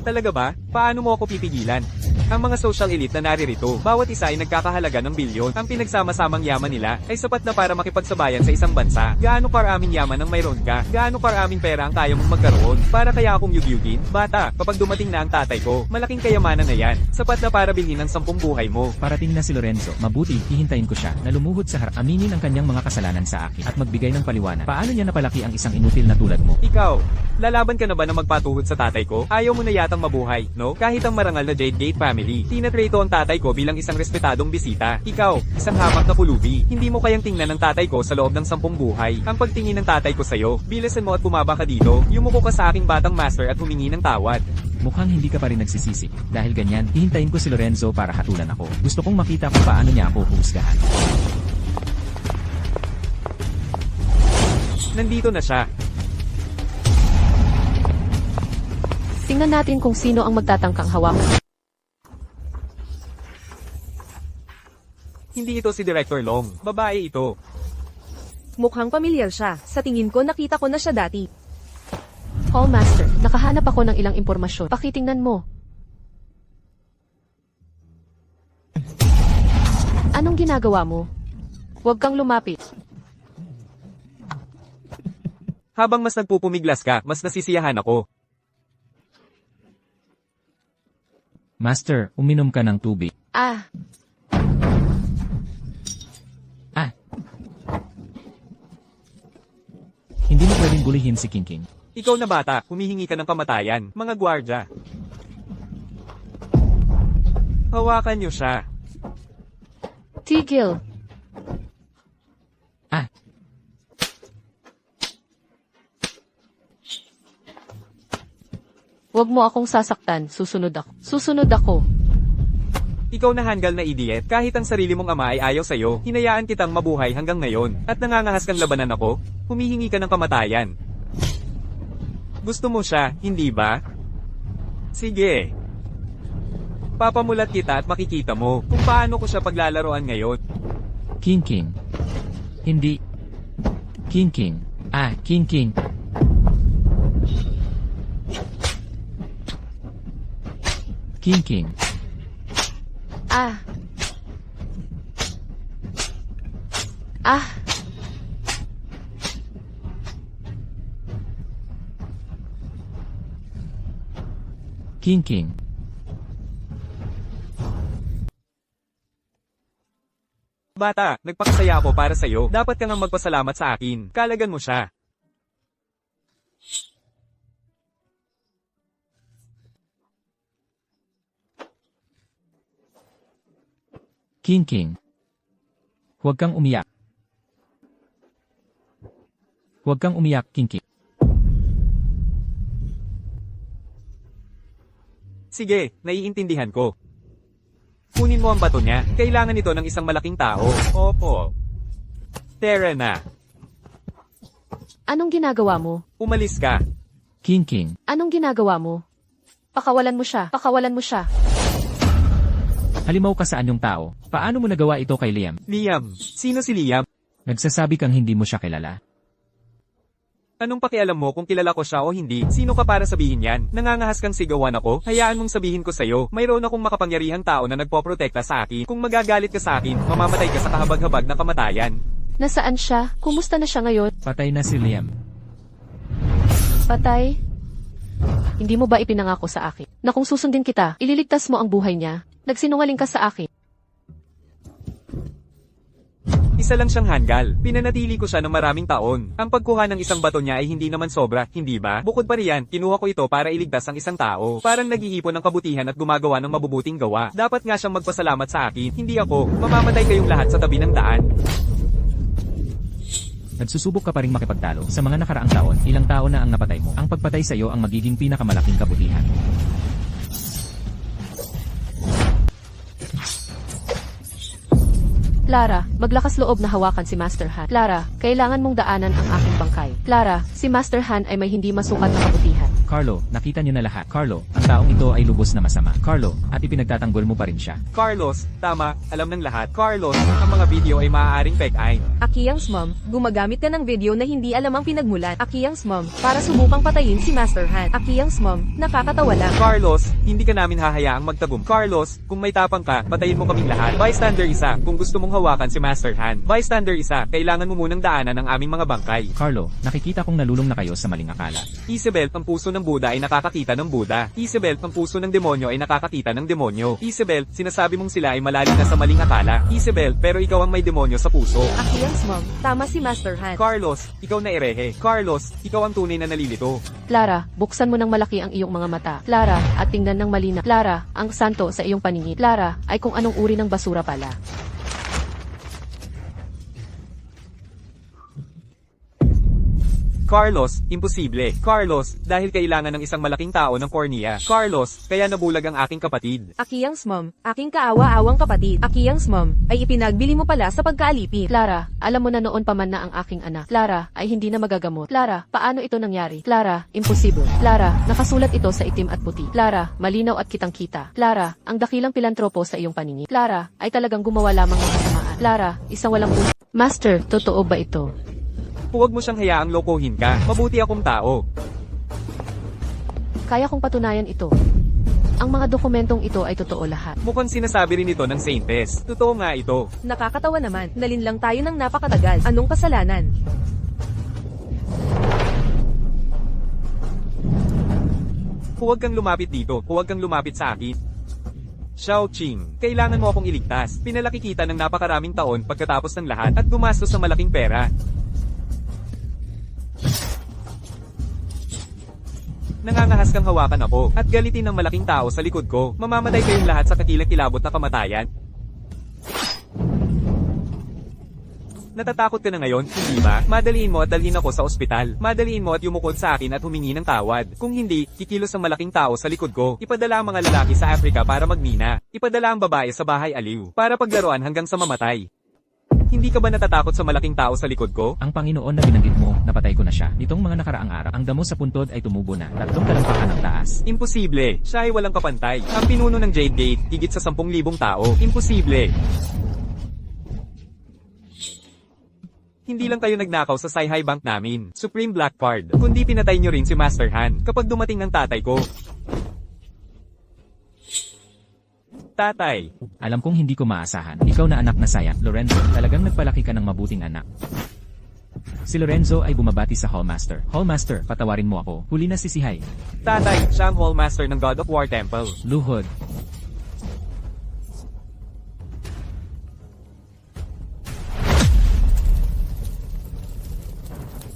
talaga ba? Paano mo ako pipigilan? Ang mga social elite na naririto, bawat isa ay nagkakahalaga ng bilyon. Ang pinagsama-samang yaman nila ay sapat na para makipagsabayan sa isang bansa. Gaano karaming yaman ang mayroon ka? Gaano karaming pera ang kaya mong magkaroon? Para kaya akong yugyugin? Bata, kapag dumating na ang tatay ko, malaking kayamanan na yan. Sapat na para bilhin ang 10 buhay mo. Parating na si Lorenzo, mabuti, hihintayin ko siya, na lumuhod sa harap, aminin ang kanyang mga kasalanan sa akin, at magbigay ng paliwanag. Paano niya napalaki ang isang inutil na tulad mo? Ikaw, lalaban ka na ba na magpatuhod sa tatay ko? Ayaw mo na yatang mabuhay, no? Kahit ang marangal na Jade Gate family, tinatrato ang tatay ko bilang isang respetadong bisita. Ikaw, isang hamak na pulubi. Hindi mo kayang tingnan ng tatay ko sa loob ng 10 buhay. Ang pagtingin ng tatay ko sa'yo, bilisan mo at bumaba ka dito. Yumuko ka sa aking batang master at humingi ng tawad. Mukhang hindi ka pa rin nagsisisi. Dahil ganyan, hihintayin ko si Lorenzo para hatulan ako. Gusto kong makita kung paano niya ako huhusgahan. Nandito na siya. Tingnan natin kung sino ang magtatangkang hawakan. Hindi ito si Director Long. Babae ito. Mukhang pamilyar siya. Sa tingin ko nakita ko na siya dati. Hallmaster, nakahanap ako ng ilang impormasyon. Pakitingnan mo. Anong ginagawa mo? Huwag kang lumapit. Habang mas nagpupumiglas ka, mas nasisiyahan ako. Master, uminom ka ng tubig. Ah, Hindi mo pwedeng bulihin si King King. Ikaw na bata, humihingi ka ng kamatayan. Mga gwardya. Hawakan niyo siya. tigil. Huwag mo akong sasaktan, susunod ako. Susunod ako. Ikaw na hanggal na idiot, kahit ang sarili mong ama ay ayaw sa'yo, hinayaan kitang mabuhay hanggang ngayon. At nangangahas kang labanan ako, humihingi ka ng kamatayan. Gusto mo siya, hindi ba? Sige. Papamulat kita at makikita mo kung paano ko siya paglalaroan ngayon. King King. Hindi. King King. King King. King King. Ah. Ah. King King. Bata, nagpakasaya ako para sa'yo. Dapat ka nga magpasalamat sa akin. Kalagan mo siya. King King. Huwag kang umiyak. Huwag kang umiyak, King King. Sige, naiintindihan ko. Kunin mo ang bato niya. Kailangan ito ng isang malaking tao. Opo. Tara na. Anong ginagawa mo? Umalis ka. King. Anong ginagawa mo? Pakawalan mo siya. Pakawalan mo siya. Halimaw ka sa anyong tao. Paano mo nagawa ito kay Liam? Liam. Sino si Liam? Nagsasabi kang hindi mo siya kilala. Anong pakialam mo kung kilala ko siya o hindi? Sino ka para sabihin yan? Nangangahas kang sigawan ako? Hayaan mong sabihin ko sa'yo, mayroon akong makapangyarihang tao na nagpoprotekta sa akin. Kung magagalit ka sa akin, mamamatay ka sa kahabag-habag na kamatayan. Nasaan siya? Kumusta na siya ngayon? Patay na si Liam. Patay? Hindi mo ba ipinangako sa akin na kung susundin kita, ililigtas mo ang buhay niya? Nagsinungaling ka sa akin. Isa lang siyang hanggal. Pinanatili ko siya ng maraming taon. Ang pagkuha ng isang bato niya ay hindi naman sobra, hindi ba? Bukod pa riyan, kinuha ko ito para iligtas ang isang tao. Parang nag-iipon ng kabutihan at gumagawa ng mabubuting gawa. Dapat nga siyang magpasalamat sa akin, hindi ako. Mamamatay kayong lahat sa tabi ng daan. Nagsusubok ka pa ring makipagtalo. Sa mga nakaraang taon, ilang tao na ang napatay mo. Ang pagpatay sa iyo ang magiging pinakamalaking kabutihan. Clara, maglakas loob na hawakan si Master Han. Clara, kailangan mong daanan ang aking bangkay. Clara, si Master Han ay may hindi masukat na kabutihan. Carlo, nakita niyo na lahat. Carlo, ang taong ito ay lubos na masama. Carlo, at ipinagtatanggol mo pa rin siya. Carlos, tama, alam ng lahat. Carlos, ang mga video ay maaaring fake-ay. Akiyang's mom, gumagamit ka ng video na hindi alam ang pinagmulan. Akiyang's mom, para subukang patayin si Master Han. Akiyang's mom, nakakatawa lang. Carlos, hindi ka namin hahayaang magtagum. Carlos, kung may tapang ka, patayin mo kaming lahat. Bystander isa, kung gusto mong hawakan si Master Han. Bystander isa, kailangan mo munang daanan ang aming mga bangkay. Carlo, nakikita kong nalulong na kayo sa maling akala. Isabel, ang puso ng Buddha ay nakakakita ng Buddha. Isabel, ang puso ng demonyo ay nakakakita ng demonyo. Isabel, sinasabi mong sila ay malalim na sa maling akala. Isabel, pero ikaw ang may demonyo sa puso. Akiyang's mom, tama si Master Han. Carlos, ikaw na erehe. Carlos, ikaw ang tunay na nalilito. Clara, buksan mo ng malaki ang iyong mga mata. Clara, at tingnan ng malinaw. Clara, ang santo sa iyong paningin. Clara, ay kung anong uri ng basura pala. Carlos, imposible. Carlos, dahil kailangan ng isang malaking tao ng kornea. Carlos, kaya nabulag ang aking kapatid. Akiyang's mom, aking kaawa-awang kapatid. Akiyang's mom, ay ipinagbili mo pala sa pagkaalipin. Clara, alam mo na noon pa man na ang aking anak. Clara, ay hindi na magagamot. Clara, paano ito nangyari? Clara, imposible. Clara, nakasulat ito sa itim at puti. Clara, malinaw at kitang-kita. Clara, ang dakilang pilantropo sa iyong paningin. Clara, ay talagang gumawa lamang ng kasamaan. Clara, isang walang puso. Master, totoo ba ito? Huwag mo siyang hayaang lokohin ka. Mabuti akong tao. Kaya kong patunayan ito. Ang mga dokumentong ito ay totoo lahat. Mukhang sinasabi rin ito ng Saintes. Totoo nga ito. Nakakatawa naman, nalinlang tayo ng napakatagal. Anong kasalanan? Huwag kang lumapit dito. Huwag kang lumapit sa akin. Xiao Qing, kailangan mo akong iligtas. Pinalaki kita ng napakaraming taon pagkatapos ng lahat at gumastos ng malaking pera. Nangangahas kang hawakan ako, at galitin ng malaking tao sa likod ko. Mamamatay kayong lahat sa kakilak-kilabot na kamatayan. Natatakot ka na ngayon, hindi ba? Madaliin mo at dalhin ako sa ospital. Madaliin mo at yumukod sa akin at humingi ng tawad. Kung hindi, kikilos ang malaking tao sa likod ko. Ipadala ang mga lalaki sa Africa para magmina. Ipadala ang babae sa bahay aliw, para paglaruan hanggang sa mamatay. Hindi ka ba natatakot sa malaking tao sa likod ko? Ang Panginoon na binanggit mo, napatay ko na siya. Nitong mga nakaraang araw, ang damo sa puntod ay tumubo na. 3 talampakan ng taas. Imposible. Siya ay walang kapantay. Ang pinuno ng Jade Gate, higit sa 10,000 tao. Imposible. Hindi lang kayo nagnakaw sa Sci-Hi Bank namin, Supreme Black Card, kundi pinatay nyo rin si Master Han kapag dumating ng tatay ko. Tatay. Alam kong hindi ko maasahan. Ikaw na anak na saya, Lorenzo, talagang nagpalaki ka ng mabuting anak. Si Lorenzo ay bumabati sa Hallmaster. Hallmaster, patawarin mo ako. Huli na si Sihay. Tatay, siya ang Hallmaster ng God of War Temple. Luhod.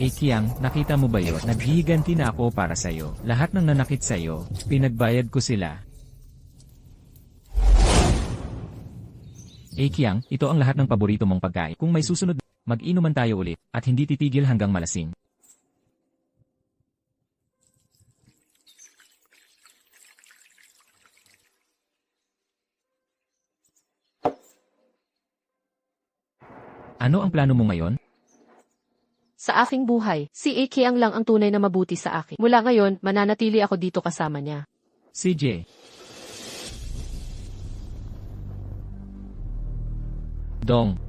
Kiang, nakita mo ba yun? Naghihiganti na ako para sa'yo. Lahat ng nanakit sa'yo, pinagbayad ko sila. Kiang, ito ang lahat ng paborito mong pagkain. Kung may susunod, mag-inuman tayo ulit, at hindi titigil hanggang malasing. Ano ang plano mo ngayon? Sa aking buhay, si Kiang lang ang tunay na mabuti sa akin. Mula ngayon, mananatili ako dito kasama niya. CJ. Dong.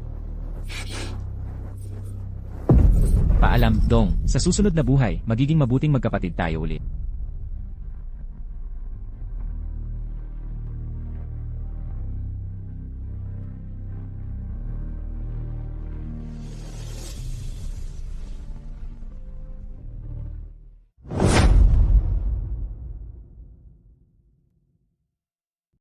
Paalam, Dong. Sa susunod na buhay, magiging mabuting magkapatid tayo ulit.